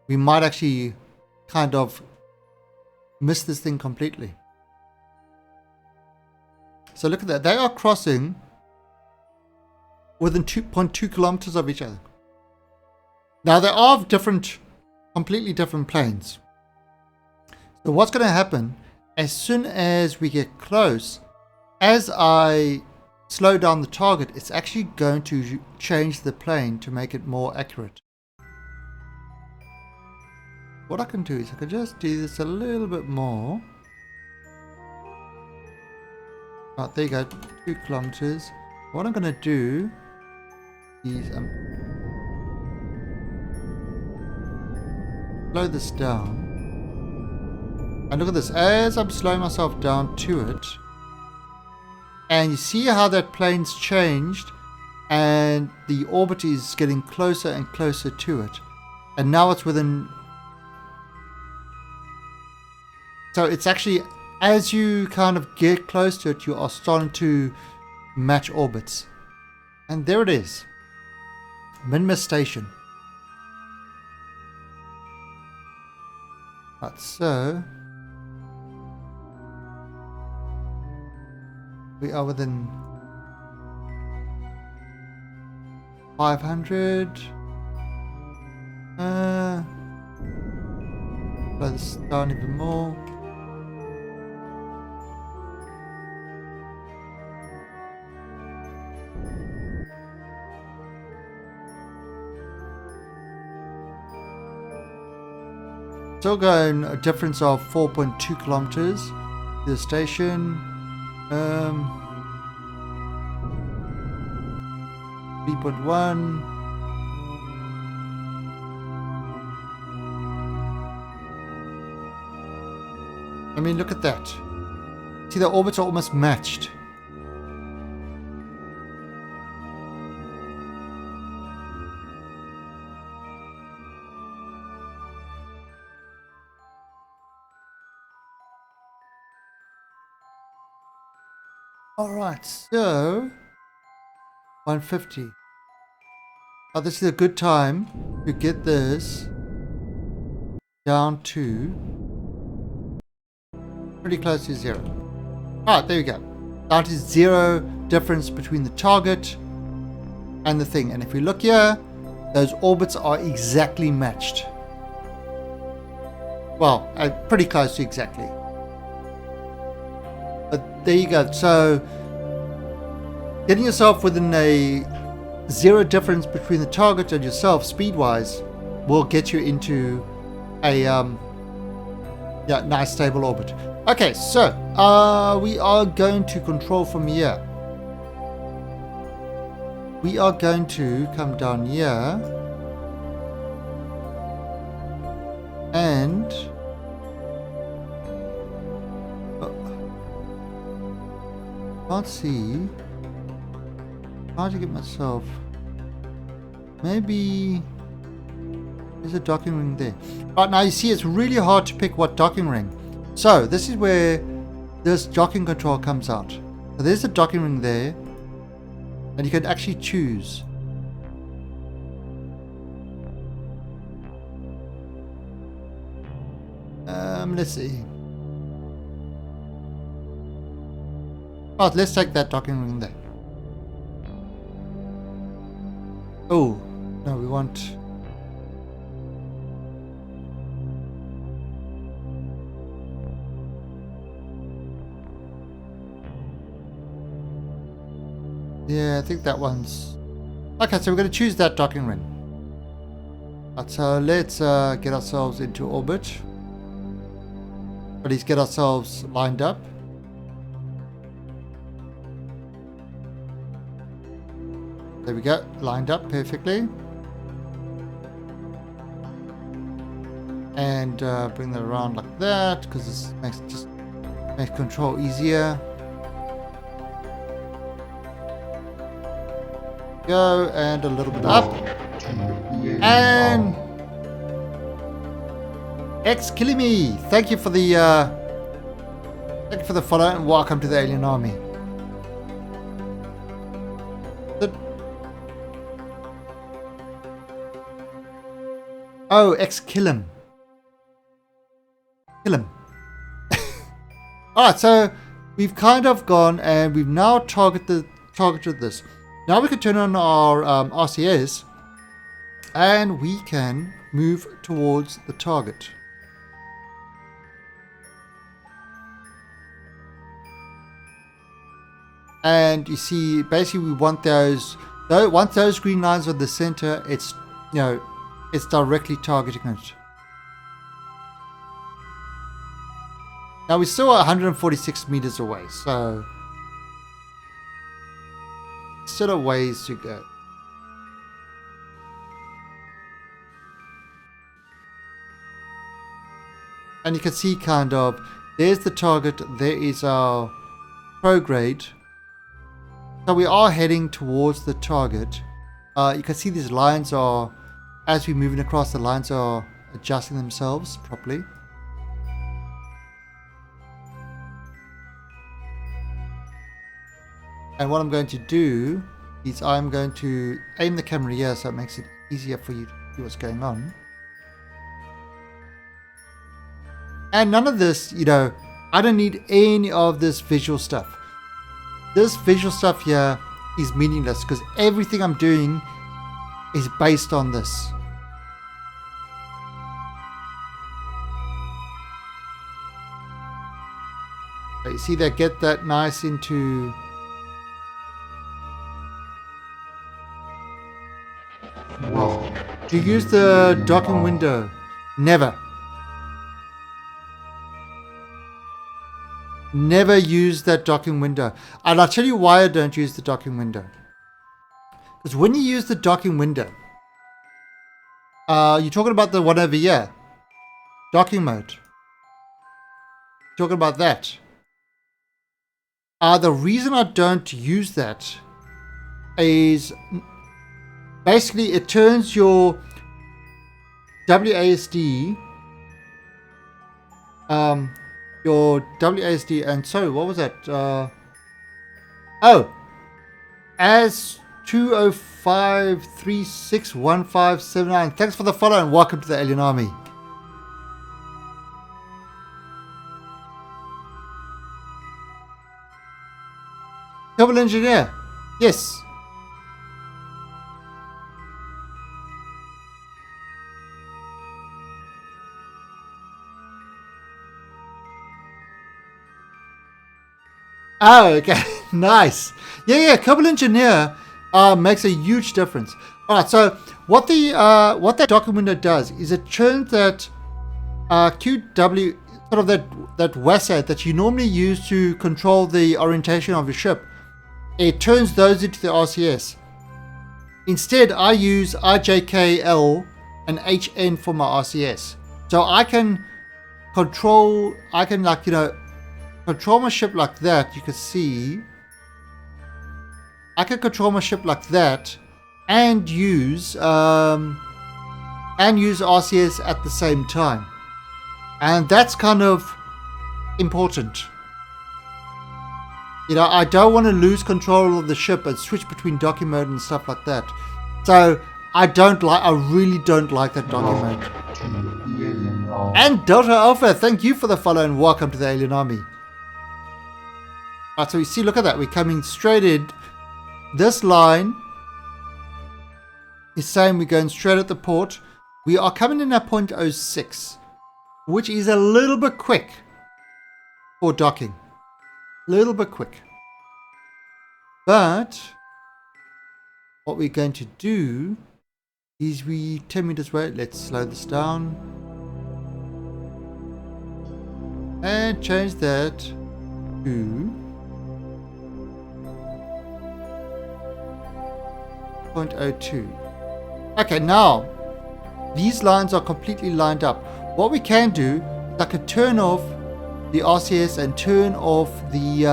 we might actually kind of miss this thing completely. So look at that. They are crossing within 2.2 kilometers of each other. Now they are completely different planes. So what's going to happen, as soon as we get close, as I slow down the target, it's actually going to change the plane to make it more accurate. What I can do is I can just do this a little bit more. Right, there you go, 2 kilometers. What I'm going to do is slow this down. And look at this, as I'm slowing myself down to it, and you see how that plane's changed, and the orbit is getting closer and closer to it. And now it's within... So it's actually, as you kind of get close to it, you are starting to match orbits. And there it is. Minma Station. Right, so... we are within 500. Slow this down even more. Still going a difference of 4.2 kilometers to the station. 3.1. I mean, look at that. See, the orbits are almost matched. Alright, so 150. Oh, this is a good time to get this down to pretty close to 0. Alright, there we go. Down to 0 difference between the target and the thing. And if we look here, those orbits are exactly matched. Well, pretty close to exactly. But there you go. So getting yourself within a 0 difference between the target and yourself speed-wise will get you into a nice stable orbit. Okay, so we are going to control from here. We are going to come down here and can't see. How to get myself? Maybe there's a docking ring there. Right now, you see, it's really hard to pick what docking ring. So this is where this docking control comes out. So there's the docking ring there, and you can actually choose. Let's see. Oh, let's take that docking ring there. Oh, no, we want... Yeah, I think that one's... Okay, so we're going to choose that docking ring. Right, so let's get ourselves into orbit. At least get ourselves lined up. There we go, lined up perfectly. And bring that around like that, because this makes control easier. Go, and a little bit up. And killing me. Thank you for the follow, and welcome to the alien army. Oh, kill him. Kill him. Alright, so we've kind of gone and we've now targeted this. Now we can turn on our RCS and we can move towards the target. And you see, basically we want those, once those green lines are in the center, it's, you know, it's directly targeting it. Now we're still 146 meters away, so still a ways to go. And you can see kind of, there's the target, there is our prograde. So we are heading towards the target. You can see these lines are, as we're moving across, the lines are adjusting themselves properly. And what I'm going to do is I'm going to aim the camera here so it makes it easier for you to see what's going on. And none of this, you know, I don't need any of this visual stuff. This visual stuff here is meaningless because everything I'm doing is based on this. So you see that, get that nice into... Oh. Do you use the docking window? Never. Never use that docking window. And I'll tell you why I don't use the docking window. Because when you use the docking window, you're talking about the one over here. Docking mode. Talking about that. The reason I don't use that is basically it turns your WASD and sorry, what was that? As 205361579. Thanks for the follow and welcome to the alien army. Civil engineer, yes. Oh, okay, nice. Yeah, civil engineer makes a huge difference. All right, so what that docking window does is it turns that QW, sort of that WASAT that you normally use to control the orientation of your ship. It turns those into the RCS. Instead, I use IJKL and HN for my RCS. So I can control, control my ship like that. You can see, I can control my ship like that and use RCS at the same time. And that's kind of important. You know, I don't want to lose control of the ship and switch between docking mode and stuff like that. So I really don't like that docking mode. To the alien army. And Delta Alpha, thank you for the follow and welcome to the Alien Army. Alright, so we see, look at that. We're coming straight in. This line is saying we're going straight at the port. We are coming in at 0.06, which is a little bit quick for docking. A little bit quick. But what we're going to do is 10 meters away. Let's slow this down. And change that to 0.02. Okay, now these lines are completely lined up. What we can do is I can turn off the RCS and turn off the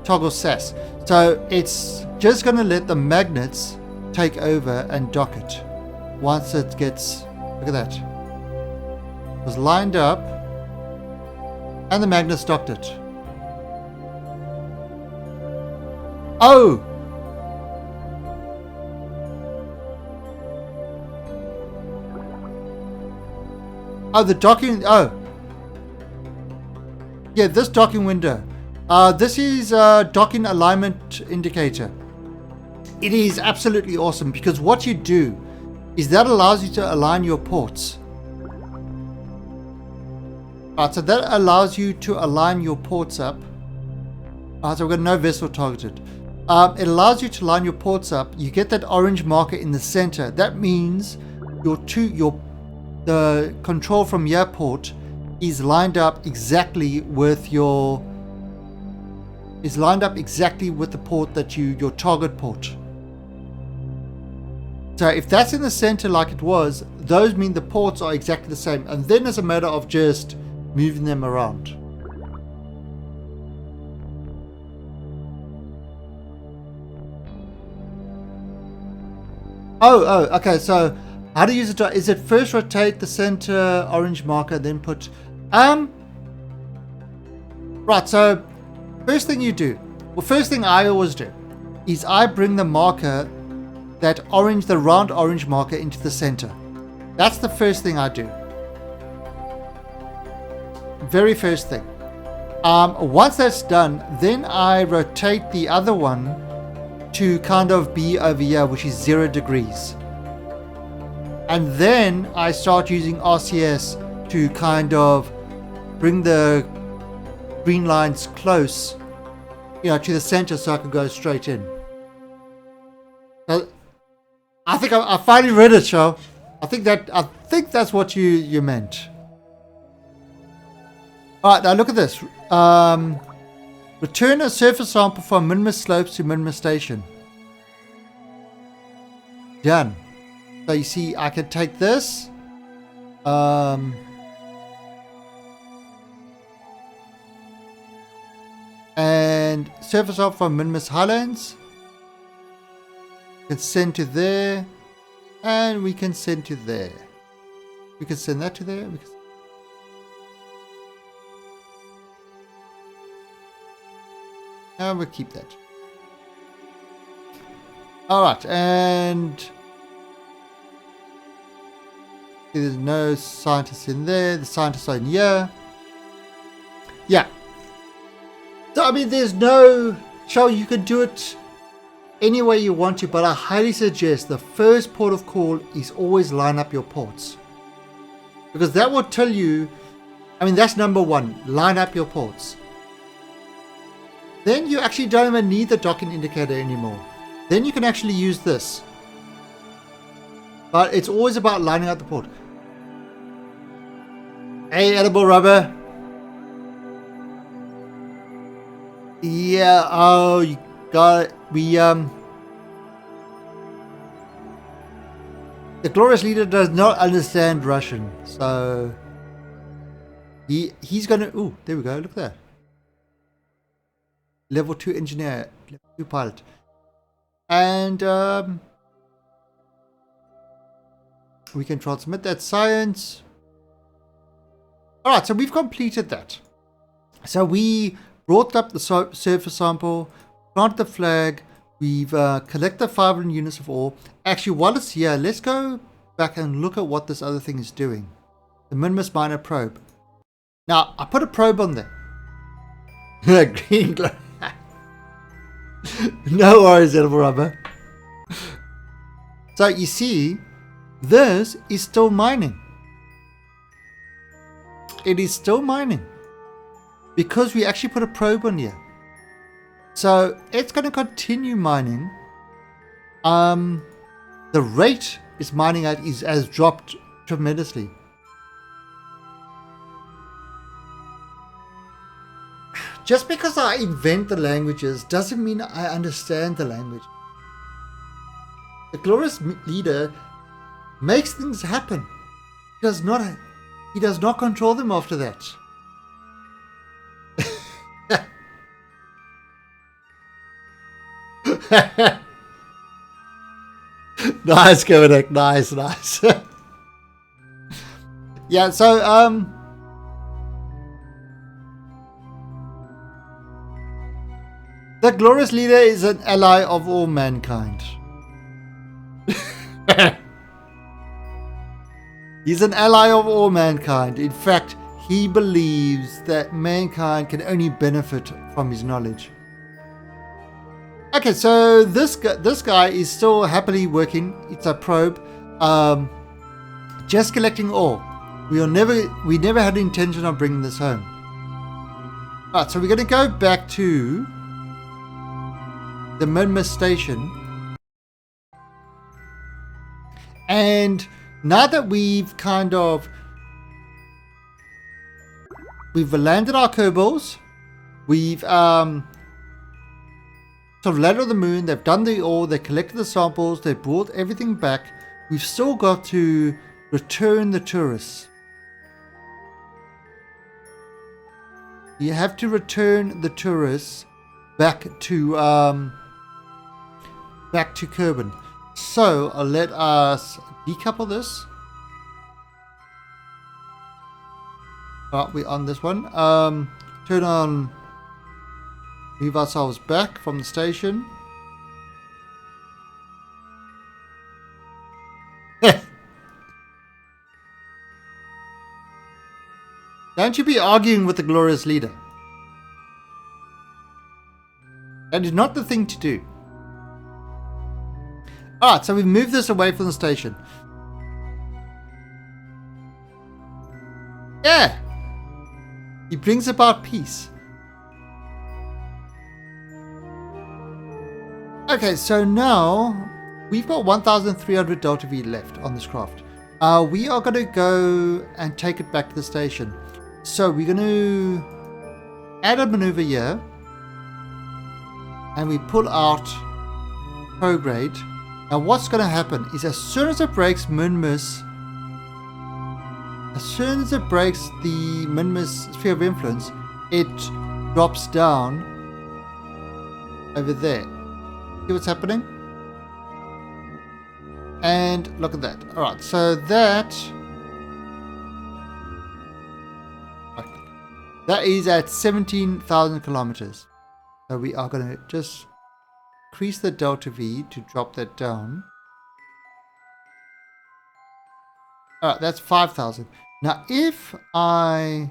toggle SAS. So it's just going to let the magnets take over and dock it. Once it gets, look at that. It was lined up and the magnets docked it. Oh! Oh, the docking. Oh, yeah, this docking window. This is docking alignment indicator. It is absolutely awesome because what you do is that allows you to align your ports. Right, so that allows you to align your ports up. So we've got no vessel targeted. It allows you to line your ports up. You get that orange marker in the center. That means the control from your port is lined up exactly with the port that your target port. So if that's in the center like it was, those mean the ports are exactly the same, and then it's a matter of just moving them around. Oh, okay, so how to use it? Is it first rotate the center orange marker, then put... Right, so first thing I always do is I bring the marker, the round orange marker into the center. That's the first thing I do. Very first thing. Once that's done, then I rotate the other one to kind of be over here, which is 0 degrees. And then I start using RCS to kind of bring the green lines close, to the center so I can go straight in. So I think I finally read it, Joe. I think that's what you meant. Alright, now look at this. Return a surface sample from Minimus slopes to Minimus station. Done. So you see, I can take this. And surface sample from Minimus Highlands. We can send to there. And we can send to there. We can send that to there. And we'll keep that. Alright, and there's no scientists in there. The scientists are in here. Yeah. So, I mean, there's no... Show you can do it any way you want to, but I highly suggest the first port of call is always line up your ports. Because that will tell you... I mean, that's number one. Line up your ports. Then you actually don't even need the docking indicator anymore. Then you can actually use this. But it's always about lining up the port. Hey, edible rubber. Yeah, oh, you got it. The glorious leader does not understand Russian, so he's gonna... Ooh, there we go, look at that. Level 2 engineer, level 2 pilot. And we can transmit that science. Alright, so we've completed that. So we brought up the surface sample, planted the flag, we've collected 500 units of ore. Actually, while it's here, let's go back and look at what this other thing is doing. The Minimus Miner probe. Now, I put a probe on there. Green glow. No worries, edible rubber. So you see, this is still mining. It is still mining. Because we actually put a probe on here. So it's going to continue mining. The rate it's mining at has dropped tremendously. Just because I invent the languages doesn't mean I understand the language. The glorious leader makes things happen. He does not control them after that. Nice, Kovac. Nice. Yeah, so the glorious leader is an ally of all mankind. He's an ally of all mankind. In fact, he believes that mankind can only benefit from his knowledge. Okay, so this guy is still happily working. It's a probe, just collecting ore. We never had the intention of bringing this home. Alright, so we're going to go back to the Minimus station, and now that we've landed our kobolds, we've sort of landed on the moon, they've done the ore, they collected the samples, they brought everything back. We've still got to return the tourists. You have to return the tourists back to Kerbin. So let us decouple this. We're on this one. Turn on. Move ourselves back from the station. Don't you be arguing with the glorious leader. That is not the thing to do. Alright, so we've moved this away from the station. Yeah! He brings about peace. Okay, so now we've got 1,300 Delta V left on this craft. We are going to go and take it back to the station. So we're going to add a maneuver here. And we pull out prograde. Now what's going to happen is as soon as it breaks Minimus, as soon as it breaks the Minimus sphere of influence, it drops down over there. See what's happening? And look at that. Alright, so that is at 17,000 kilometers. So we are going to just increase the delta V to drop that down. Alright, that's 5,000. Now if I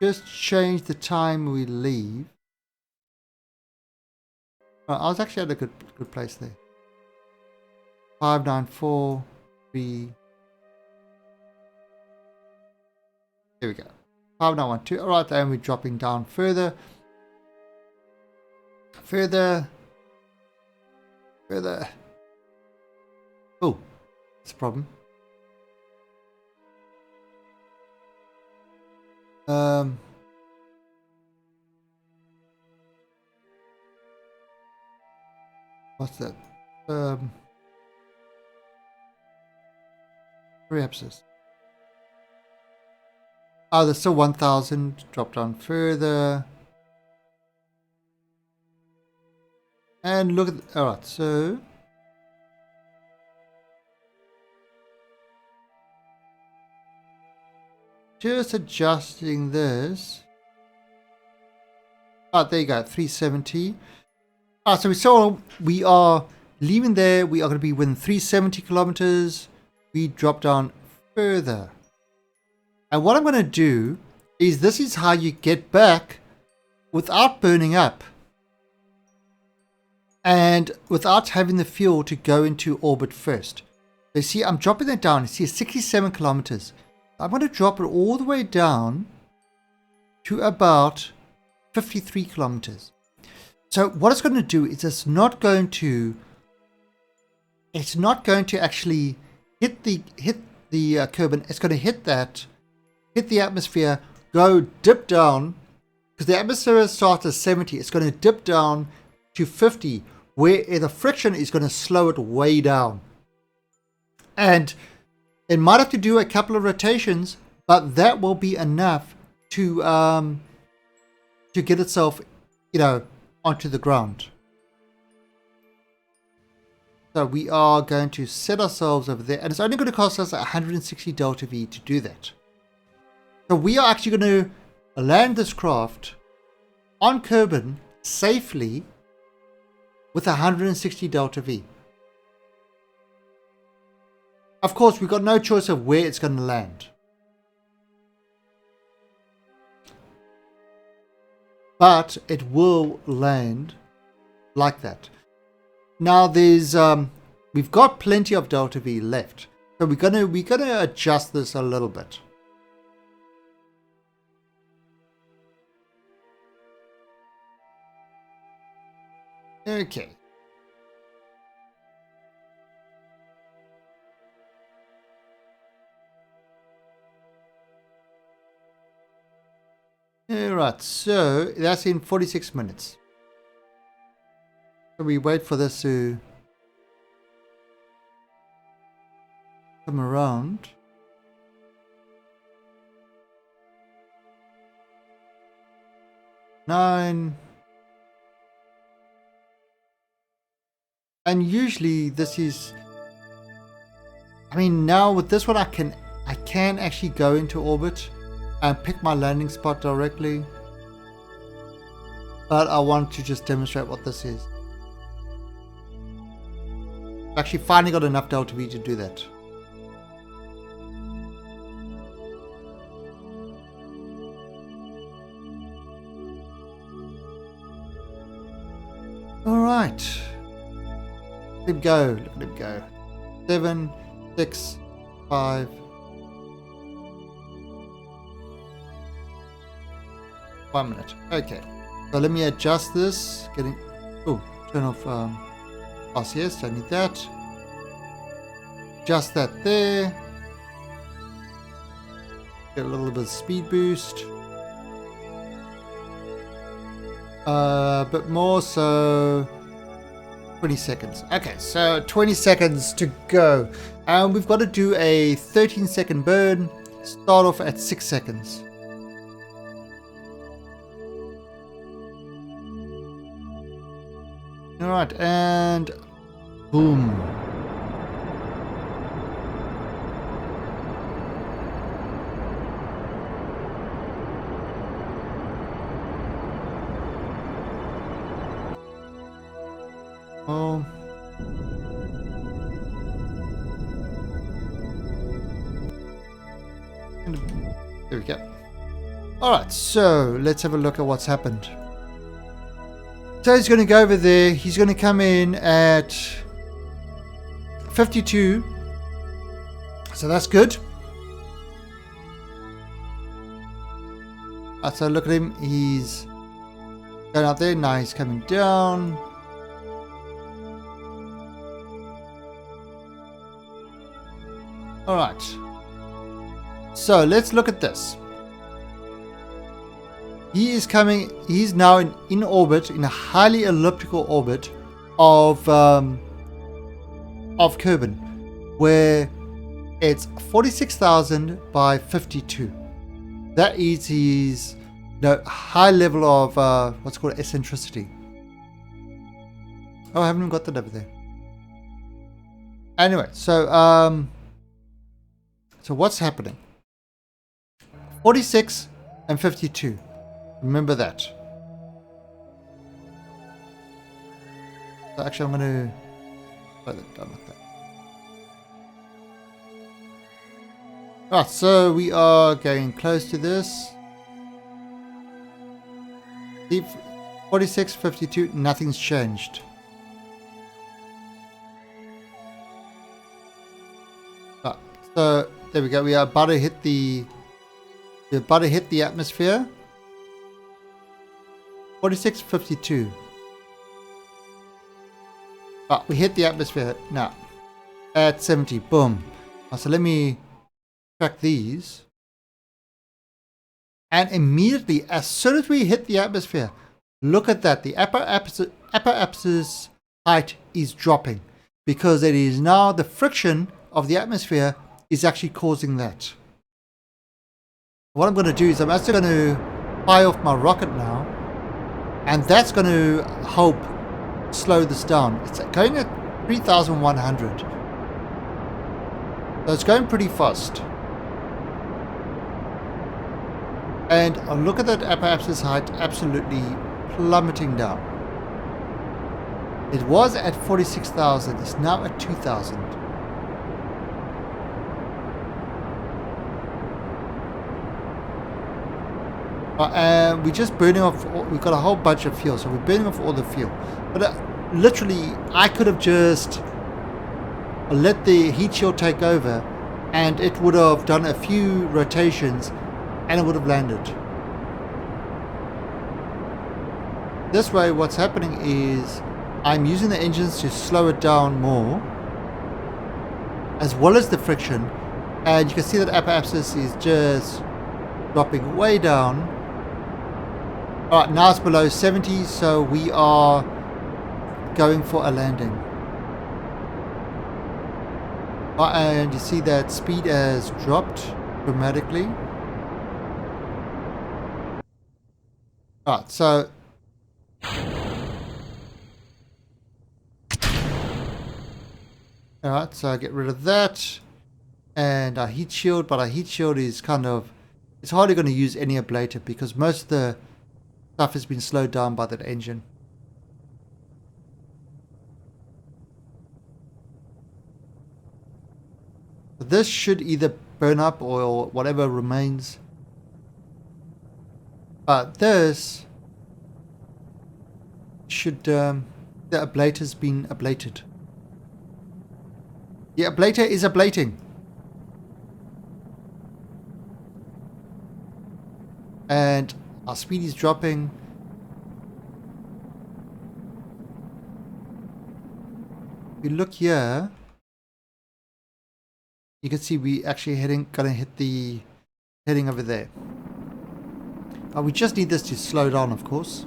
just change the time we leave. I was actually at a good place there. 5943. There we go. 5912. Alright, and we're dropping down further. Further. Oh, that's a problem. What's that? Reapsis. Oh, there's still 1,000. Drop down further. And look at, alright, so just adjusting this. Oh, there you go, 370. So we are leaving there. We are going to be within 370 kilometers. We drop down further. And what I'm going to do is this is how you get back without burning up. And without having the fuel to go into orbit first. So you see, I'm dropping that down. You see, 67 kilometers. I'm going to drop it all the way down to about 53 kilometers. So what it's going to do is it's not going to actually hit the Kerbin. It's going to hit the atmosphere, go dip down, because the atmosphere starts at 70. It's going to dip down to 50, where the friction is going to slow it way down. And it might have to do a couple of rotations, but that will be enough to get itself, onto the ground. So we are going to set ourselves over there, and it's only going to cost us 160 delta V to do that. So we are actually going to land this craft on Kerbin safely with 160 delta V. Of course, we've got no choice of where it's going to land. But it will land like that. Now we've got plenty of delta V left. So we're gonna adjust this a little bit. Okay. Alright, so that's in 46 minutes. So we wait for this to come around. Nine. And usually this is, now with this one I can actually go into orbit and pick my landing spot directly, but I want to just demonstrate what this is. Actually finally got enough delta V to do that. Alright, let him go, look at him go. 7, 6, 5. One minute. Okay. So let me adjust this. Turn off RCS. Don't need that. Adjust that there. Get a little bit of speed boost. A bit more, so 20 seconds. Okay, so 20 seconds to go. And we've got to do a 13-second burn. Start off at 6 seconds. Alright, and boom. Oh. There we go. Alright, so let's have a look at what's happened. So he's going to go over there. He's going to come in at 52. So that's good. So look at him. He's going up there. Now he's coming down. Alright. So let's look at this. He's now in orbit, in a highly elliptical orbit of Kerbin, where it's 46,000 by 52. That is his high level of what's called eccentricity. Oh, I haven't even got that over there. Anyway, so what's happening? 46 and 52. Remember that. So actually, I'm going to slow that down like that. Right, so we are getting close to this. 46, 52, nothing's changed. Right, so there we go. We are about to hit the atmosphere. 46, 52. Right, we hit the atmosphere now at 70. Boom. So let me track these. And immediately, as soon as we hit the atmosphere, look at that. The upper atmosphere's height is dropping because it is now the friction of the atmosphere is actually causing that. What I'm going to do is I'm actually going to fire off my rocket now, and that's going to help slow this down. It's going at 3,100. So it's going pretty fast. And look at that upper atmosphere's height absolutely plummeting down. It was at 46,000. It's now at 2,000. We're just burning off. We've got a whole bunch of fuel, so we're burning off all the fuel. But literally, I could have just let the heat shield take over, and it would have done a few rotations, and it would have landed. This way, what's happening is I'm using the engines to slow it down more, as well as the friction, and you can see that upper axis is just dropping way down. Alright, now it's below 70, so we are going for a landing. And you see that speed has dropped dramatically. Alright, so alright, so I get rid of that. And our heat shield, but our heat shield is kind of, it's hardly going to use any ablator because most of the stuff has been slowed down by that engine. This should either burn up or whatever remains. But this should, the ablator's been ablated. The ablator is ablating. And our speed is dropping. If you look here, you can see we actually gonna hit the heading over there. We just need this to slow down, of course.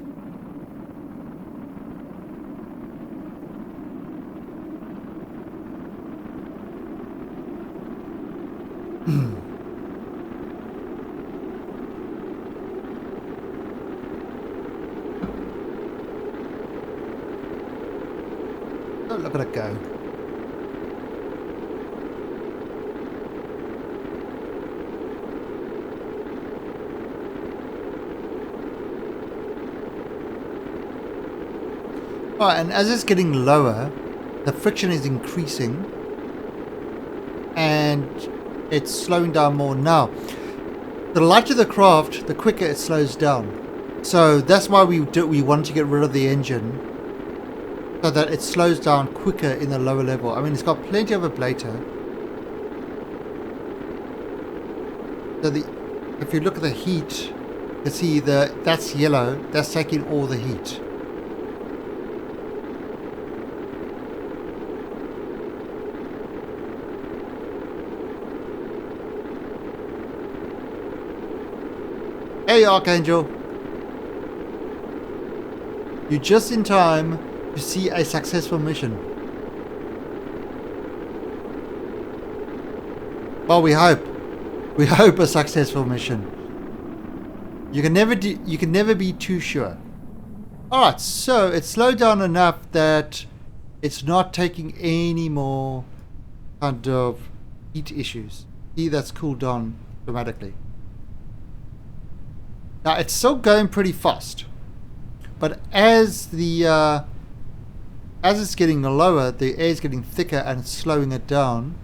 Oh, look at it go. Alright, and as it's getting lower, the friction is increasing and it's slowing down more now. The lighter the craft, the quicker it slows down. So that's why we want to get rid of the engine, so that it slows down quicker in the lower level. I mean, it's got plenty of ablator. So if you look at the heat, you can see that's yellow. That's taking all the heat. Hey, Archangel. You're just in time to see a successful mission. Well, we hope. We hope a successful mission. You can never be too sure. Alright, so it's slowed down enough that it's not taking any more kind of heat issues. See, that's cooled down dramatically. Now it's still going pretty fast, but as the as it's getting lower, the air is getting thicker and it's slowing it down.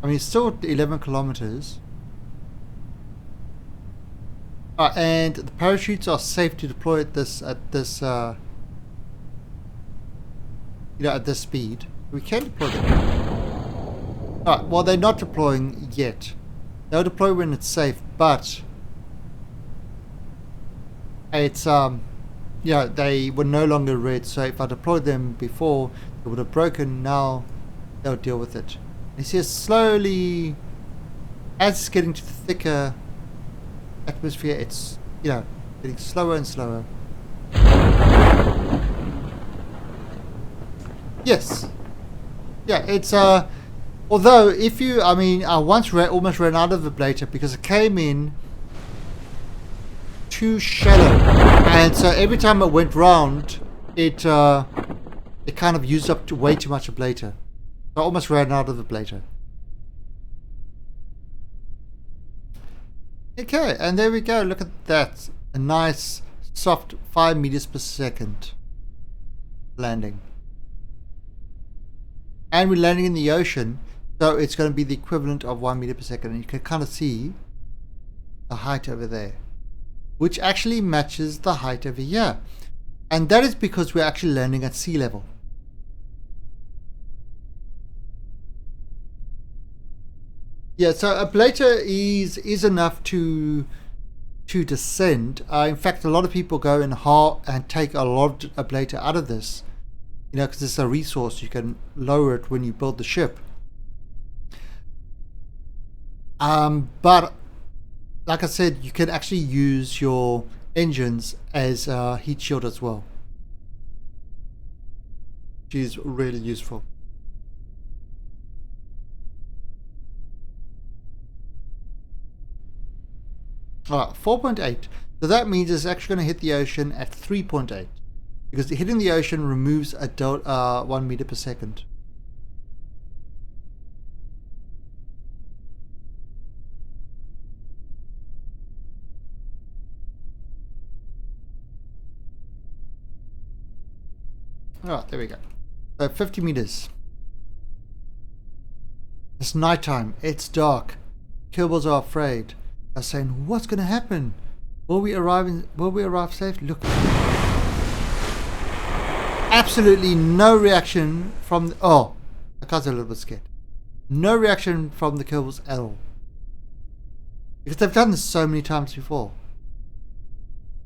I mean, it's still at 11 kilometers. And the parachutes are safe to deploy at this at this speed. We can deploy them. Well, they're not deploying yet. They'll deploy when it's safe, but it's they were no longer red. So if I deployed them before, it would have broken. Now they'll deal with it. You see, slowly, as it's getting to the thicker atmosphere, it's getting slower and slower. Yes, yeah, it's although if you, I mean, I once almost ran out of the ablator because it came in too shallow, and so every time it went round, it kind of used up way too much ablator. I almost ran out of the ablator. Okay, and there we go. Look at that. A nice, soft 5 meters per second landing. And we're landing in the ocean, so it's going to be the equivalent of 1 meter per second. And you can kind of see the height over there, which actually matches the height over here. And that is because we're actually landing at sea level. Yeah, so ablator is enough to descend. In fact, a lot of people go and take a lot of ablator out of this, because it's a resource. You can lower it when you build the ship. But like I said, you can actually use your engines as a heat shield as well, which is really useful. Alright, 4.8. So that means it's actually going to hit the ocean at 3.8. Because hitting the ocean removes a 1 meter per second. Alright, there we go. So 50 meters. It's nighttime. It's dark. Kerbals are afraid. Are saying, what's going to happen? Will we arrive safe? Look. Absolutely no reaction from the, the guys are a little bit scared. No reaction from the Kerbals at all. Because they've done this so many times before.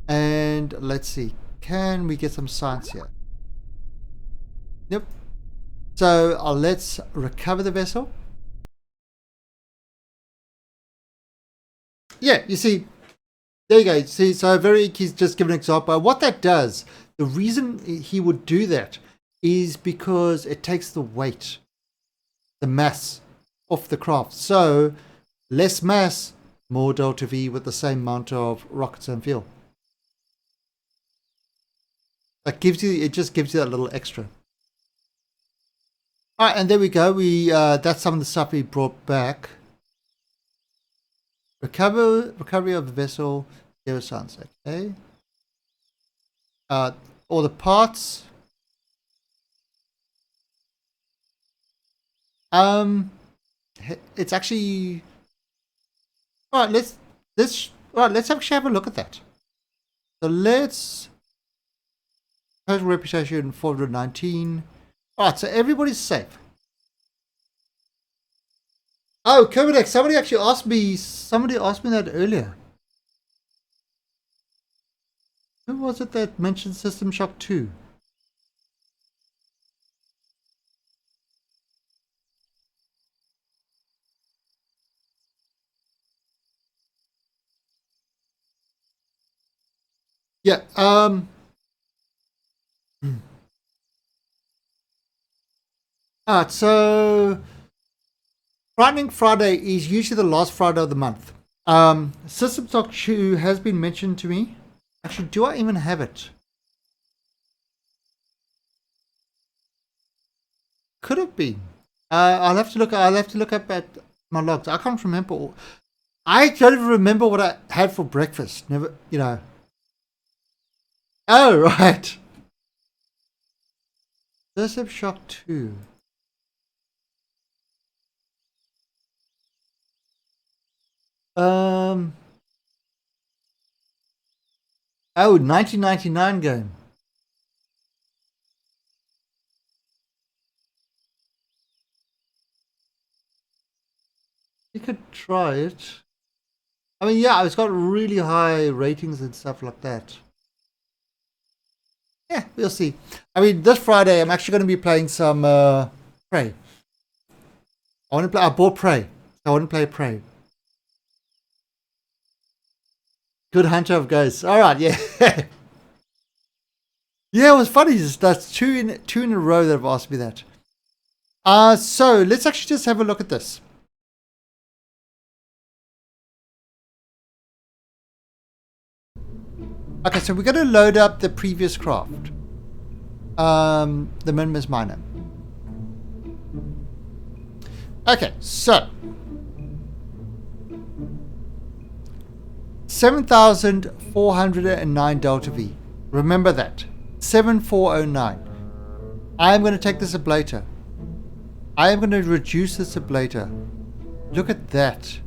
And let's see. Can we get some science here? Yep. So let's recover the vessel. Yeah, you see, there you go. See, so he's just given an example. What that does, the reason he would do that is because it takes the weight, the mass off the craft. So less mass, more delta V with the same amount of rockets and fuel. It just gives you that little extra. All right, and there we go. That's some of the stuff we brought back. Recovery of the vessel, zero sounds, okay. All the parts. It's actually all right. Let's actually have a look at that. So let's total reputation 419. All right, so everybody's safe. Oh, Kovadex, somebody asked me that earlier. Who was it that mentioned System Shock 2? Yeah, alright, so Frightening Friday is usually the last Friday of the month. System Shock 2 has been mentioned to me. Actually, do I even have it? Could have been. I'll have to look up at my logs. I can't remember. I don't even remember what I had for breakfast. Never, Oh, right. System Shock 2. Oh, 1999 game. You could try it. I mean, yeah, it's got really high ratings and stuff like that. Yeah, we'll see. I mean, this Friday, I'm actually going to be playing some Prey. I want to play. I bought Prey. I want to play Prey. Good hunter of ghosts. All right, yeah. Yeah, it was funny. That's two in a row that have asked me that. So let's actually just have a look at this. Okay, so we're going to load up the previous craft. The Minimus Miner. Okay, so 7,409 Delta V. Remember that. 7,409. I am going to take this ablator. I am going to reduce this ablator. Look at that.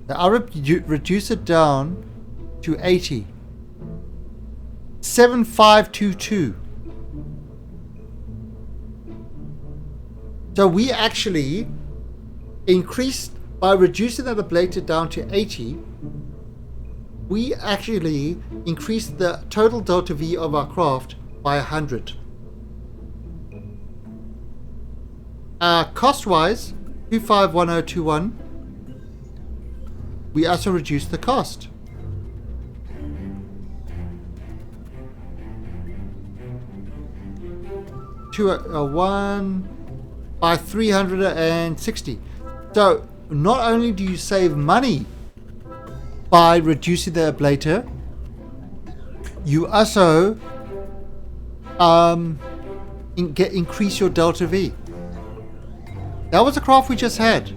I'll reduce it down to 80. 7,522. So we actually increased, by reducing that ablator down to 80, we actually increased the total Delta V of our craft by 100. Cost-wise, 251021, we also reduced the cost. One by 360. So not only do you save money by reducing the ablator, you also increase your Delta V. That was the craft we just had.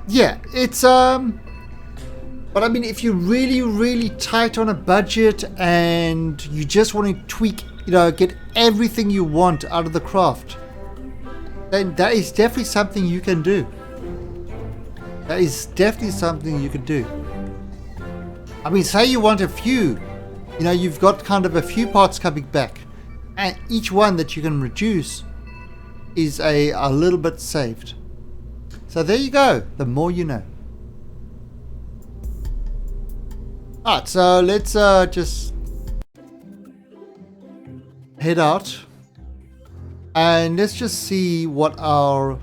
Yeah, it's but I mean, if you're really tight on a budget and you just want to tweak, get everything you want out of the craft, then that is definitely something you can do. That is definitely something you can do. I mean, say you want a few, you've got kind of a few parts coming back, and each one that you can reduce is a little bit saved. So there you go. The more you know. Alright, so let's just head out and let's just see what our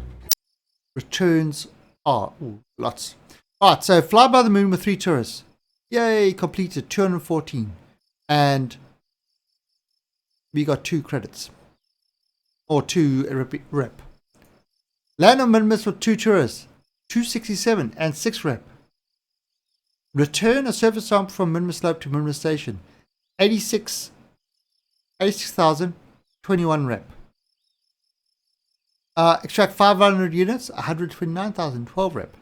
returns are. Ooh, lots. Alright, so fly by the moon with 3 tourists. Yay, completed 214. And we got 2 credits. Or 2 rep. Land on Minimus with 2 tourists. 267 and 6 rep. Return a surface sample from Minimus Slope to Minimus Station. 86,021 rep. Extract 500 units, 129,000, 12 rep.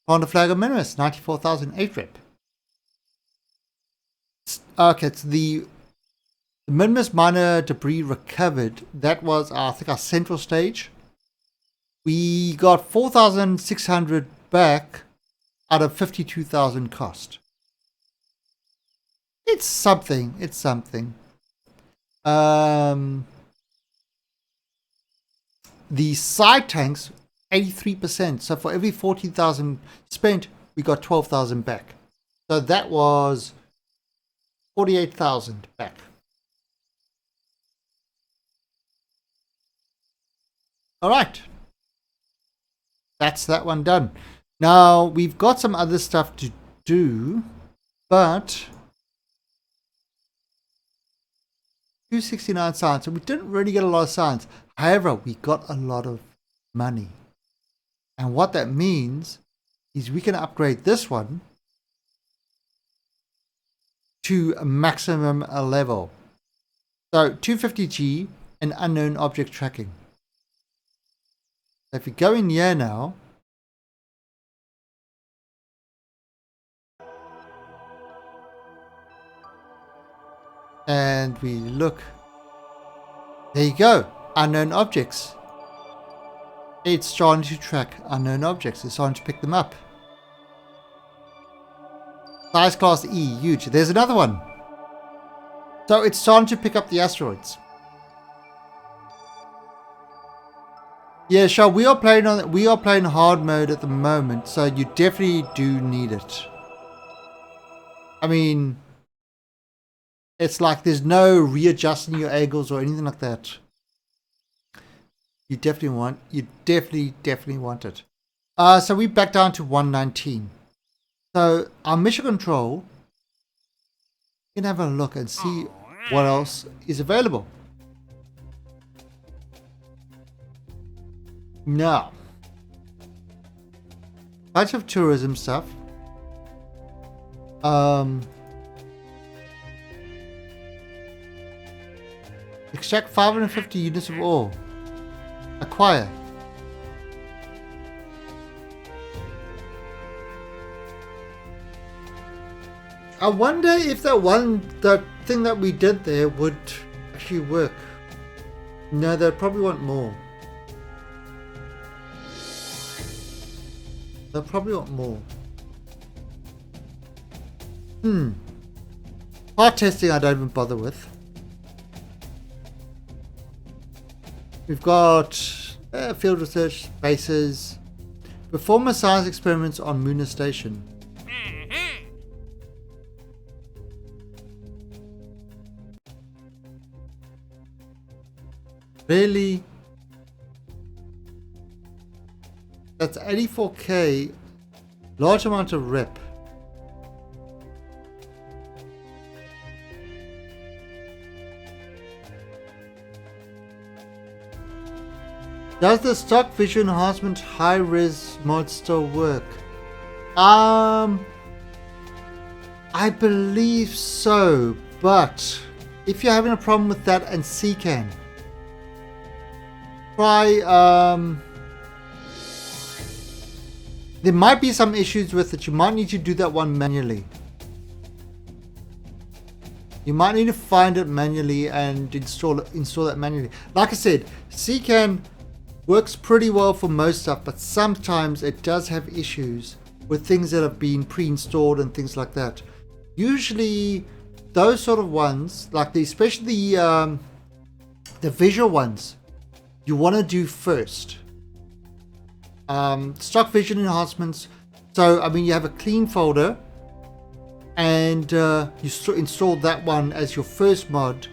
On the flag of Minimus, 94,008 rep. Okay, it's the Minimus Miner debris recovered. That was, I think, our central stage. We got 4,600 back out of 52,000 cost. It's something. It's something. The side tanks, 83%. So for every 14,000 spent, we got 12,000 back. So that was 48,000 back. All right. That's that one done. Now, we've got some other stuff to do, but 269 science, so we didn't really get a lot of science. However, we got a lot of money. And what that means is we can upgrade this one to a maximum level. So 250G and unknown object tracking. So if we go in here now, And we look. There you go. Unknown objects. It's starting to track unknown objects. It's starting to pick them up. Size class E, huge. There's another one. So it's starting to pick up the asteroids. Yeah, sure. We are playing hard mode at the moment, so you definitely do need it. I mean, it's like there's no readjusting your angles or anything like that. You definitely want it. So we back down to 119. So our mission control, you can have a look and see what else is available. Now, bunch of tourism stuff. Extract 550 units of ore. Acquire. I wonder if that thing that we did there would actually work. No, they'd probably want more. They'll probably want more. Part testing I don't even bother with. We've got field research, bases. Perform a science experiments on Lunar Station. Really? That's 84k. Large amount of rep. Does the stock vision enhancement high res mod still work? I believe so, but if you're having a problem with that and CCAN, try there might be some issues with it. You might need to do that one manually. You might need to find it manually and install that manually. Like I said, CCAN works pretty well for most stuff, but sometimes it does have issues with things that have been pre-installed and things like that. Usually those sort of ones, like especially the visual ones, you want to do first. Stock vision enhancements. So I mean, you have a clean folder and you install that one as your first mod,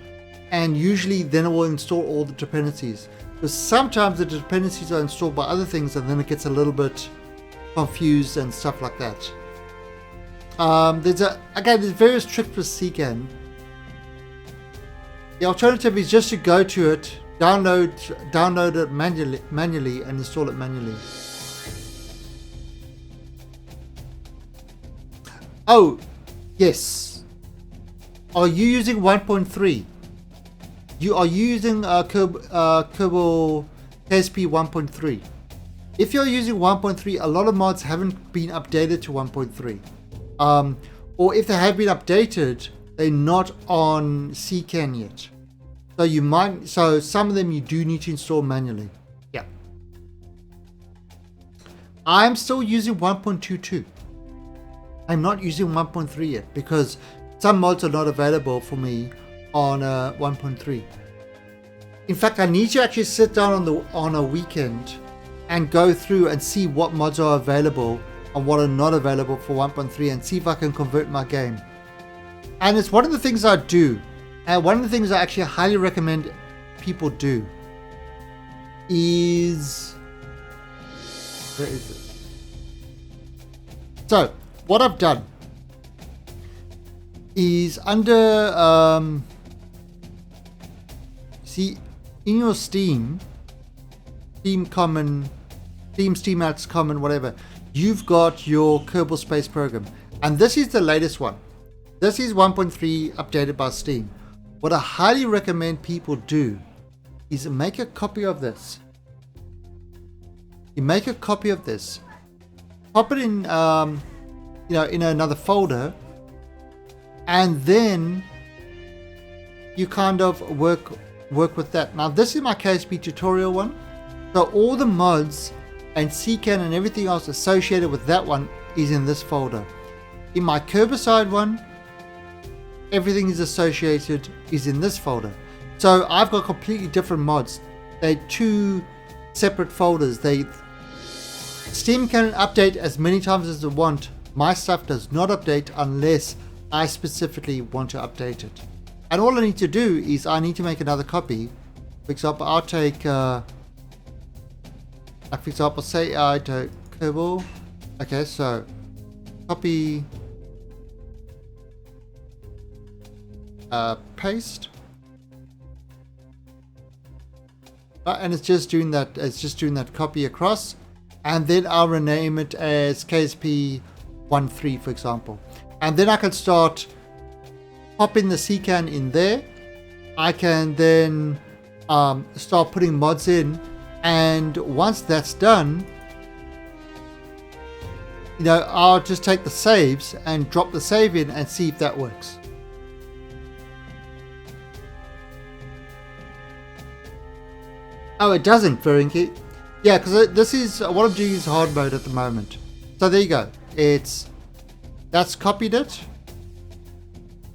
and usually then it will install all the dependencies. Because sometimes the dependencies are installed by other things and then it gets a little bit confused and stuff like that. There's various tricks with CCAN. The alternative is just to go to it, download it manually and install it manually. Oh, yes. Are you using 1.3? Are you using Kerbal KSP 1.3? If you're using 1.3, a lot of mods haven't been updated to 1.3. Or if they have been updated, they're not on CCAN yet. So some of them you do need to install manually. Yeah. I'm still using 1.22. I'm not using 1.3 yet because some mods are not available for me on 1.3. In fact, I need to actually sit down on a weekend and go through and see what mods are available and what are not available for 1.3 and see if I can convert my game. And it's one of the things I do, and one of the things I actually highly recommend people do is, where is it? So what I've done is under see in your Steam Common, Steam Outs Common, whatever, you've got your Kerbal Space program, and this is the latest one. This is 1.3 updated by Steam. What I highly recommend people do is make a copy of this. You make a copy of this, pop it in in another folder, and then you kind of work with that. Now this is my KSP tutorial one, so all the mods and CCAN and everything else associated with that one is in this folder. In my Kerbicide one, everything is associated is in this folder. So I've got completely different mods. They're two separate folders. Steam can update as many times as they want. My stuff does not update unless I specifically want to update it. And all I need to do is I need to make another copy. For example, I'll take, for example, say I take Kerbal. Okay, so copy, paste. And it's just doing that. It's just doing that copy across, and then I'll rename it as KSP 13, for example. And then I can start popping the CCAN in there. I can then start putting mods in, and once that's done, you know, I'll just take the saves and drop the save in and see if that works. Oh, it doesn't, Ferenki. Yeah, because this is what I'm doing is hard mode at the moment. So there you go. That's copied it.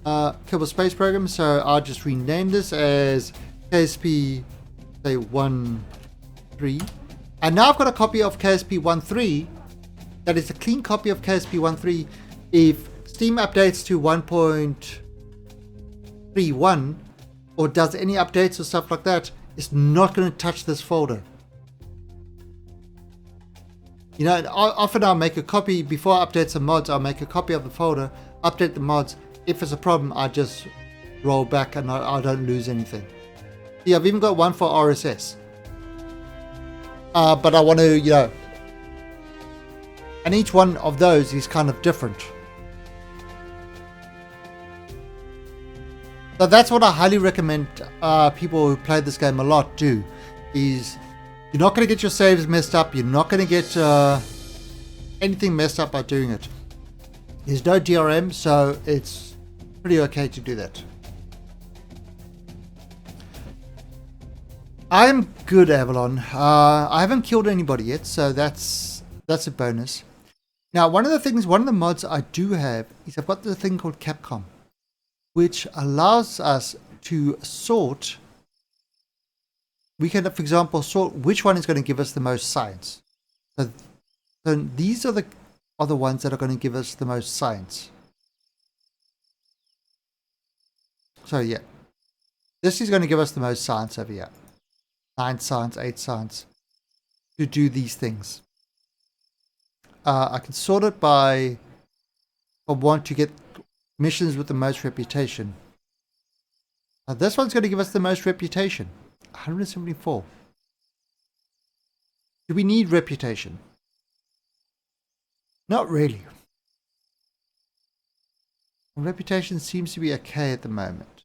Kerbal Space Program. So I'll just rename this as KSP, say 13, and now I've got a copy of KSP 13. That is a clean copy of KSP 13. If Steam updates to 1.31 or does any updates or stuff like that, it's not going to touch this folder. You know, often I'll make a copy before I update some mods. I'll make a copy of the folder, update the mods. If it's a problem, I just roll back and I don't lose anything. Yeah, I've even got one for RSS. But I want to, you know, and each one of those is kind of different. So that's what I highly recommend people who play this game a lot do, is you're not going to get your saves messed up. You're not going to get anything messed up by doing it. There's no DRM, so it's pretty okay to do that. I am good, Avalon. I haven't killed anybody yet, so that's a bonus. Now, one of the mods I do have is I've got the thing called Capcom, which allows us to sort. We can, for example, sort which one is going to give us the most science. So these are the ones that are going to give us the most science. So yeah, this is going to give us the most science over here. 9 science, 8 science to do these things. I can sort it by I want to get missions with the most reputation. This one's going to give us the most reputation. 174. Do we need reputation? Not really. Reputation seems to be okay at the moment.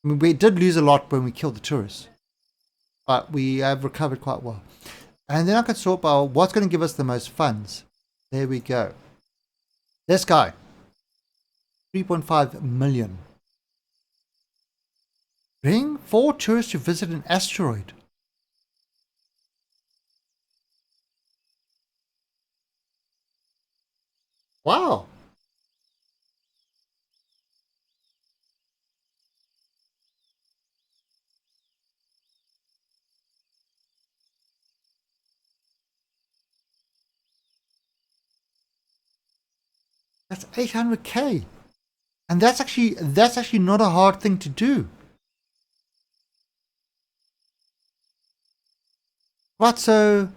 I mean, we did lose a lot when we killed the tourists, but we have recovered quite well. And then I can sort by what's going to give us the most funds. There we go. This guy. 3.5 million. Bring 4 tourists to visit an asteroid. Wow. That's 800k. And that's actually not a hard thing to do. What, so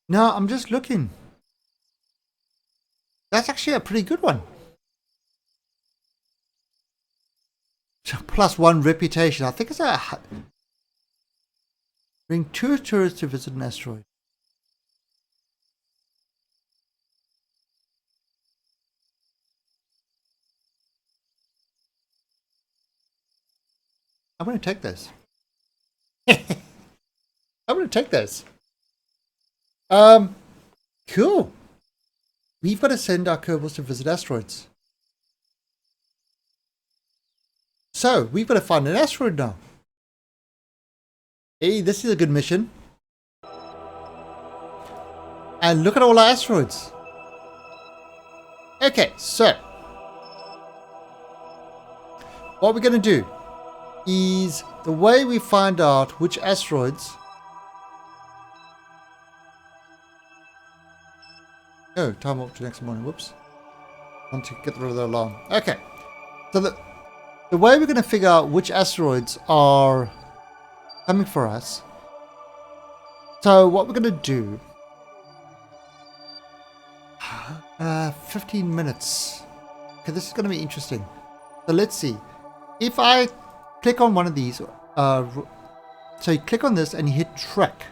no, I'm just looking. That's actually a pretty good one. +1 reputation. I think it's a bring 2 tourists to visit an asteroid. I'm going to take this. I'm going to take this. Cool. We've got to send our Kerbals to visit asteroids. So, we've got to find an asteroid now. Hey, this is a good mission. And look at all our asteroids. Okay, so what we're going to do is the way we find out which asteroids. Oh, time up to next morning. Whoops. I want to get rid of the alarm. Okay. So the way we're going to figure out which asteroids are coming for us. So what we're going to do. 15 minutes. Okay, this is going to be interesting. So let's see. If I click on one of these, so you click on this and you hit track.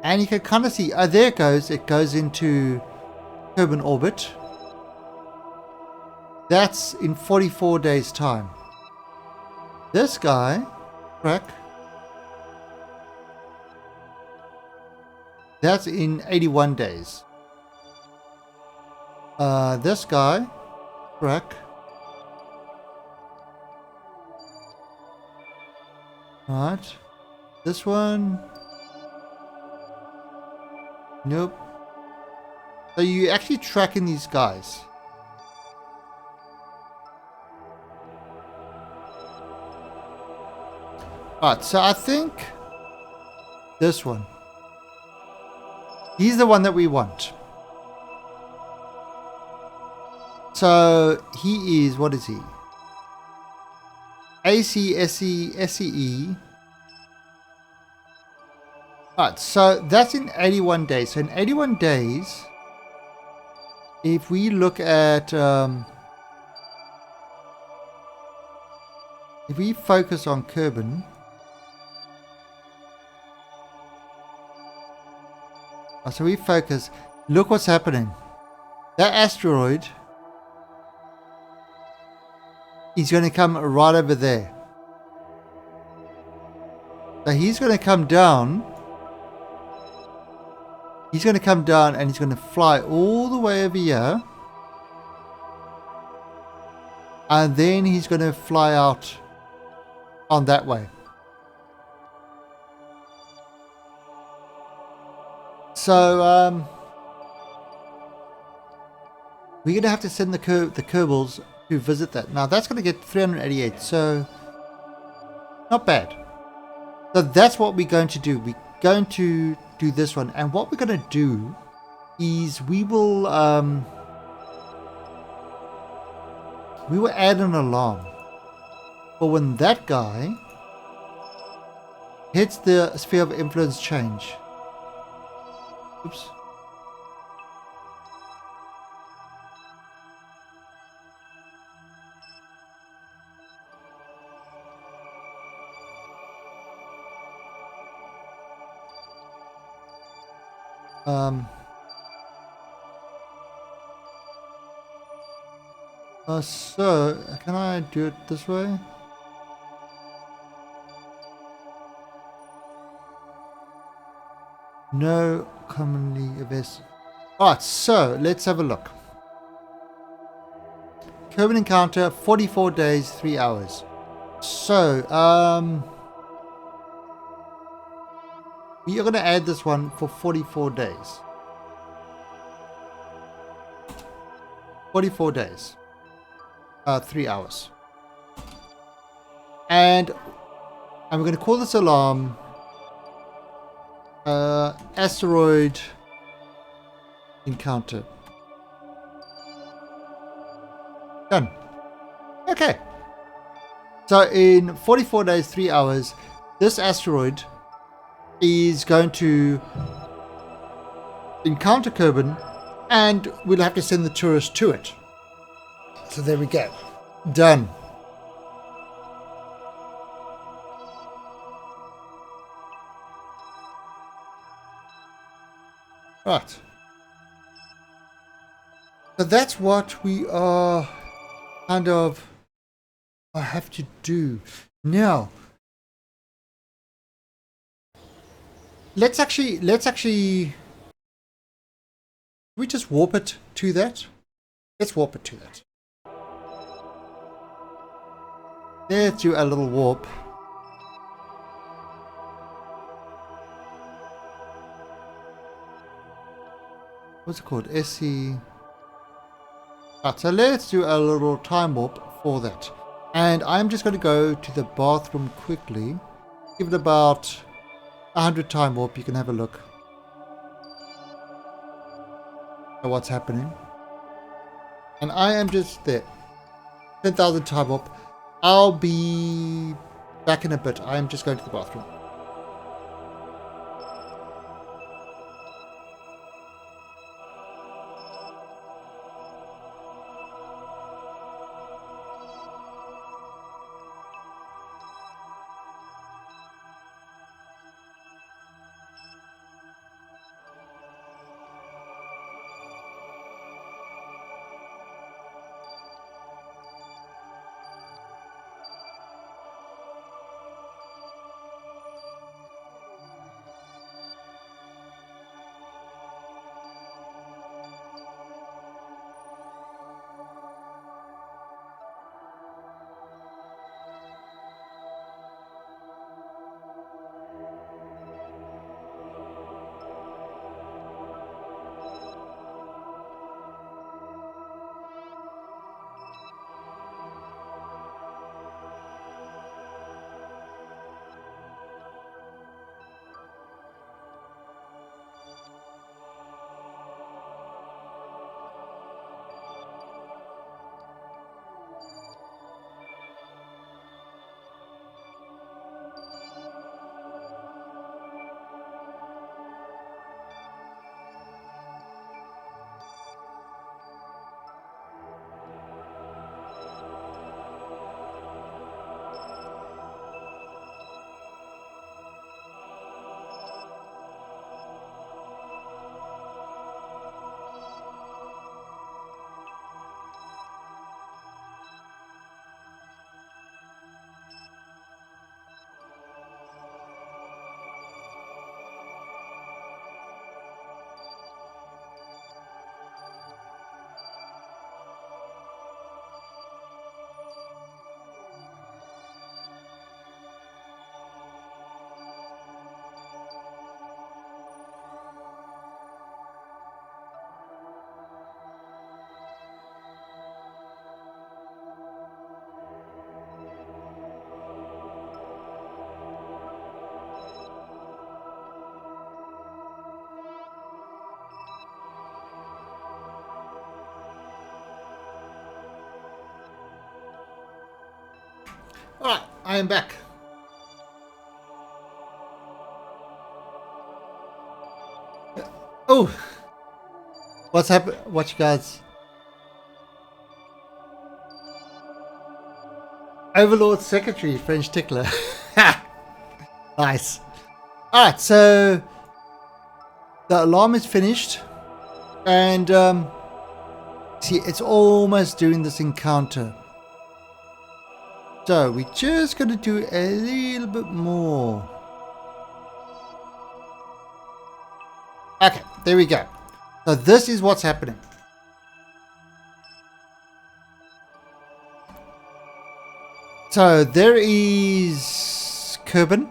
And you can kind of see, there it goes. It goes into Kerbin orbit. That's in 44 days time. This guy, track, that's in 81 days. This guy, track, right, this one, nope. So you actually tracking these guys. Alright, so I think this one, he's the one that we want. So he is, what is he? ACSE, SCE. Alright, so that's in 81 days. So in 81 days, if we look at, if we focus on Kerbin, so we focus, look what's happening. That asteroid is going to come right over there. So he's going to come down. He's going to come down and he's going to fly all the way over here. And then he's going to fly out on that way. So, we're going to have to send the Kerbals to visit that. Now, that's going to get 388, so not bad. So that's what we're going to do. We're going to do this one. And what we're going to do is we will add an alarm for when that guy hits the sphere of influence change. Oops. So can I do it this way? No commonly available. Alright, so let's have a look. Kerbin encounter, 44 days, 3 hours. So, we are going to add this one for 44 days. 44 days. 3 hours. And I'm going to call this alarm asteroid encounter. Done. Okay. So in 44 days, 3 hours, this asteroid is going to encounter Kerbin, and we'll have to send the tourist to it. So there we go. Done. Right. So that's what we are kind of I have to do now. Let's actually we just warp it to that. Let's warp it to that. Let's do a little warp. What's it called? SC. Right, so let's do a little time warp for that. And I'm just going to go to the bathroom quickly. Give it about 100 time warp. You can have a look at what's happening. And I am just there. 10,000 time warp. I'll be back in a bit. I am just going to the bathroom. Alright, I am back. Oh! What's happened? What you guys? Overlord Secretary, French Tickler. Nice. Alright, so the alarm is finished. And see, it's almost doing this encounter. So we're just going to do a little bit more. Okay, there we go. So this is what's happening. So there is Kerbin.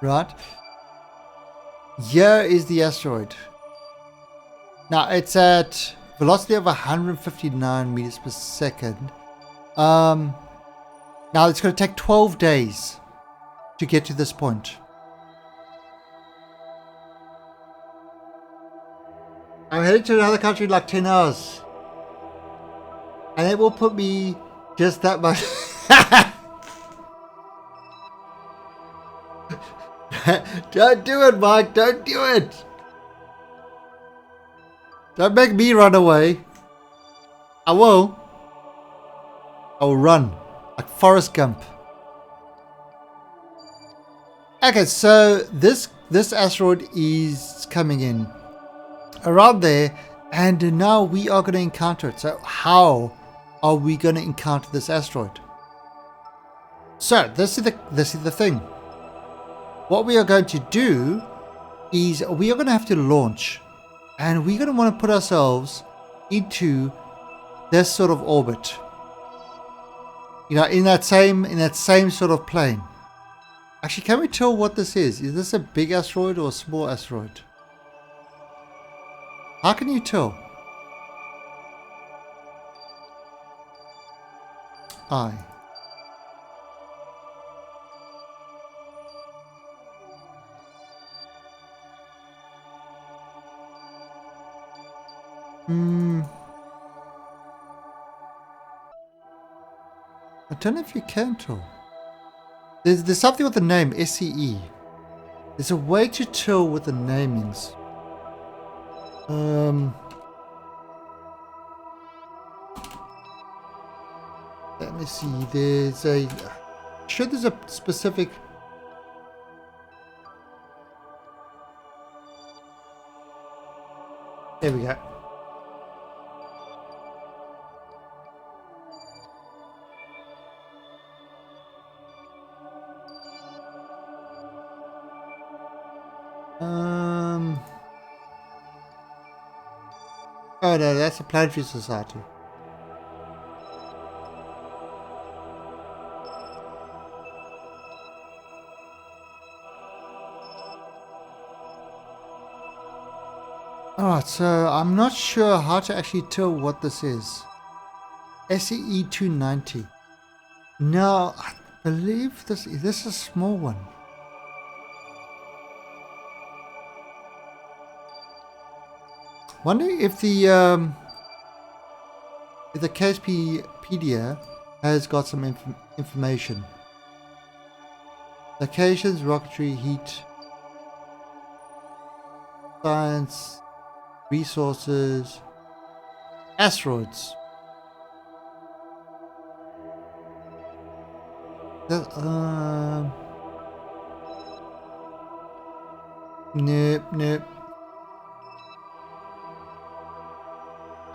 Right. Here is the asteroid. Now it's at velocity of 159 meters per second. Now it's going to take 12 days to get to this point. I'm heading to another country in like 10 hours. And it will put me just that much. Don't do it, Mike. Don't do it. Don't make me run away. I will. I will run like Forrest Gump. Okay, so this asteroid is coming in around there, and now we are going to encounter it. So how are we going to encounter this asteroid? So this is the thing. What we are going to do is we are going to have to launch, and we're going to want to put ourselves into this sort of orbit. You know, in that same sort of plane. Actually, can we tell what this is? Is this a big asteroid or a small asteroid? How can you tell? I don't know if you can tell. There's something with the name SCE. There's a way to tell with the namings. Let me see. There's a specific. There we go. Oh no, that's a planetary society. Alright, so I'm not sure how to actually tell what this is. SCE 290. No, I believe this is a small one. Wondering if the KSPpedia has got some information. Locations, rocketry, heat, science, resources, asteroids. Nope.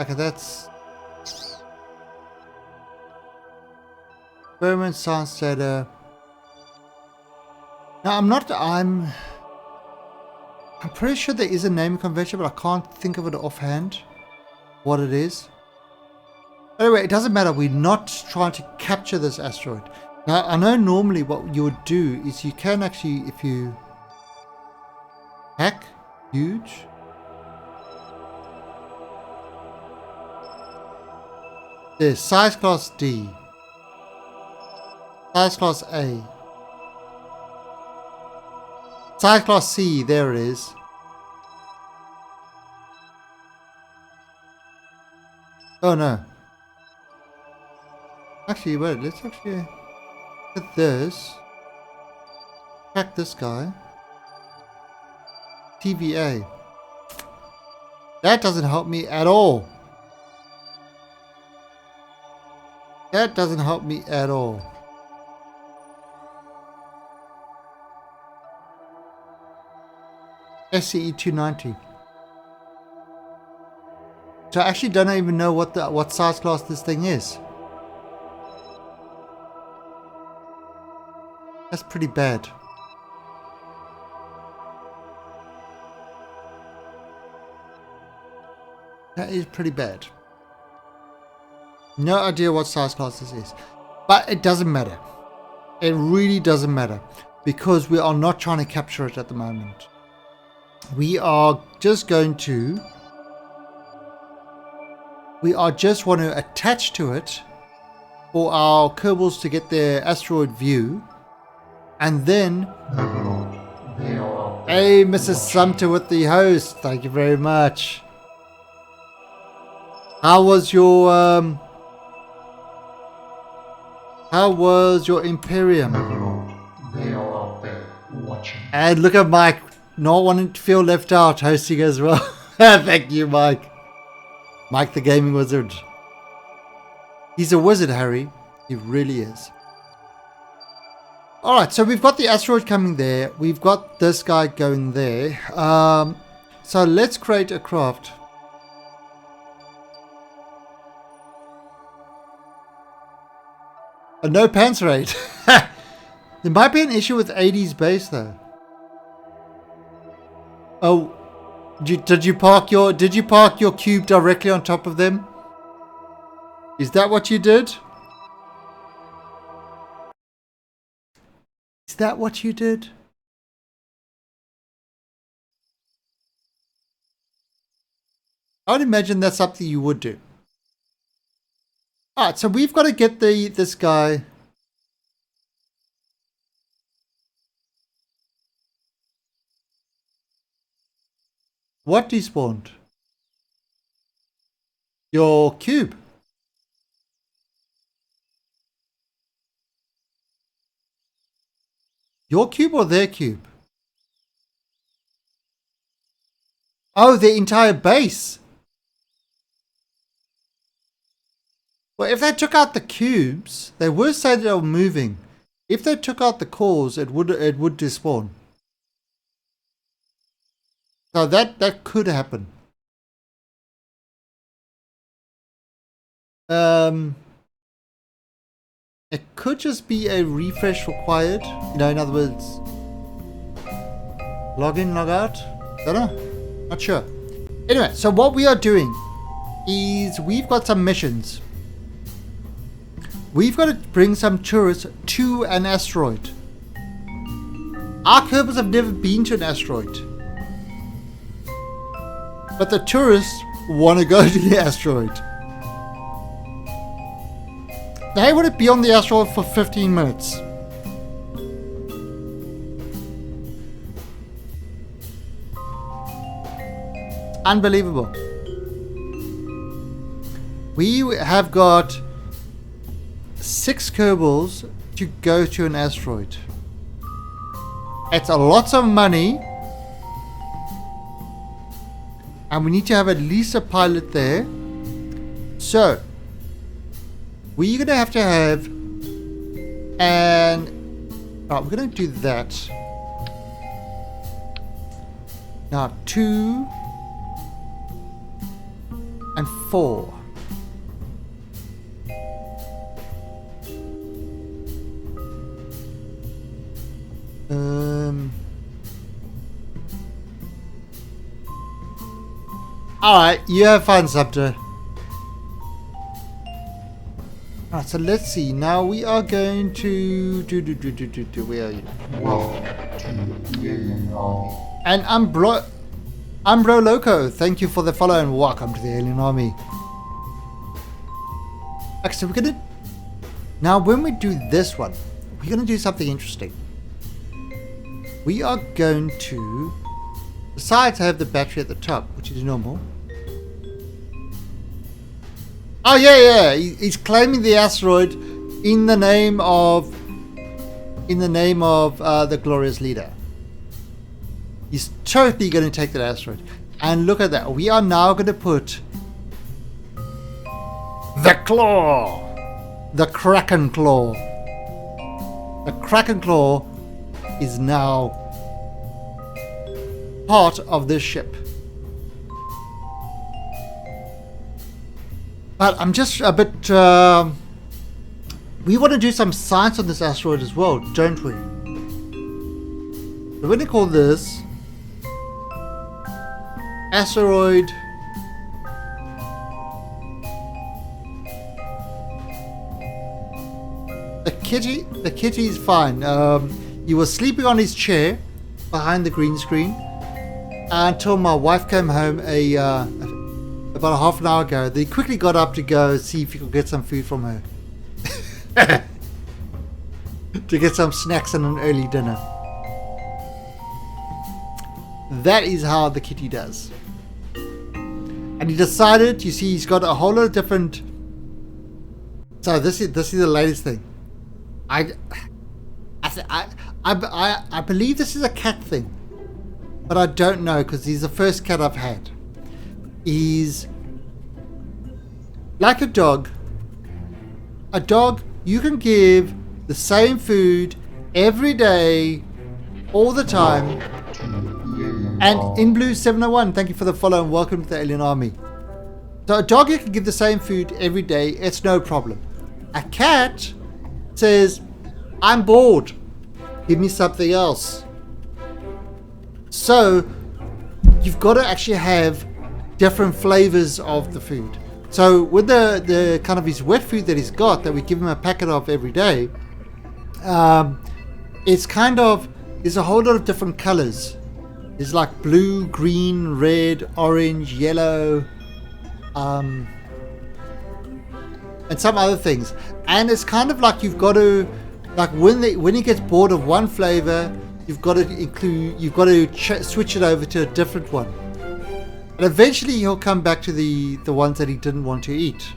Okay, that's experiment science data. Now I'm pretty sure there is a naming convention, but I can't think of it offhand what it is. Anyway, it doesn't matter. We're not trying to capture this asteroid. Now, I know normally what you would do is you can actually, if you hack huge, there's size class D, size class A, size class C, there it is. Oh no. Actually, wait, let's actually look at this. Track this guy. TVA. That doesn't help me at all. That doesn't help me at all. SCE 290. So I actually don't even know what size class this thing is. That's pretty bad. That is pretty bad. No idea what size class this is. But it doesn't matter. It really doesn't matter. Because we are not trying to capture it at the moment. We are just going to... We are just want to attach to it for our Kerbals to get their asteroid view. And then... Hey, Mrs. Sumter with the host. Thank you very much. How was your Imperium? They are out there watching. And look at Mike, not wanting to feel left out, hosting as well. Thank you, Mike. Mike the gaming wizard. He's a wizard, Harry. He really is. Alright, so we've got the asteroid coming there. We've got this guy going there. So let's create a craft. A no pants raid. There might be an issue with 80's base though. Oh, did you park your cube directly on top of them? Is that what you did? Is that what you did? I would imagine that's something you would do. Alright, so we've got to get this guy. What despawned? Your cube. Your cube or their cube? Oh, the entire base. Well, if they took out the cubes, they were saying they were moving. If they took out the cores, it would despawn. So that could happen. It could just be a refresh required. You know, in other words, log in, log out. Don't know. Not sure. Anyway, so what we are doing is we've got some missions. We've got to bring some tourists to an asteroid. Our Kerbals have never been to an asteroid. But the tourists want to go to the asteroid. They want to be on the asteroid for 15 minutes. Unbelievable. We have got 6 Kerbals to go to an asteroid. It's a lot of money. And we need to have at least a pilot there. So, we're going to have and right, we're going to do that. Now 2 and 4. Alright, you have fun, Scepter. Alright, so let's see. Now we are going to where are you? Welcome to the Alien Army. And Umbro Loco, thank you for the follow and welcome to the Alien Army. Okay, so we're gonna now when we do this one, we're gonna do something interesting. We are going to, besides have the battery at the top, which is normal. Oh yeah, he's claiming the asteroid in the name of the glorious leader. He's totally going to take that asteroid. And look at that. We are now going to put the claw, the Kraken claw. The Kraken claw is now part of this ship. But I'm just a bit... we want to do some science on this asteroid as well, don't we? So we're going to call this asteroid the kitty is fine. He was sleeping on his chair behind the green screen until my wife came home about a half an hour ago. They quickly got up to go see if he could get some food from her. To get some snacks and an early dinner. That is how the kitty does. And he decided, you see, he's got a whole lot of different... So this is the latest thing. I believe this is a cat thing. But I don't know, because he's the first cat I've had. He's like a dog. A dog, you can give the same food every day, all the time. And in Blue 701, thank you for the follow and welcome to the Alien Army. So a dog, you can give the same food every day, it's no problem. A cat, says, I'm bored. Give me something else. So you've got to actually have different flavors of the food. So with the kind of his wet food that he's got, that we give him a packet of every day, it's kind of, there's a whole lot of different colors. There's like blue, green, red, orange, yellow, and some other things. And it's kind of like you've got to, like when he gets bored of one flavor, you've got to switch it over to a different one. And eventually he'll come back to the ones that he didn't want to eat.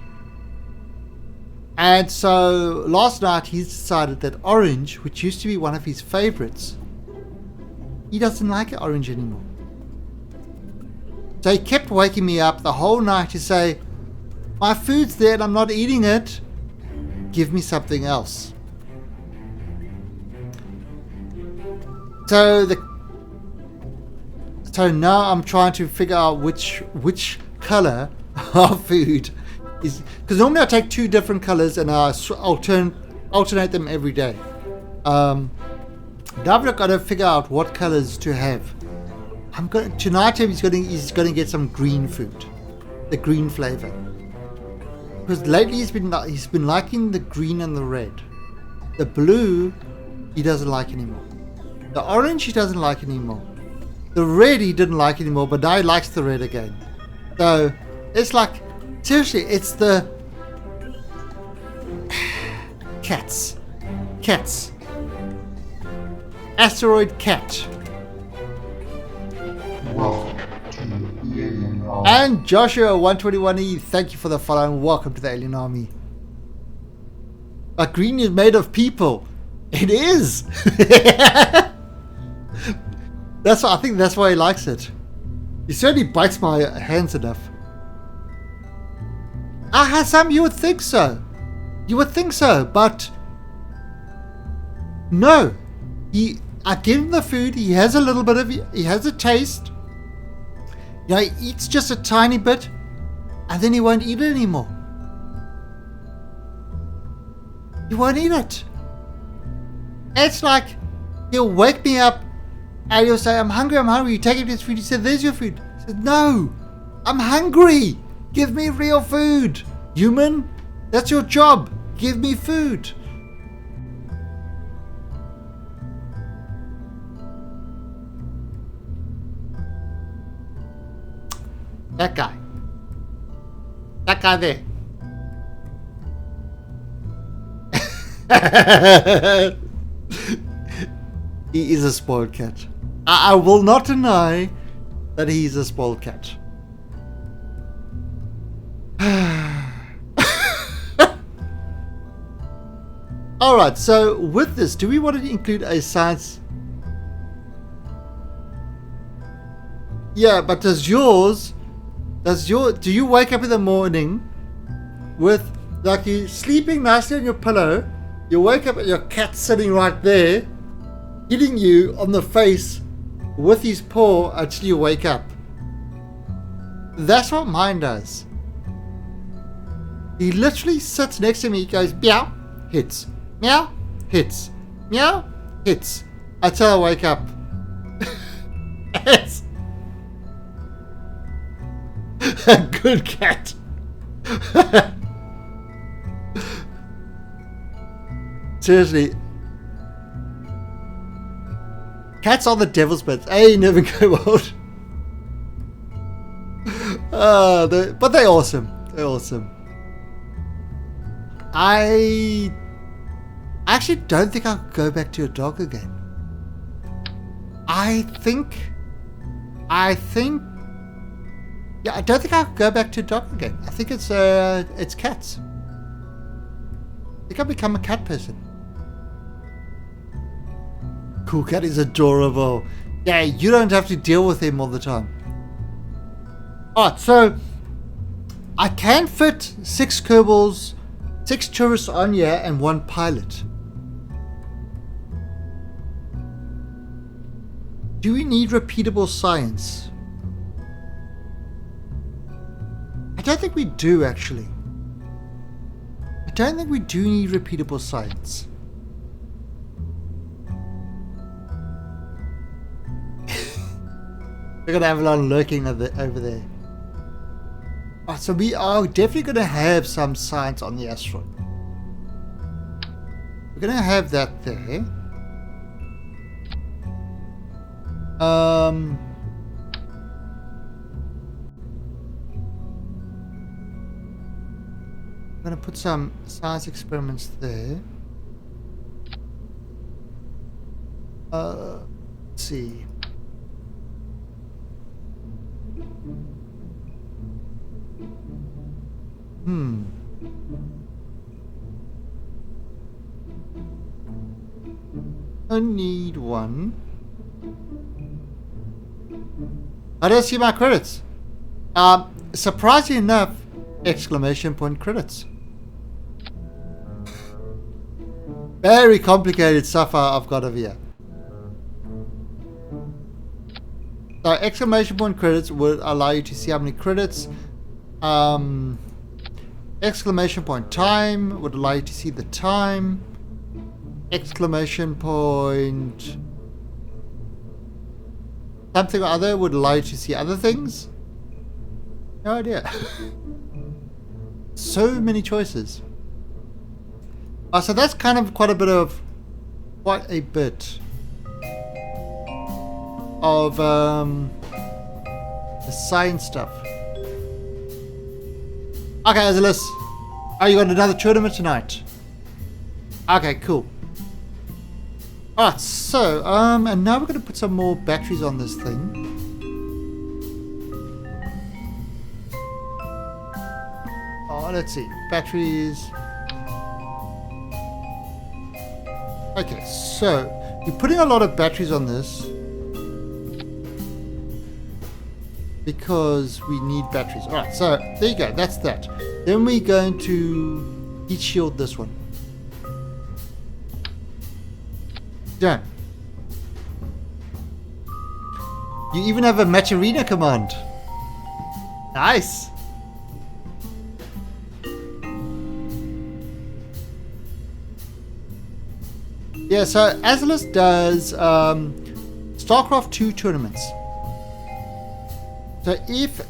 And so last night he's decided that orange, which used to be one of his favorites, he doesn't like orange anymore. So he kept waking me up the whole night to say, my food's there and I'm not eating it. Give me something else. So now I'm trying to figure out which color of food is, because normally I take two different colors and I alternate them every day. Now I've got to figure out what colors to have. Tonight he's going to get some green food, the green flavor, because lately he's been liking the green and the red. The blue he doesn't like anymore. The orange he doesn't like anymore. The red he didn't like anymore, but now he likes the red again. So it's like, seriously, it's the cats. Asteroid cat. Welcome to the Alien Army. And Joshua 121E, thank you for the follow and welcome to the Alien Army. But green is made of people. It is. I think that's why he likes it. He certainly bites my hands enough. Sam, you would think so. But no. I give him the food, he has a little bit of it, he has a taste. He eats just a tiny bit, and then he won't eat it anymore. He won't eat it. It's like, he'll wake me up, and he'll say, I'm hungry. You take him to his food. He said, there's your food. I said, no, I'm hungry. Give me real food. Human, that's your job. Give me food. That guy there. He is a spoiled cat. I will not deny that he's a spoiled cat. Alright, so with this, do we want to include a science? Yeah, but do you wake up in the morning with, like, you sleeping nicely on your pillow, you wake up and your cat's sitting right there, hitting you on the face with his paw until you wake up? That's what mine does. He literally sits next to me, he goes, meow, hits, meow, hits, meow, hits, until I wake up. It's a good cat. Seriously. Cats are the devil's pets. They never go old. But they're awesome. They're awesome. I actually don't think I'll go back to a dog again. I don't think I'll go back to a dog again. I think it's cats. I think I'll become a cat person. Cool cat is adorable. Yeah, you don't have to deal with him all the time. Alright, so I can fit 6 Kerbals, 6 tourists on here, and 1 pilot. Do we need repeatable science? I don't think we do, actually. I don't think we do need repeatable science. We're gonna have a lot of lurking over there. Oh, so we are definitely gonna have some science on the asteroid. We're gonna have that there. I'm gonna put some science experiments there. Let's see. I need one. I don't see my credits. Surprisingly enough, exclamation point credits. Very complicated stuff I've got over here. So exclamation point credits would allow you to see how many credits. Exclamation point time would allow you to see the time. Exclamation point something or other would allow you to see other things. No idea. So many choices. So that's kind of quite a bit of the science stuff. Okay, Azalis. Oh, you got another tournament tonight. Okay, cool. Alright, so, and now we're going to put some more batteries on this thing. Oh, let's see. Batteries. Okay, so, we're putting a lot of batteries on this because we need batteries. Alright, so, there you go. That's that. Then we're going to heat shield this one. Done. You even have a match arena command. Nice. Yeah, so Azalis does StarCraft 2 tournaments. So if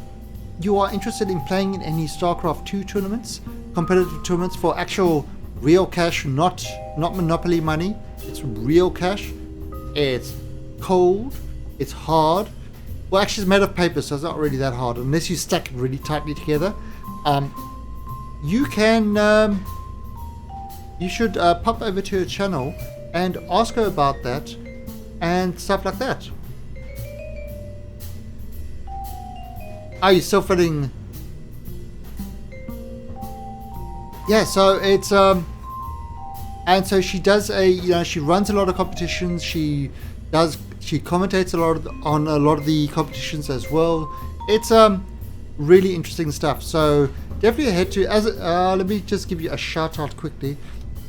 you are interested in playing in any StarCraft 2 tournaments, competitive tournaments for actual real cash, not Monopoly money, it's real cash, it's cold, it's hard. Well, actually it's made of paper, so it's not really that hard unless you stack it really tightly together. You can you should pop over to her channel and ask her about that and stuff like that. Are you still feeling? Yeah, so it's and so she does she runs a lot of competitions. She commentates a lot on a lot of the competitions as well. It's really interesting stuff. So definitely head to let me just give you a shout out quickly.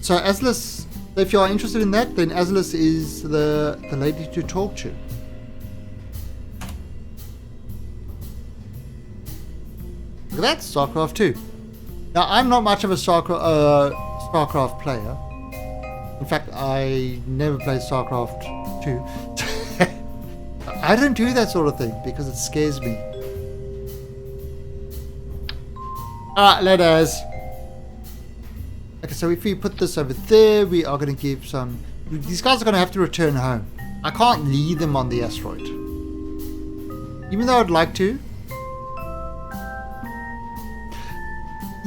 So Azalis, if you are interested in that, then Azalis is the lady to talk to. Look at that, StarCraft 2. Now, I'm not much of a StarCraft player. In fact, I never played StarCraft 2. I don't do that sort of thing because it scares me. Alright, let us. Okay, so if we put this over there, we are going to give some... These guys are going to have to return home. I can't leave them on the asteroid. Even though I'd like to.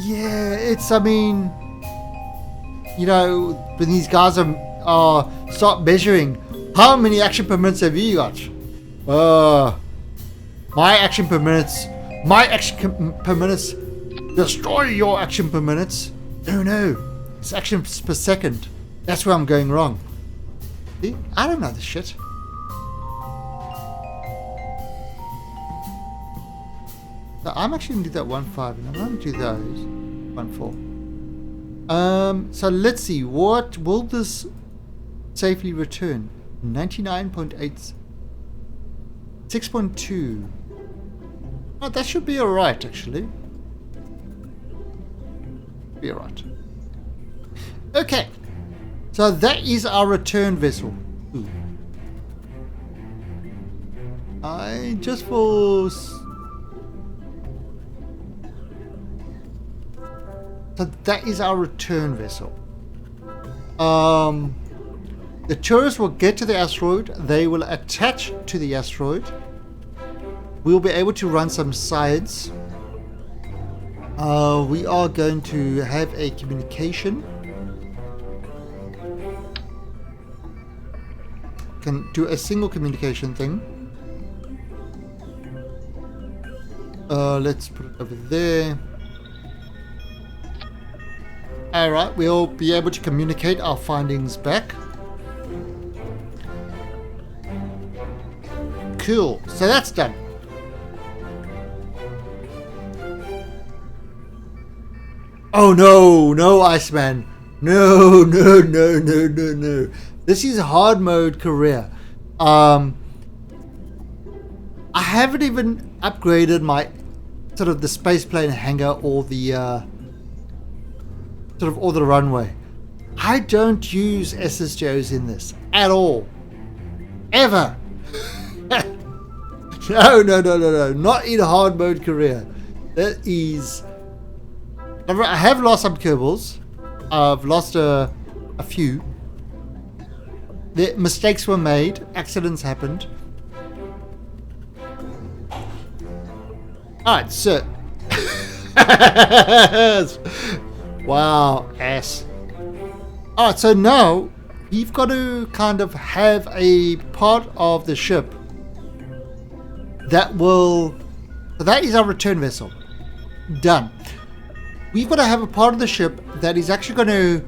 Yeah, it's, I mean, when these guys are start measuring, how many action per minute have you got? My action per minutes destroy your action per minutes. No, it's actions per second. That's where I'm going wrong. See, I don't know this shit. So I'm actually going to do that 1.5 and I'm going to do those 1.4. So let's see, what will this safely return? 99.8, 6.2. Oh, that should be alright actually. Be alright. Okay. So that is our return vessel. Ooh. I just for... So that is our return vessel. The tourists will get to the asteroid. They will attach to the asteroid. We'll be able to run some science. We are going to have a communication. Can do a single communication thing. Let's put it over there. Alright, we'll be able to communicate our findings back. Cool, so that's done. Oh no, no Iceman. No. This is hard mode Kareer. I haven't even upgraded my sort of the spaceplane hangar or the or the runway. I don't use SSJOs in this at all. Ever. No. Not in hard mode Kareer. That is... I have lost some Kerbals. I've lost a few. The mistakes were made. Accidents happened. Alright, so... Wow, ass. Alright, so now we've got to kind of have a part of the ship that will... So that is our return vessel. Done. We've got to have a part of the ship that is actually going to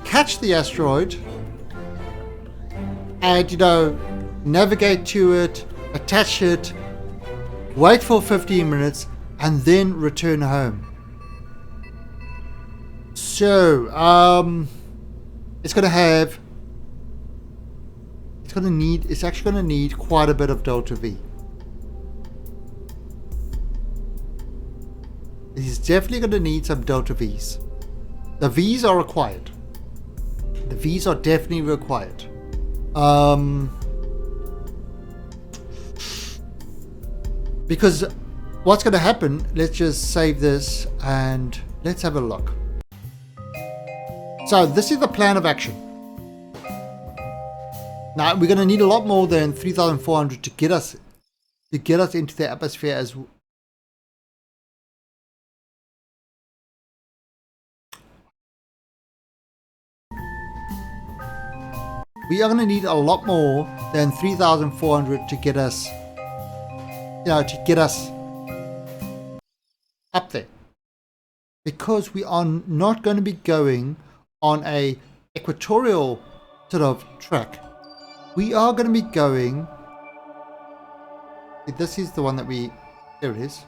catch the asteroid and, you know, navigate to it, attach it, wait for 15 minutes, and then return home. So, it's going to have... It's actually going to need quite a bit of Delta V. He's definitely going to need some Delta Vs. The Vs are required. The Vs are definitely required. Because what's going to happen, let's just save this and let's have a look. So this is the plan of action. Now we're going to need a lot more than 3,400 to get us into the atmosphere as well. We are going to need a lot more than 3,400 to get us, up there. Because we are not going to be going on a equatorial sort of track. We are going to be going... This is the one that we... There it is.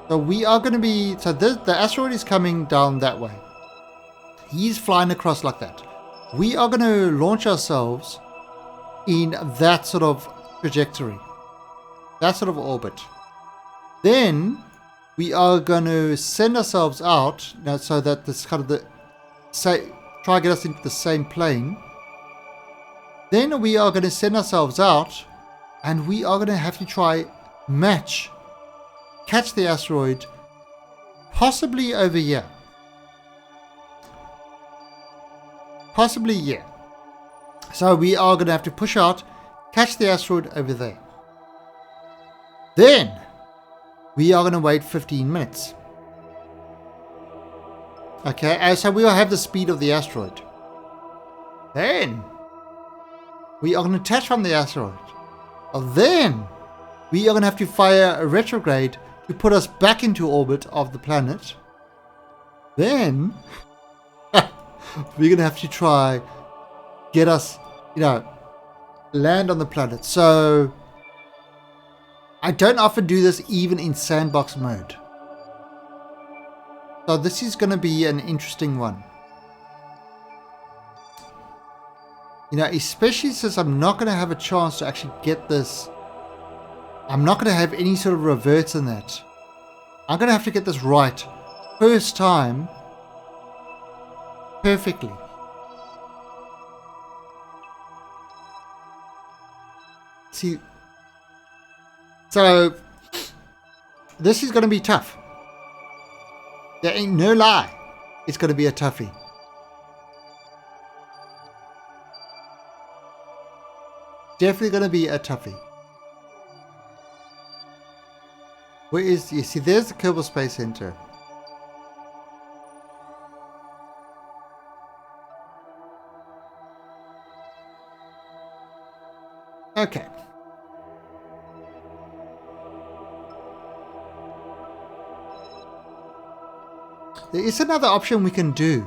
So we are going to be... So the asteroid is coming down that way. He's flying across like that. We are going to launch ourselves in that sort of trajectory. That sort of orbit. Then we are going to send ourselves out, so that this kind of try to get us into the same plane. Then we are going to send ourselves out and we are going to have to try catch the asteroid, possibly over here. Possibly here. So we are going to have to push out, catch the asteroid over there. Then we are going to wait 15 minutes. Okay, so we will have the speed of the asteroid. Then we are going to detach from the asteroid. Then we are going to have to fire a retrograde to put us back into orbit of the planet. Then we're going to have to try get us, land on the planet. So I don't often do this even in sandbox mode. So this is going to be an interesting one. Especially since I'm not going to have a chance to actually get this. I'm not going to have any sort of reverts in that. I'm going to have to get this right first time perfectly. See, so this is going to be tough. There ain't no lie. It's going to be a toughie. Definitely going to be a toughie. Where is, you see, there's the Kerbal Space Center. Okay. There is another option we can do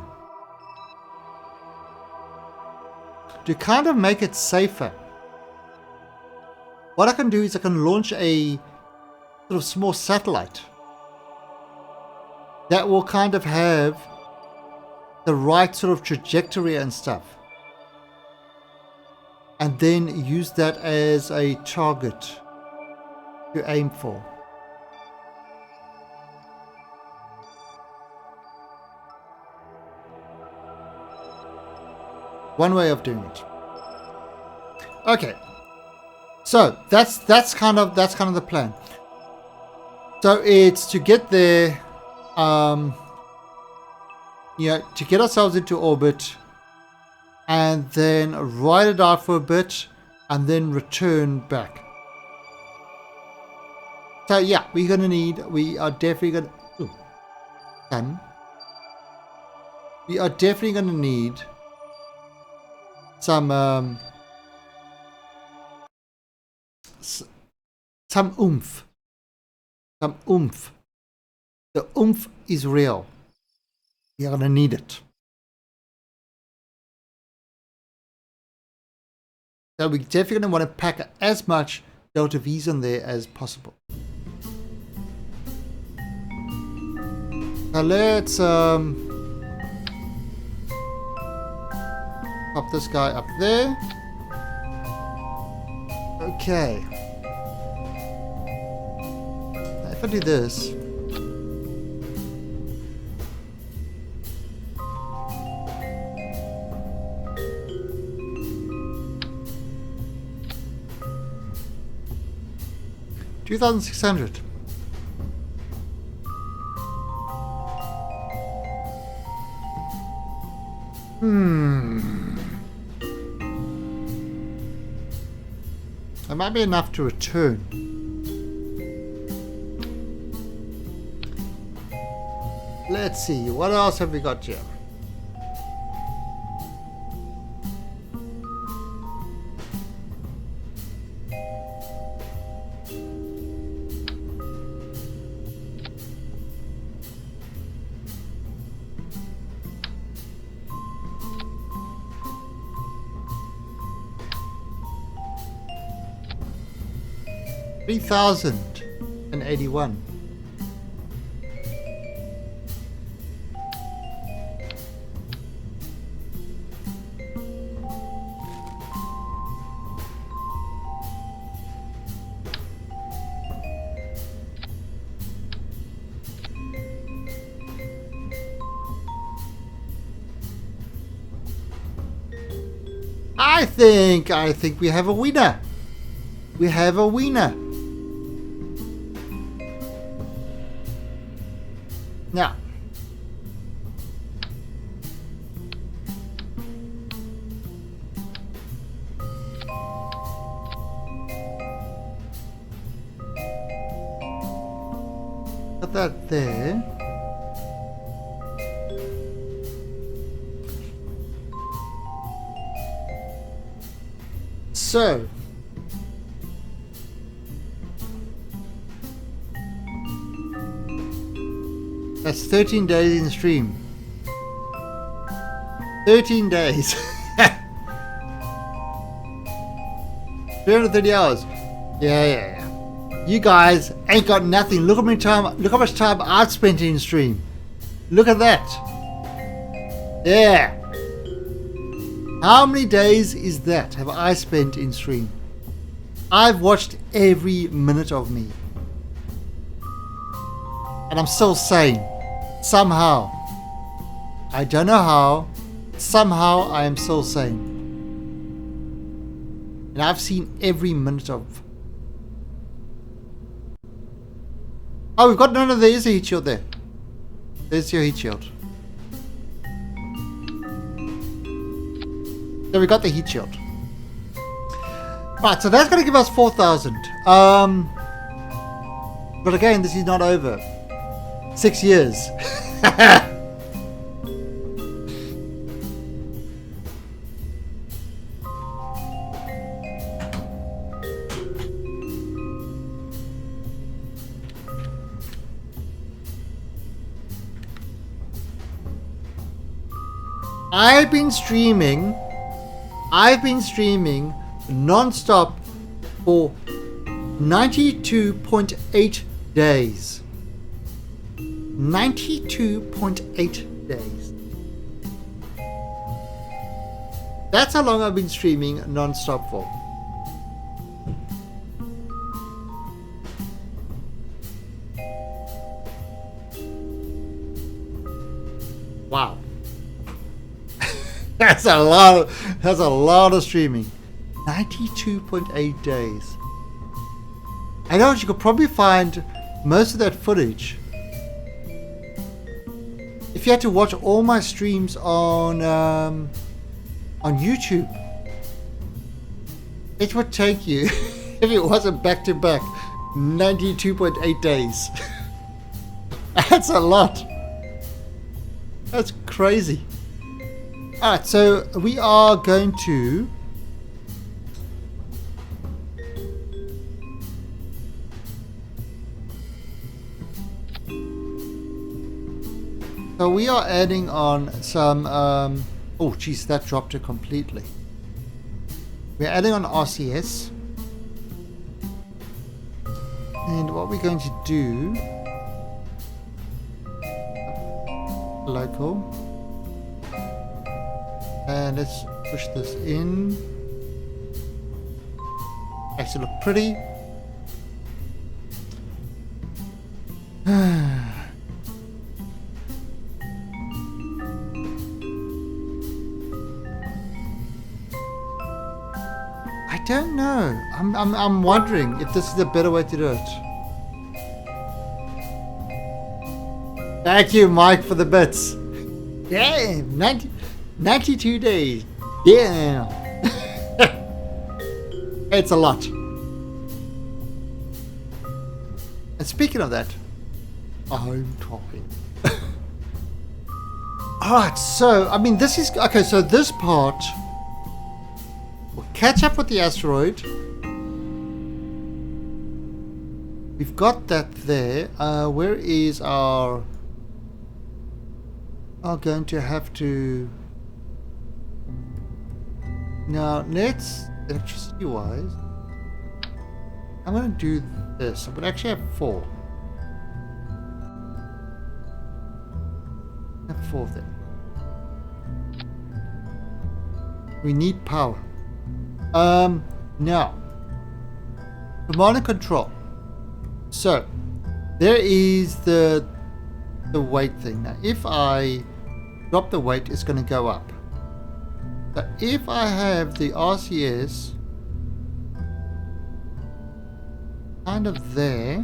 to kind of make it safer. What I can do is I can launch a sort of small satellite that will kind of have the right sort of trajectory and stuff, and then use that as a target to aim for. One way of doing it. Okay, so that's kind of the plan. So it's to get there, to get ourselves into orbit, and then ride it out for a bit, and then return back. So yeah, we are definitely gonna need some oomph. Some oomph. The oomph is real. You're gonna need it. So we're definitely gonna want to pack as much Delta V's in there as possible. Now let's pop this guy up there. Okay. Now if I do this, $2,600. That might be enough to return. Let's see, what else have we got here? $3,081. I think we have a winner. We have a winner. Now, put that there. So, that's 13 days in stream. 13 days. 330 hours. Yeah. You guys ain't got nothing. Look how much time I've spent in stream. Look at that. Yeah. How many days is that have I spent in stream? I've watched every minute of me. And I'm still sane. Somehow. I don't know how. Somehow I am still sane. And I've seen every minute of... Oh, we've got... No, there is a heat shield there. There's your heat shield. So we got the heat shield. Right, so that's going to give us 4,000. But again, this is not over. 6 years. I've been streaming non-stop for 92.8 days. 92.8 days. That's how long I've been streaming non-stop for. Wow. That's a lot of streaming. 92.8 days. I know you could probably find most of that footage if you had to watch all my streams on YouTube. It would take you, if it wasn't back to back, 92.8 days. That's a lot. That's crazy. Alright, so we are going to adding on some oh geez, that dropped it completely. We're adding on RCS. And what we're going to do, local. And let's push this in. Makes it look pretty. I don't know. I'm wondering if this is a better way to do it. Thank you, Mike, for the bits. Yeah, 92 days. Yeah. It's a lot. And speaking of that, I'm talking. Alright, so, I mean, this is... Okay, so this part will catch up with the asteroid. We've got that there. Where is our... I'm going to have to... Now, let's, electricity wise, I'm going to do this. I'm going to actually have 4. I have 4 of them. We need power. Now, command and control. So, there is the weight thing. Now, if I drop the weight, it's going to go up. So if I have the RCS kind of there,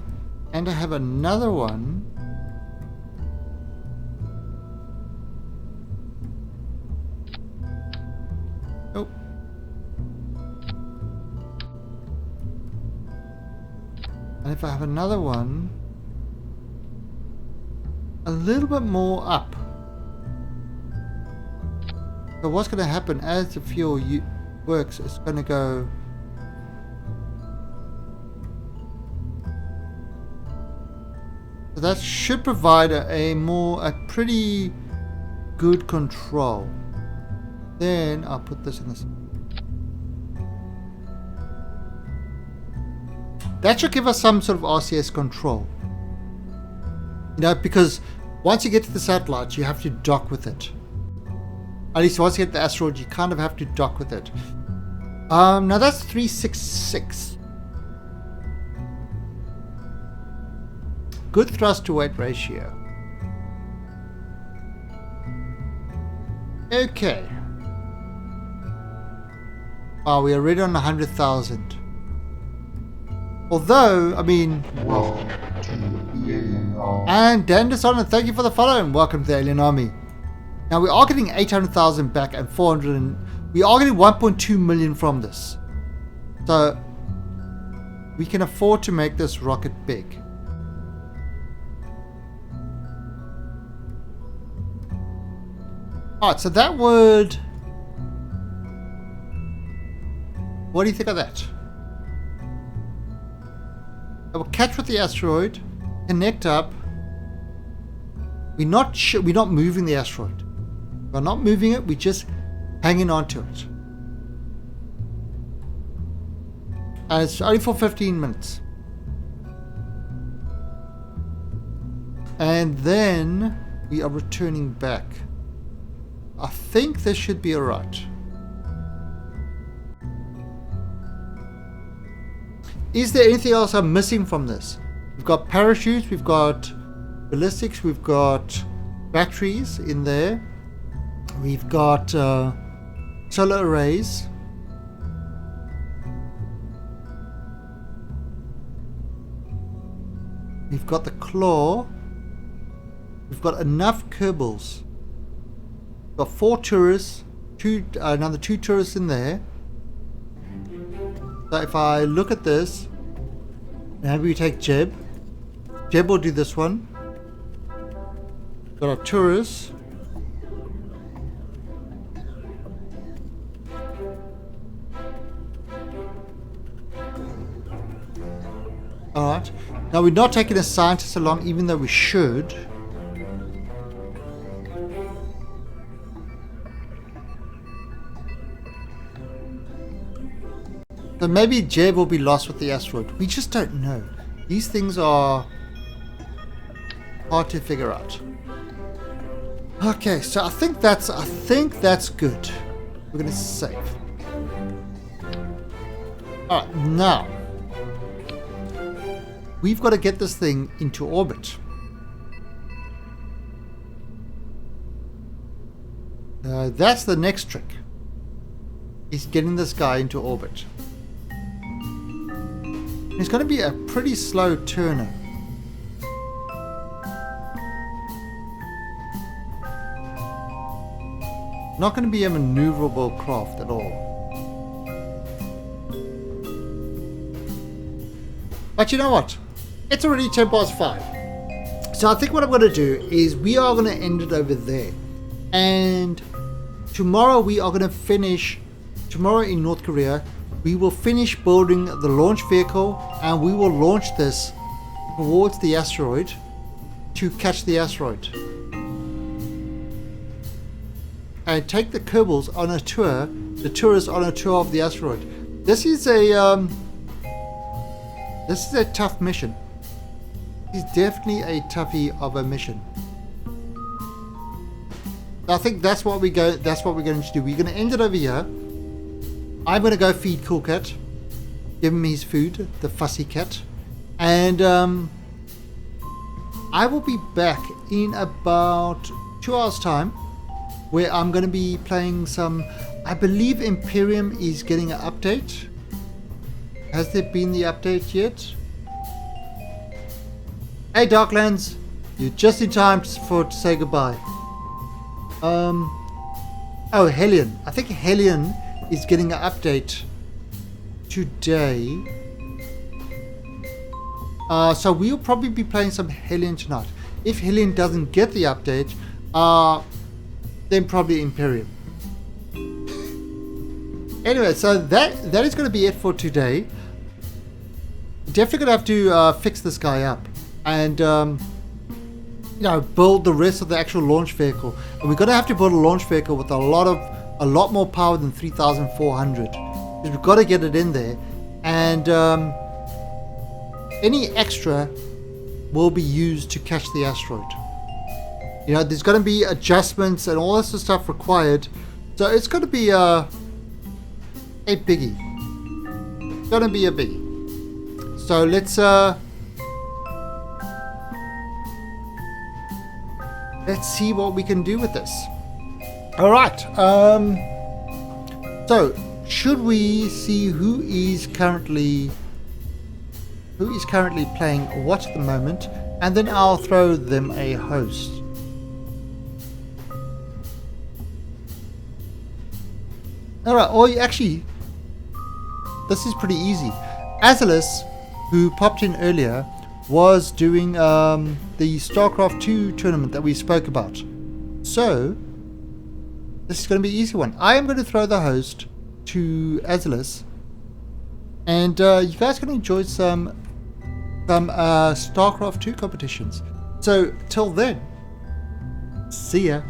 and I have another one oh, and if I have another one a little bit more up. So what's going to happen as the fuel works, it's going to go... So that should provide a pretty good control. Then I'll put this in this. That should give us some sort of RCS control. You know, because once you get to the satellite, you have to dock with it. At least once you get the asteroid, you kind of have to dock with it. Now that's 366. good thrust to weight ratio. Okay. Wow, we are already on 100,000. Although, I mean... Welcome to the Alien Army. And Dan Dishonor, thank you for the follow and welcome to the Alien Army. Now we are getting 800,000 back and 400 and we are getting 1.2 million from this. So we can afford to make this rocket big. Alright, so that would... What do you think of that? I will catch with the asteroid, connect up. We're not moving the asteroid. We're not moving it, we're just hanging on to it. And it's only for 15 minutes. And then we are returning back. I think this should be alright. Is there anything else I'm missing from this? We've got parachutes, we've got ballistics, we've got batteries in there. We've got solar arrays. We've got the claw. We've got enough Kerbals. We've got 4 tourists, another 2 tourists in there. So if I look at this, maybe we take Jeb. Jeb will do this one. Got our tourists. Alright. Now we're not taking a scientist along, even though we should. So maybe Jeb will be lost with the asteroid. We just don't know. These things are hard to figure out. Okay, so I think that's good. We're gonna save. Alright, now we've got to get this thing into orbit. That's the next trick. Is getting this guy into orbit. It's going to be a pretty slow turner. Not going to be a maneuverable craft at all. But you know what? It's already 5 So I think what I'm going to do is we are going to end it over there. And tomorrow we are going to finish, tomorrow in North Korea, we will finish building the launch vehicle and we will launch this towards the asteroid to catch the asteroid. And take the Kerbals on a tour, the tourists on a tour of the asteroid. This is a tough mission. It's definitely a toughie of a mission. I think that's what we're going to do. We're going to end it over here. I'm going to go feed Cool Cat, give him his food, the fussy cat, and I will be back in about 2 hours time, where I'm going to be playing some. I believe Imperium is getting an update. Has there been the update yet? Hey Darklands, you're just in time to say goodbye. Oh, Hellion. I think Hellion is getting an update today. So we'll probably be playing some Hellion tonight. If Hellion doesn't get the update, then probably Imperium. Anyway, so that is going to be it for today. Definitely going to have to fix this guy up and build the rest of the actual launch vehicle. And we're going to have to build a launch vehicle with a lot more power than 3,400. Because we've got to get it in there, and any extra will be used to catch the asteroid. There's going to be adjustments and all this sort of stuff required, so it's going to be a biggie. It's going to be a biggie. So let's let's see what we can do with this. All right. So should we see who is currently playing what at the moment, and then I'll throw them a host. All right. Or actually, this is pretty easy. Azalis, who popped in earlier, was doing the StarCraft 2 tournament that we spoke about. So this is going to be an easy one. I am going to throw the host to Azalis, and you guys can enjoy some StarCraft 2 competitions. So till then, see ya.